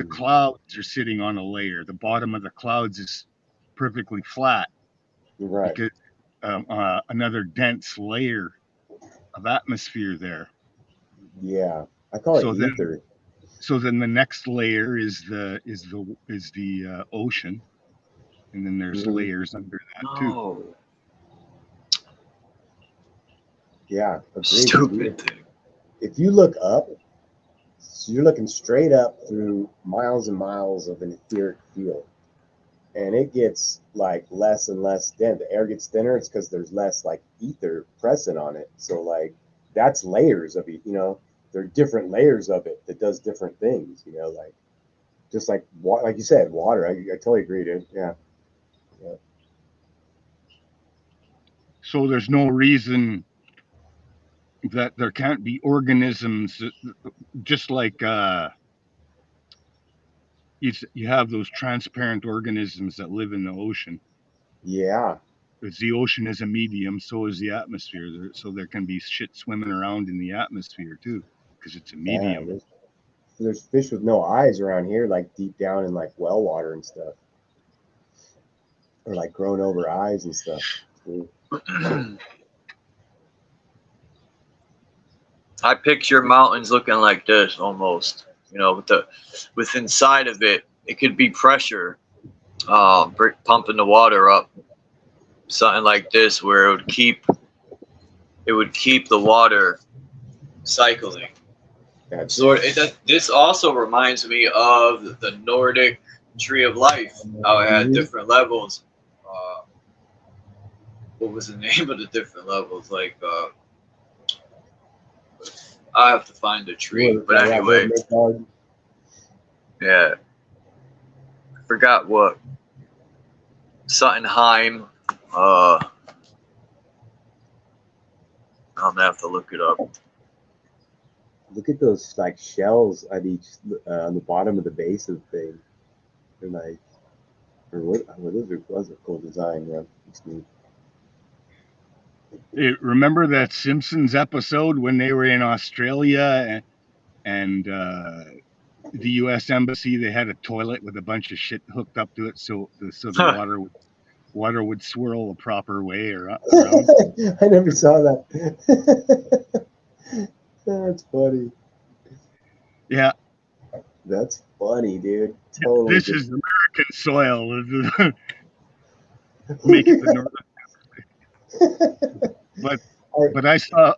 clouds are sitting on a layer. The bottom of the clouds is perfectly flat, right? Because another dense layer of atmosphere there. Yeah, I call it So then, ether. so then the next layer is the ocean, and then there's Mhm. layers under that too. No. Yeah, agreed. Stupid thing. If you look up, so you're looking straight up through miles and miles of an etheric field, and it gets like less and less dense. The air gets thinner. It's because there's less like ether present on it. So like that's layers of it. You know, there are different layers of it that does different things. You know, like just like like you said, water. I totally agree, dude. Yeah. So there's no reason that there can't be organisms just like you have those transparent organisms that live in the ocean. Yeah. Because the ocean is a medium, so is the atmosphere. So there can be shit swimming around in the atmosphere too, because it's a Yeah. medium. There's fish with no eyes around here, like deep down in like well water and stuff, or like grown over eyes and stuff. I picture mountains looking like this almost. You know, with inside of it, it could be pressure, pumping the water up, something like this, where it would keep the water cycling. This also reminds me of the Nordic tree of life, how it had different levels. What was the name of the different levels? Like, I have to find the tree. But anyway, yeah. I forgot what. Suttenheim. I'm gonna have to look it up. Look at those like shells at each on the bottom of the base of the thing. They're like, or those are cool design. Yeah, it's neat. Remember that Simpsons episode when they were in Australia and the U.S. Embassy? They had a toilet with a bunch of shit hooked up to it, so the water would swirl the proper way around. I never saw that. That's funny. Yeah, that's funny, dude. Totally. This is American soil. Make it the Northern. But I saw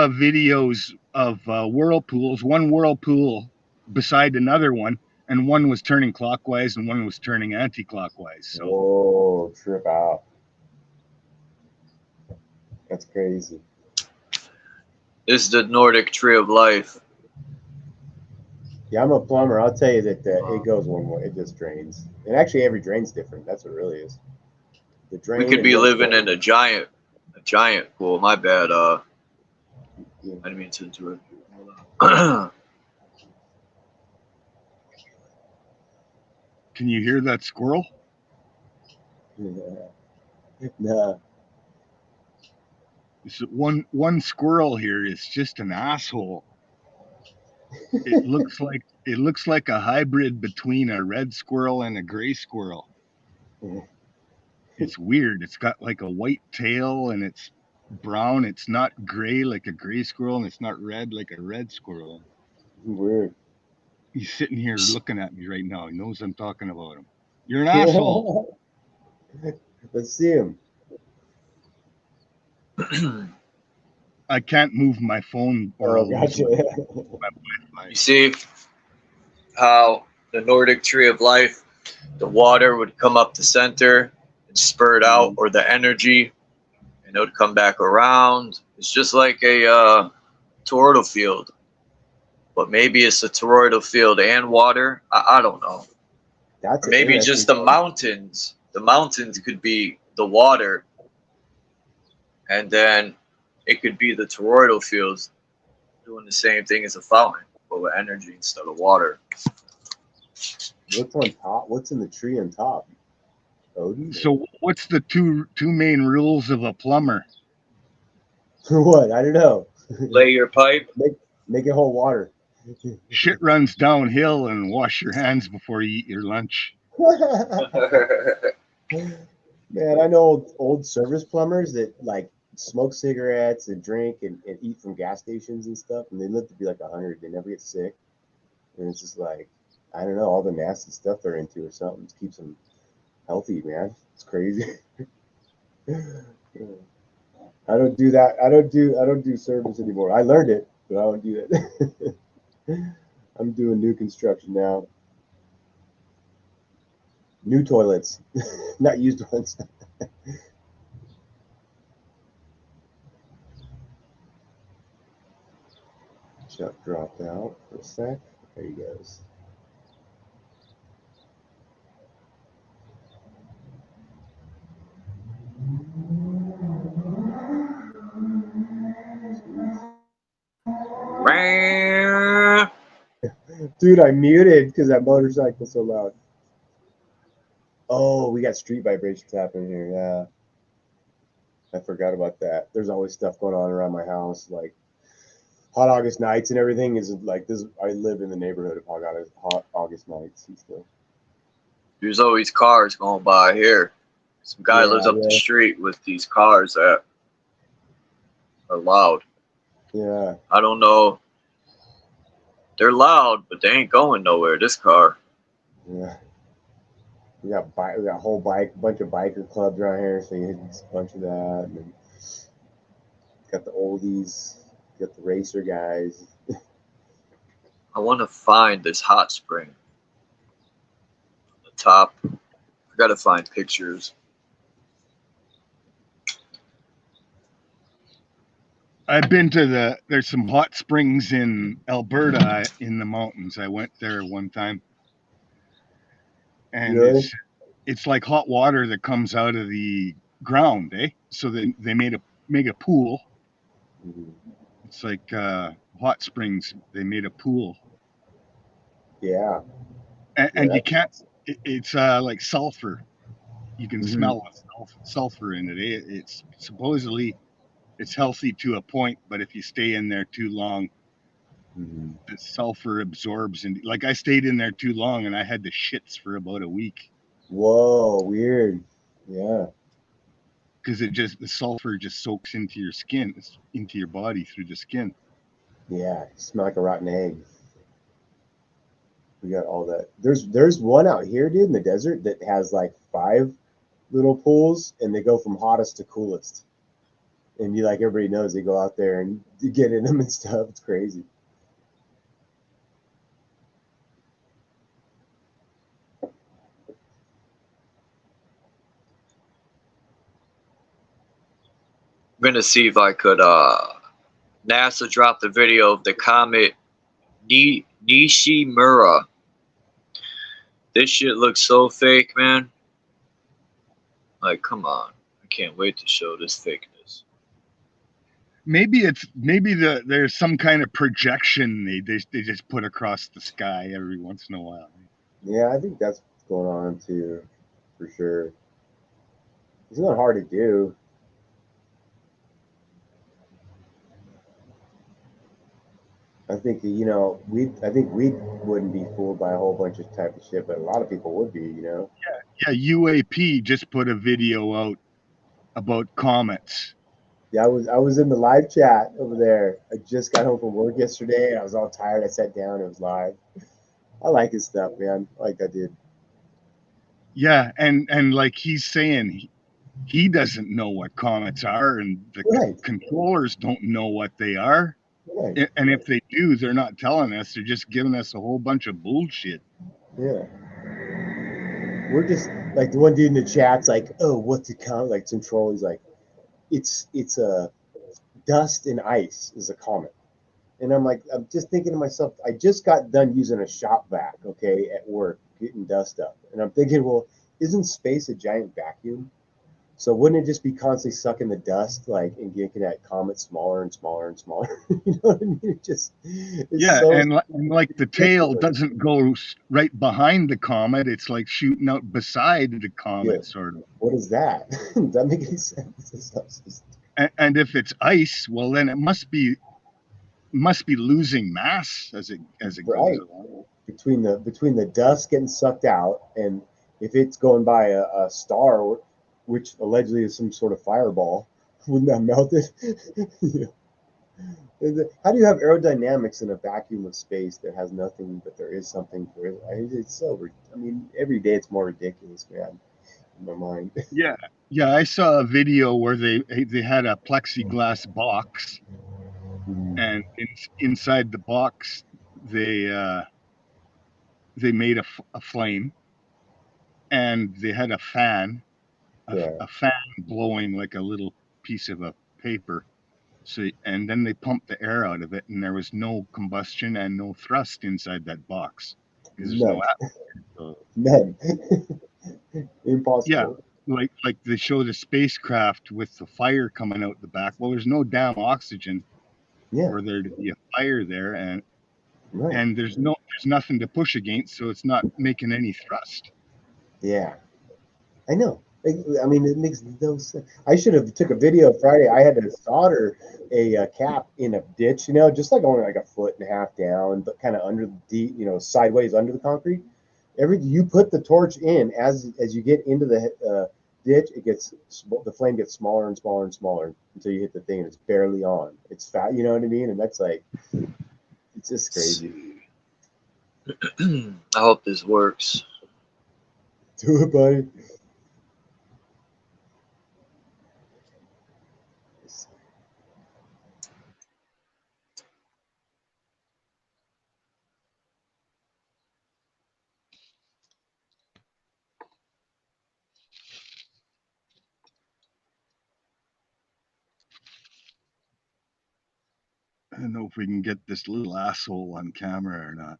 videos of whirlpools. One whirlpool beside another one, and one was turning clockwise and one was turning anti-clockwise. So, oh, trip out. That's crazy. This is the Nordic tree of life. Yeah, I'm a plumber. I'll tell you that it goes one way. It just drains. And actually, every drain's different. That's what it really is. The drain. We could be living in a giant pool. My bad. I didn't mean to interrupt you. Can you hear that squirrel? No. So one squirrel here is just an asshole. It looks like a hybrid between a red squirrel and a gray squirrel. It's weird. It's got like a white tail and it's brown. It's not gray like a gray squirrel, and it's not red like a red squirrel. Weird. He's sitting here looking at me right now. He knows I'm talking about him. You're an asshole. Let's see him. I can't move my phone. Gotcha. You see how the Nordic tree of life, the water would come up the center and spurt out, or the energy, and it would come back around. It's just like a toroidal field, but maybe it's a toroidal field and water. I don't know. Or maybe just the mountains. The mountains could be the water, and then it could be the toroidal fields doing the same thing as a fountain, but with energy instead of water. What's on top? What's in the tree on top? Odin? So what's the two main rules of a plumber? What? I don't know. Lay your pipe. Make it hold water. Shit runs downhill, and wash your hands before you eat your lunch. Man, I know old service plumbers that like smoke cigarettes and drink and eat from gas stations and stuff, and they live to be like 100. They never get sick, and it's just like, I don't know, all the nasty stuff they're into or something keeps them healthy, man. It's crazy. I don't do that. I don't do service anymore. I learned it, but I don't do it. I'm doing new construction now. New toilets, not used ones. Chuck dropped out for a sec. There he goes. Dude, I muted because that motorcycle's so loud. Oh, we got street vibrations happening here. Yeah. I forgot about that. There's always stuff going on around my house, like hot August nights and everything is like this. I live in the neighborhood of hot August nights and stuff. There's always cars going by here. Some guy lives up the street with these cars that are loud. Yeah. I don't know. They're loud, but they ain't going nowhere. This car. Yeah. We got a whole bunch of biker clubs around here, so you hit a bunch of that. And then got the oldies, got the racer guys. I want to find this hot spring. The top. I gotta find pictures. I've been to there's some hot springs in Alberta in the mountains. I went there one time. And Really? it's like hot water that comes out of the ground, eh? So they made a pool. Mm-hmm. It's like hot springs. They made a pool. Yeah. And you can't. It's like sulfur. You can Mm-hmm. smell sulfur in it. It's supposedly it's healthy to a point, but if you stay in there too long, Mm-hmm. the sulfur absorbs. And like I stayed in there too long, and I had the shits for about a week. Whoa, weird. Yeah. Because the sulfur just soaks into your skin, into your body through the skin. Yeah, you smell like a rotten egg. We got all that. There's one out here, dude, in the desert that has like 5 little pools, and they go from hottest to coolest. And you like everybody knows they go out there and get in them and stuff. It's crazy. I'm gonna see if I could NASA dropped the video of the comet Nishimura. This shit looks so fake, man. Like, come on. I can't wait to show this fakeness. Maybe there's some kind of projection they just put across the sky every once in a while. Yeah, I think that's what's going on too, for sure. It's not hard to do. I think I think we wouldn't be fooled by a whole bunch of type of shit, but a lot of people would be, Yeah, UAP just put a video out about comets. Yeah, I was in the live chat over there. I just got home from work yesterday, and I was all tired. I sat down. It was live. I like his stuff, man. I like that dude. Yeah, and like he's saying, he doesn't know what comets are, and the controllers don't know what they are. Right. And if they do, they're not telling us. They're just giving us a whole bunch of bullshit. Yeah. We're just like the one dude in the chat's like, oh, what's a comet? Like some troll, he's like, it's a dust and ice is a comet. And I'm like, I'm just thinking to myself, I just got done using a shop vac, okay, at work, getting dust up. And I'm thinking, well, isn't space a giant vacuum? So wouldn't it just be constantly sucking the dust, like, and making that comet smaller and smaller and smaller? You know what I mean? And like the tail doesn't go right behind the comet. It's like shooting out beside the comet, sort of. What is that? Does that make any sense? And if it's ice, well, then it must be losing mass as it goes along. Between the dust getting sucked out, and if it's going by a star, which allegedly is some sort of fireball, Wouldn't that melt it? Yeah. How do you have aerodynamics in a vacuum of space that has nothing, but there is something for it? It's so. I mean, every day it's more ridiculous, man. In my mind. Yeah, yeah. I saw a video where they had a plexiglass box, and inside the box they made a flame, and they had a fan, Yeah. a fan blowing like a little piece of a paper. So, and then they pumped the air out of it, and there was no combustion and no thrust inside that box because there's no None. atmosphere. So, None. yeah, Impossible. like they show the spacecraft with the fire coming out the back. Well, there's no damn oxygen Yeah. for there to be a fire there, Right. and there's nothing to push against, so it's not making any thrust. Yeah. I know. I mean, it makes no sense. I should have took a video Friday. I had to solder a cap in a ditch, just like only like a foot and a half down, but kind of under the deep, sideways under the concrete. You put the torch in as you get into the ditch, the flame gets smaller and smaller and smaller until you hit the thing and it's barely on. It's fat, you know what I mean? And that's like, it's just crazy. I hope this works. Do it, buddy. I don't know if we can get this little asshole on camera or not.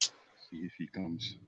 See if he comes.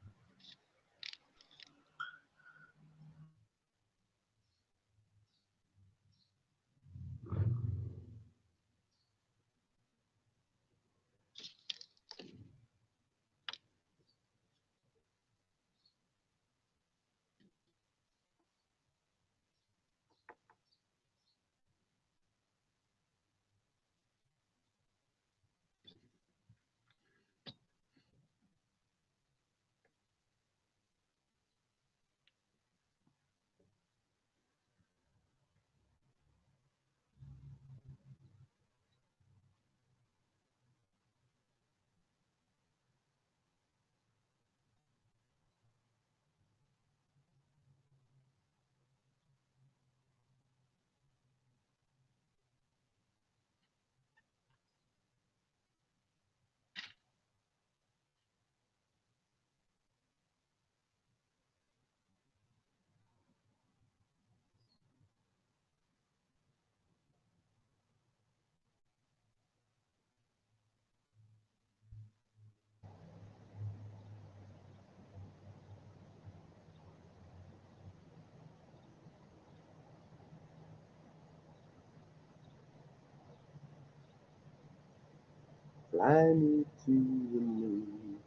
Fly me to the moon.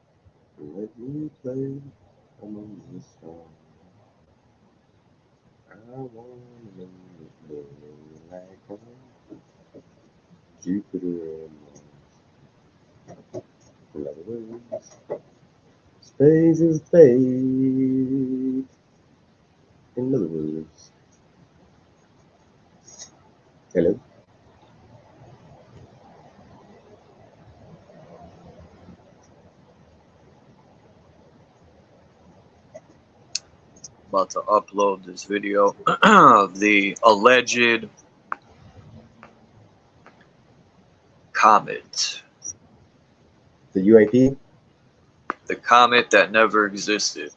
Let me play among the stars. I want to know like on Jupiter and Mars. In other words, space is space. In other words, hello. About to upload this video of the alleged comet. The UAP. The comet that never existed.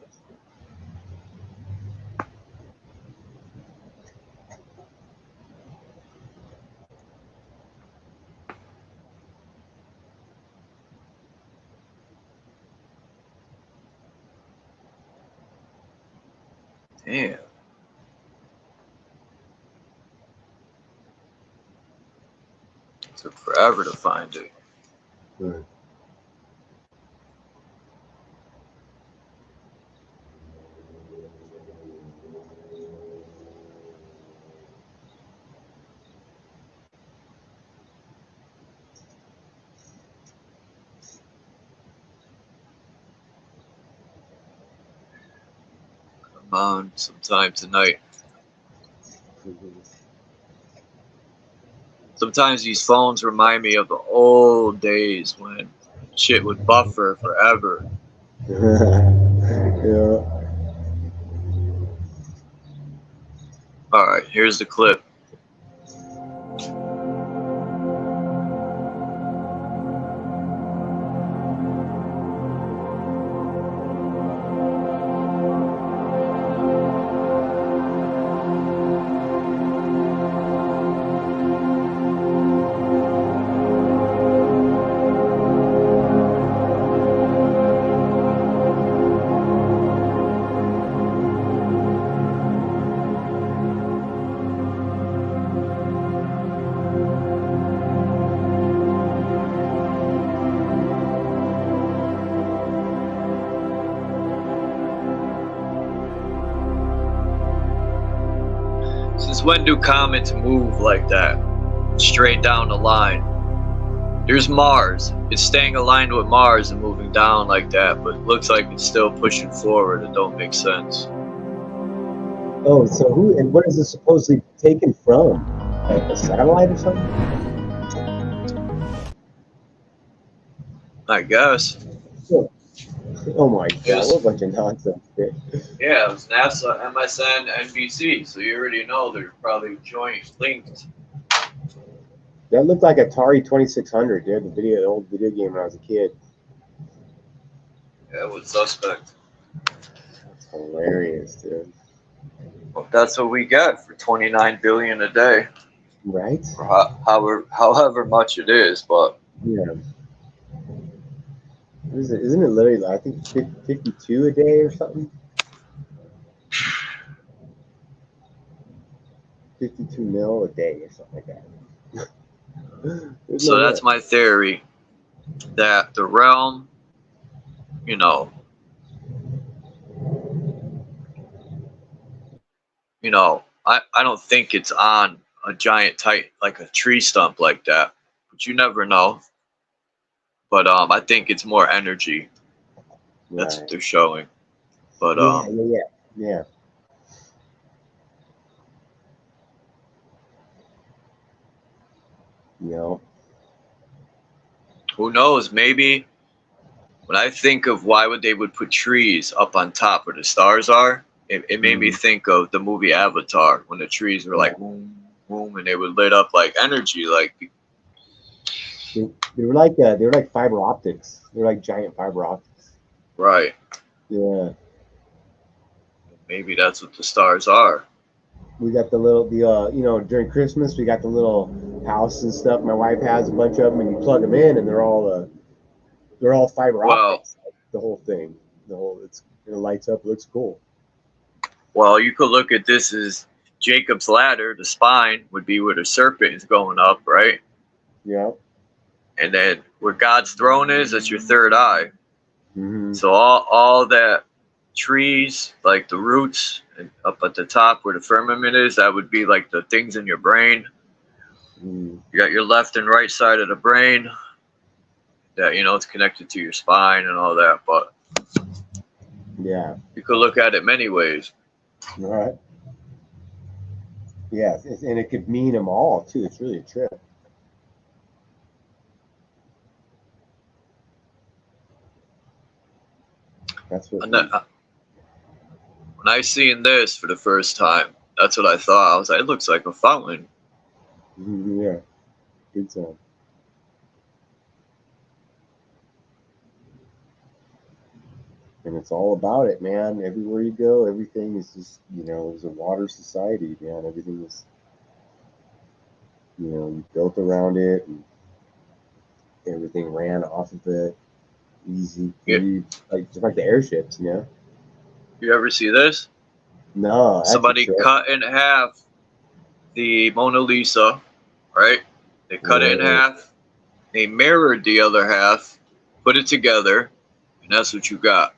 Damn. It took forever to find it. Right. Come on, sometime tonight. Sometimes these phones remind me of the old days when shit would buffer forever. Yeah. All right, here's the clip. Since when do comets move like that? Straight down the line. There's Mars. It's staying aligned with Mars and moving down like that, but it looks like it's still pushing forward. It don't make sense. Oh, so who and what is this supposedly taken from? A satellite or something? I guess. Oh my god, what a bunch of nonsense, dude. Yeah, it was NASA, MSN, NBC, so you already know they're probably joint linked. That looked like Atari 2600, dude. The old video game when I was a kid. Yeah, it was suspect. That's hilarious, dude. Well, that's what we get for 29 billion a day, Right? or however much it is. But Yeah. What is it? Isn't it literally, I think, 52 a day or something? 52 mil a day or something like that. There's so no that's way. my theory, that the realm, you know, I don't think it's on a giant tight like a tree stump like that, but you never know. But I think it's more energy. That's what Right. they're showing. But Yeah. You know, who knows? Maybe when I think of why would they would put trees up on top where the stars are, it made me think of the movie Avatar when the trees were like boom, boom, and they would lit up like energy, like they were like fiber optics. They're like giant fiber optics. right. Yeah. Maybe that's what the stars are. We got during Christmas we got the little house and stuff. My wife has a bunch of them, and you plug them in, and they're all fiber Well, optics. Like, the whole thing, it lights up. It looks cool. well, you could look at this as Jacob's ladder. The spine would be where the serpent is going up, right? Yeah. And then where God's throne is, that's your third eye. Mm-hmm. So all that trees, like the roots, and up at the top where the firmament is, that would be like the things in your brain. Mm. You got your left and right side of the brain that it's connected to your spine and all that. But Yeah. you could look at it many ways. All right. Yeah, and it could mean them all too. It's really a trip. That's what. When I seen this for the first time, that's what I thought. I was like, it looks like a fountain. Yeah, good time. And it's all about it, man. Everywhere you go, everything is just, it was a water society, man. Everything was, built around it, and everything ran off of it. Easy, free, just like the airships, You ever see this? No, that's Somebody cut in half the Mona Lisa, right? They cut it in half. They mirrored the other half, put it together, and that's what you got.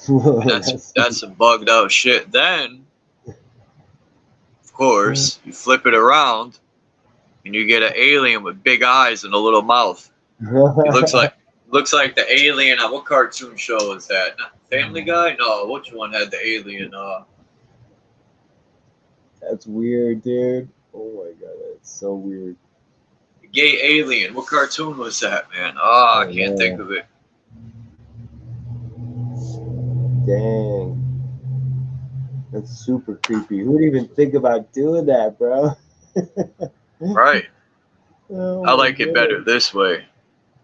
And that's some bugged out shit. Then, of course, you flip it around, and you get an alien with big eyes and a little mouth. It looks like the alien on what cartoon show is that? Not Family Guy? No, which one had the alien? That's weird, dude. Oh my god, that's so weird. Gay alien. What cartoon was that, man? Oh, I can't think of it. Dang. That's super creepy. Who would even think about doing that, bro? Right. Oh I my like it better God. this way.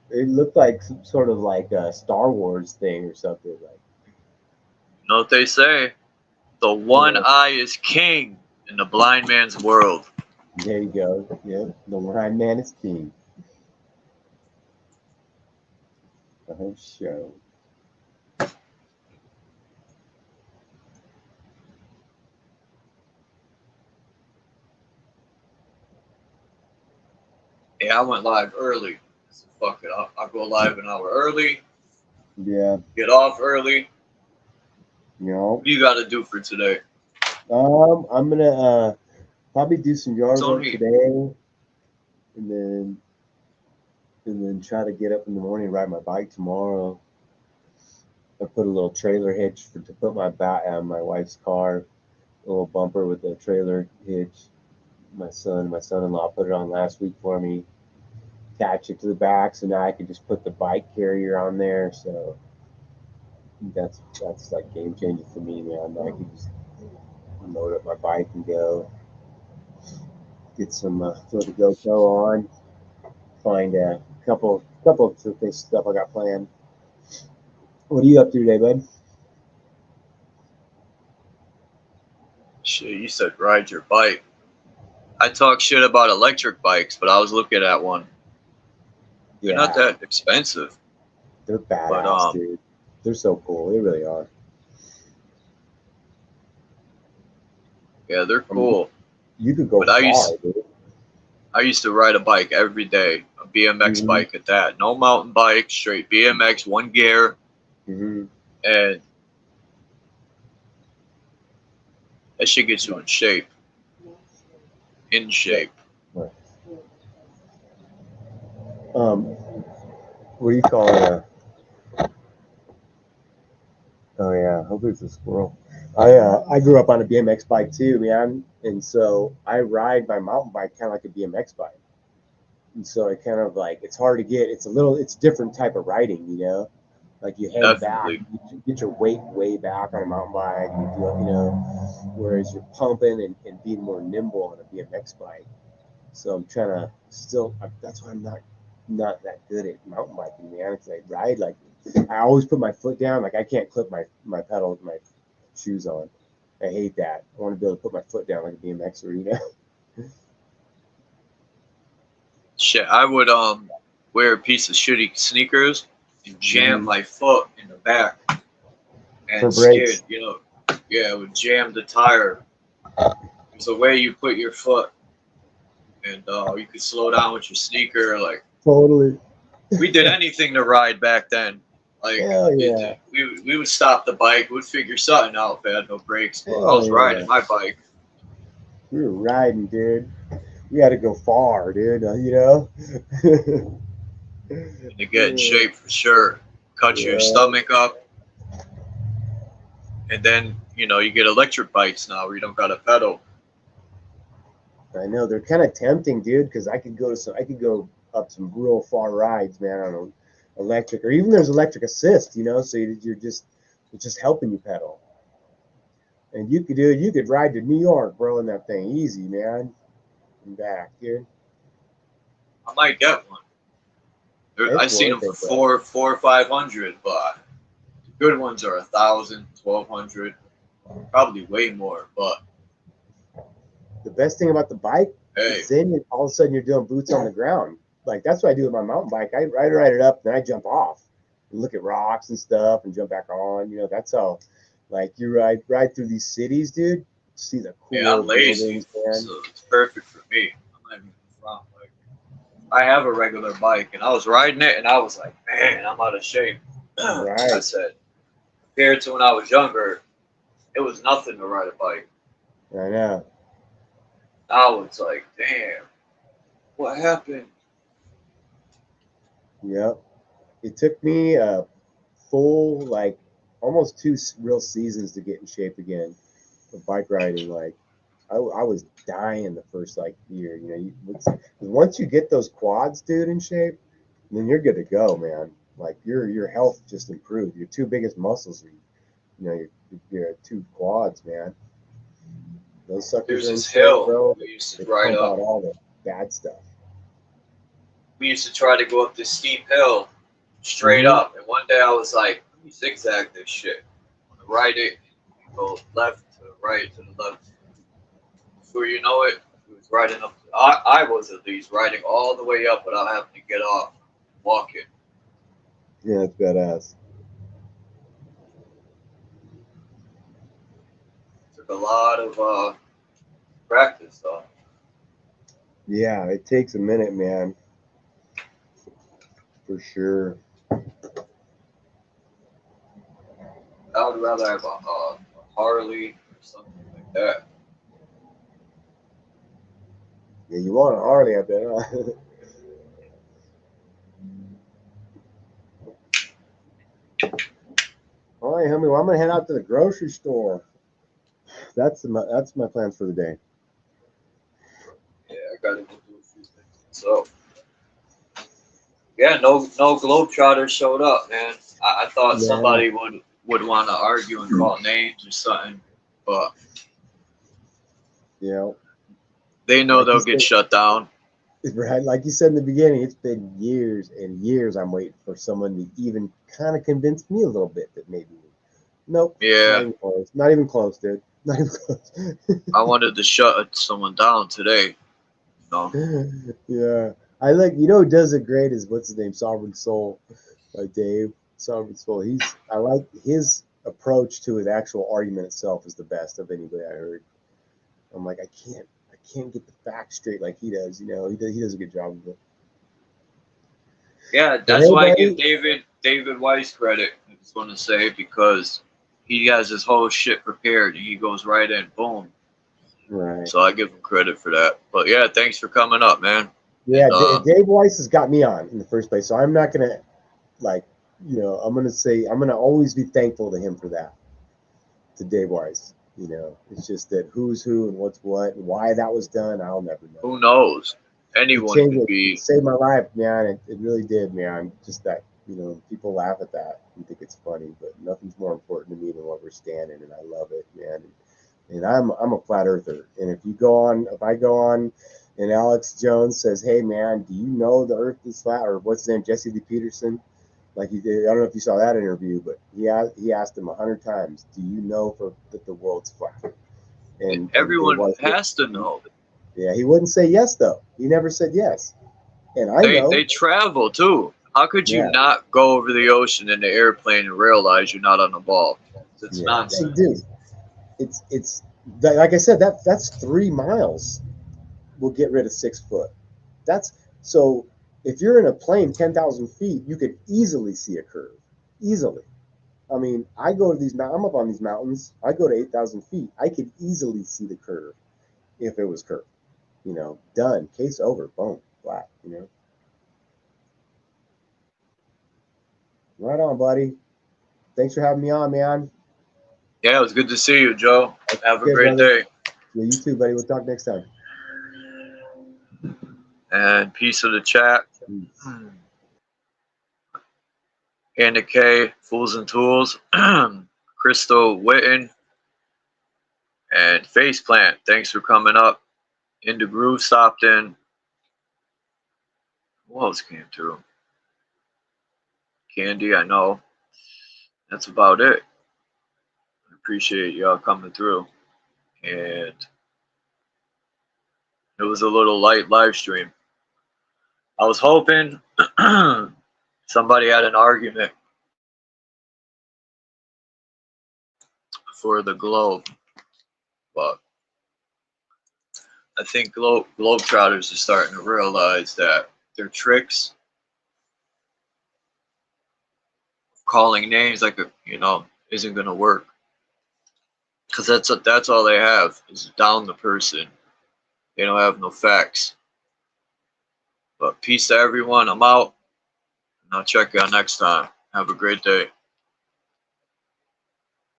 It looked like some sort of like a Star Wars thing or something. Like, You know what they say? The one eye is king in the blind man's world. there you go. Yep. The blind man is king. The whole show. Yeah, I went live early. So fuck it. I'll go live an hour early. Yeah. Get off early. You know. What do you got to do for today? I'm gonna probably do some yard work Tony. today, and then try to get up in the morning and ride my bike tomorrow. I put a little trailer hitch to put my my wife's car, a little bumper with a trailer hitch. My son-in-law put it on last week for me. Attach it to the back, so now I can just put the bike carrier on there. So that's like game changer for me, man. I can just load up my bike and go. Get some throw the GoPro on. Find a couple of this stuff I got planned. What are you up to today, bud? Shit, you said ride your bike. I talk shit about electric bikes, but I was looking at one. They're not that expensive. They're badass, dude. They're so cool. They really are. Yeah, they're cool. You could go far, dude. I used to ride a bike every day, a BMX bike at that. No mountain bike, straight BMX, one gear. And that shit gets you in shape. In shape. What do you call it? Oh yeah, hopefully it's a squirrel. I grew up on a BMX bike too, man, and so I ride my mountain bike kind of like a BMX bike. And so it kind of like it's hard to get. It's different type of riding, you know. Like you hang back, you get your weight way back on a mountain bike, you know, whereas you're pumping and being more nimble on a BMX bike. So I'm trying to that's why I'm not that good at mountain biking, man. Because I ride like I always put my foot down. Like I can't clip my pedal with my shoes on. I hate that. I want to be able to put my foot down like a BMXer, you know. Shit, I would wear a piece of shitty sneakers and jam my foot in the back and skid, you know. Yeah, it would jam the tire. There's a way you put your foot, and you could slow down with your sneaker. Like totally. We did anything to ride back then. Like we would stop the bike, we'd figure something out if it had no brakes. But I was riding my bike. We were riding, dude. We had to go far, dude. You know. To get in shape for sure. Cut your stomach up. And then, you know, you get electric bikes now where you don't got a pedal. I know they're kind of tempting, dude, because I could go up some real far rides, man, on an electric, or even there's electric assist, you know, so it's just helping you pedal. And you could ride to New York, bro, in that thing easy, man, and back, dude. I might get one. I've seen them for $400 or $500, but the good ones are $1,000, $1,200, probably way more. But the best thing about the bike is then all of a sudden you're doing boots on the ground. Like that's what I do with my mountain bike. I ride it up, then I jump off and look at rocks and stuff and jump back on. You know, that's how. Like you ride through these cities, dude. See the cool. Yeah, I'm lazy, so it's perfect for me. I'm not even front. Like I have a regular bike, and I was riding it, and I was like, man, I'm out of shape. Right. I said, compared to when I was younger, it was nothing to ride a bike. I know. Now it's like, damn, what happened? Yep. It took me a full, like, almost 2 real seasons to get in shape again for bike riding. Like, I was dying the first like year. You know, once you get those quads, dude, in shape, then you're good to go, man. Like your health just improved. Your two biggest muscles are, you know, your two quads, man. Those suckers There's are in this shape, hill bro. we used They to ride pump up. out all the bad stuff. We used to try to go up this steep hill straight Mhm. up. And one day I was like, let me zigzag this shit. I'm gonna ride it, go left to right to the left. Before you know it, it was riding up. I was at least riding all the way up without having to get off, walking. Yeah, it's badass. Took a lot of practice though. Yeah, it takes a minute, man, for sure. I would rather have a Harley or something like that. Yeah, you want a Harley, I bet. Huh? All right, homie. Well, I'm gonna head out to the grocery store. That's my plans for the day. Yeah, I gotta go do a few things. So yeah, no Globetrotters showed up, man. I thought Yeah, somebody would want to argue and call names or something, but you know, they know like you they'll get said, shut down. right? Like you said in the beginning, it's been years and years. I'm waiting for someone to even kind of convince me a little bit that maybe. Nope, not Yeah, even close. Not even close, dude. Not even close. I wanted to shut someone down today. You know? Yeah, I like. You know who does it great is what's his name, Sovereign Soul, Dave Sovereign Soul. I like his approach to his actual argument itself is the best of anybody I heard. I'm like, I can't get the facts straight like he does. You know, he does a good job of it. Yeah, But that's hey, why I give buddy, David Weiss credit. I just want to say because he has his whole shit prepared and he goes right in, boom. right? So I give him credit for that. But yeah, thanks for coming up, man. Yeah, And Dave Weiss has got me on in the first place, so I'm not gonna like, you know, I'm gonna say I'm gonna always be thankful to him for that, to Dave Weiss. You know, it's just that who's who and what's what and why that was done, I'll never know. who knows? It Anyone changed could it. It be. saved my life, man. It really did, man. Just that, you know, people laugh at that and think it's funny, but nothing's more important to me than what we're standing, and I love it, man. And I'm a flat earther. And if I go on, and Alex Jones says, "Hey, man, do you know the Earth is flat?" Or what's his name, Jesse Lee Peterson, like he did. I don't know if you saw that interview, but he asked him 100 times, "Do you know that the world's flat?" And Dave Everyone Weiss, has to know. yeah, he wouldn't say yes though. He never said yes. And I They know, travel too. How could you yeah, not go over the ocean in the airplane and realize you're not on the ball? It's yeah, hey, nonsense. dude, it's like I said, that's 3 miles. Will get rid of 6 foot. That's so. If you're in a plane 10,000 feet, you could easily see a curve. Easily. I mean, I go to these. I'm up on these mountains. I go to 8,000 feet. I could easily see the curve if it was curved. You know, done. Case over. Boom. Flat. You know. Right on, buddy. Thanks for having me on, man. Yeah, it was good to see you, Joe. Have a Okay, great brother. day. Yeah, you too, buddy. We'll talk next time. And peace of the chat. Peace. Anna K, Fools and Tools, Crystal Witten, and Faceplant. Thanks for coming up. In the Groove stopped in. Who else came through? Candy, I know. That's about it. I appreciate y'all coming through. And it was a little light live stream. I was hoping somebody had an argument for the Globe, but I think Globetrotters are starting to realize that their tricks, calling names like isn't gonna work. Because that's all they have is down the person. They don't have no facts. But peace to everyone. I'm out. And I'll check you out next time. Have a great day.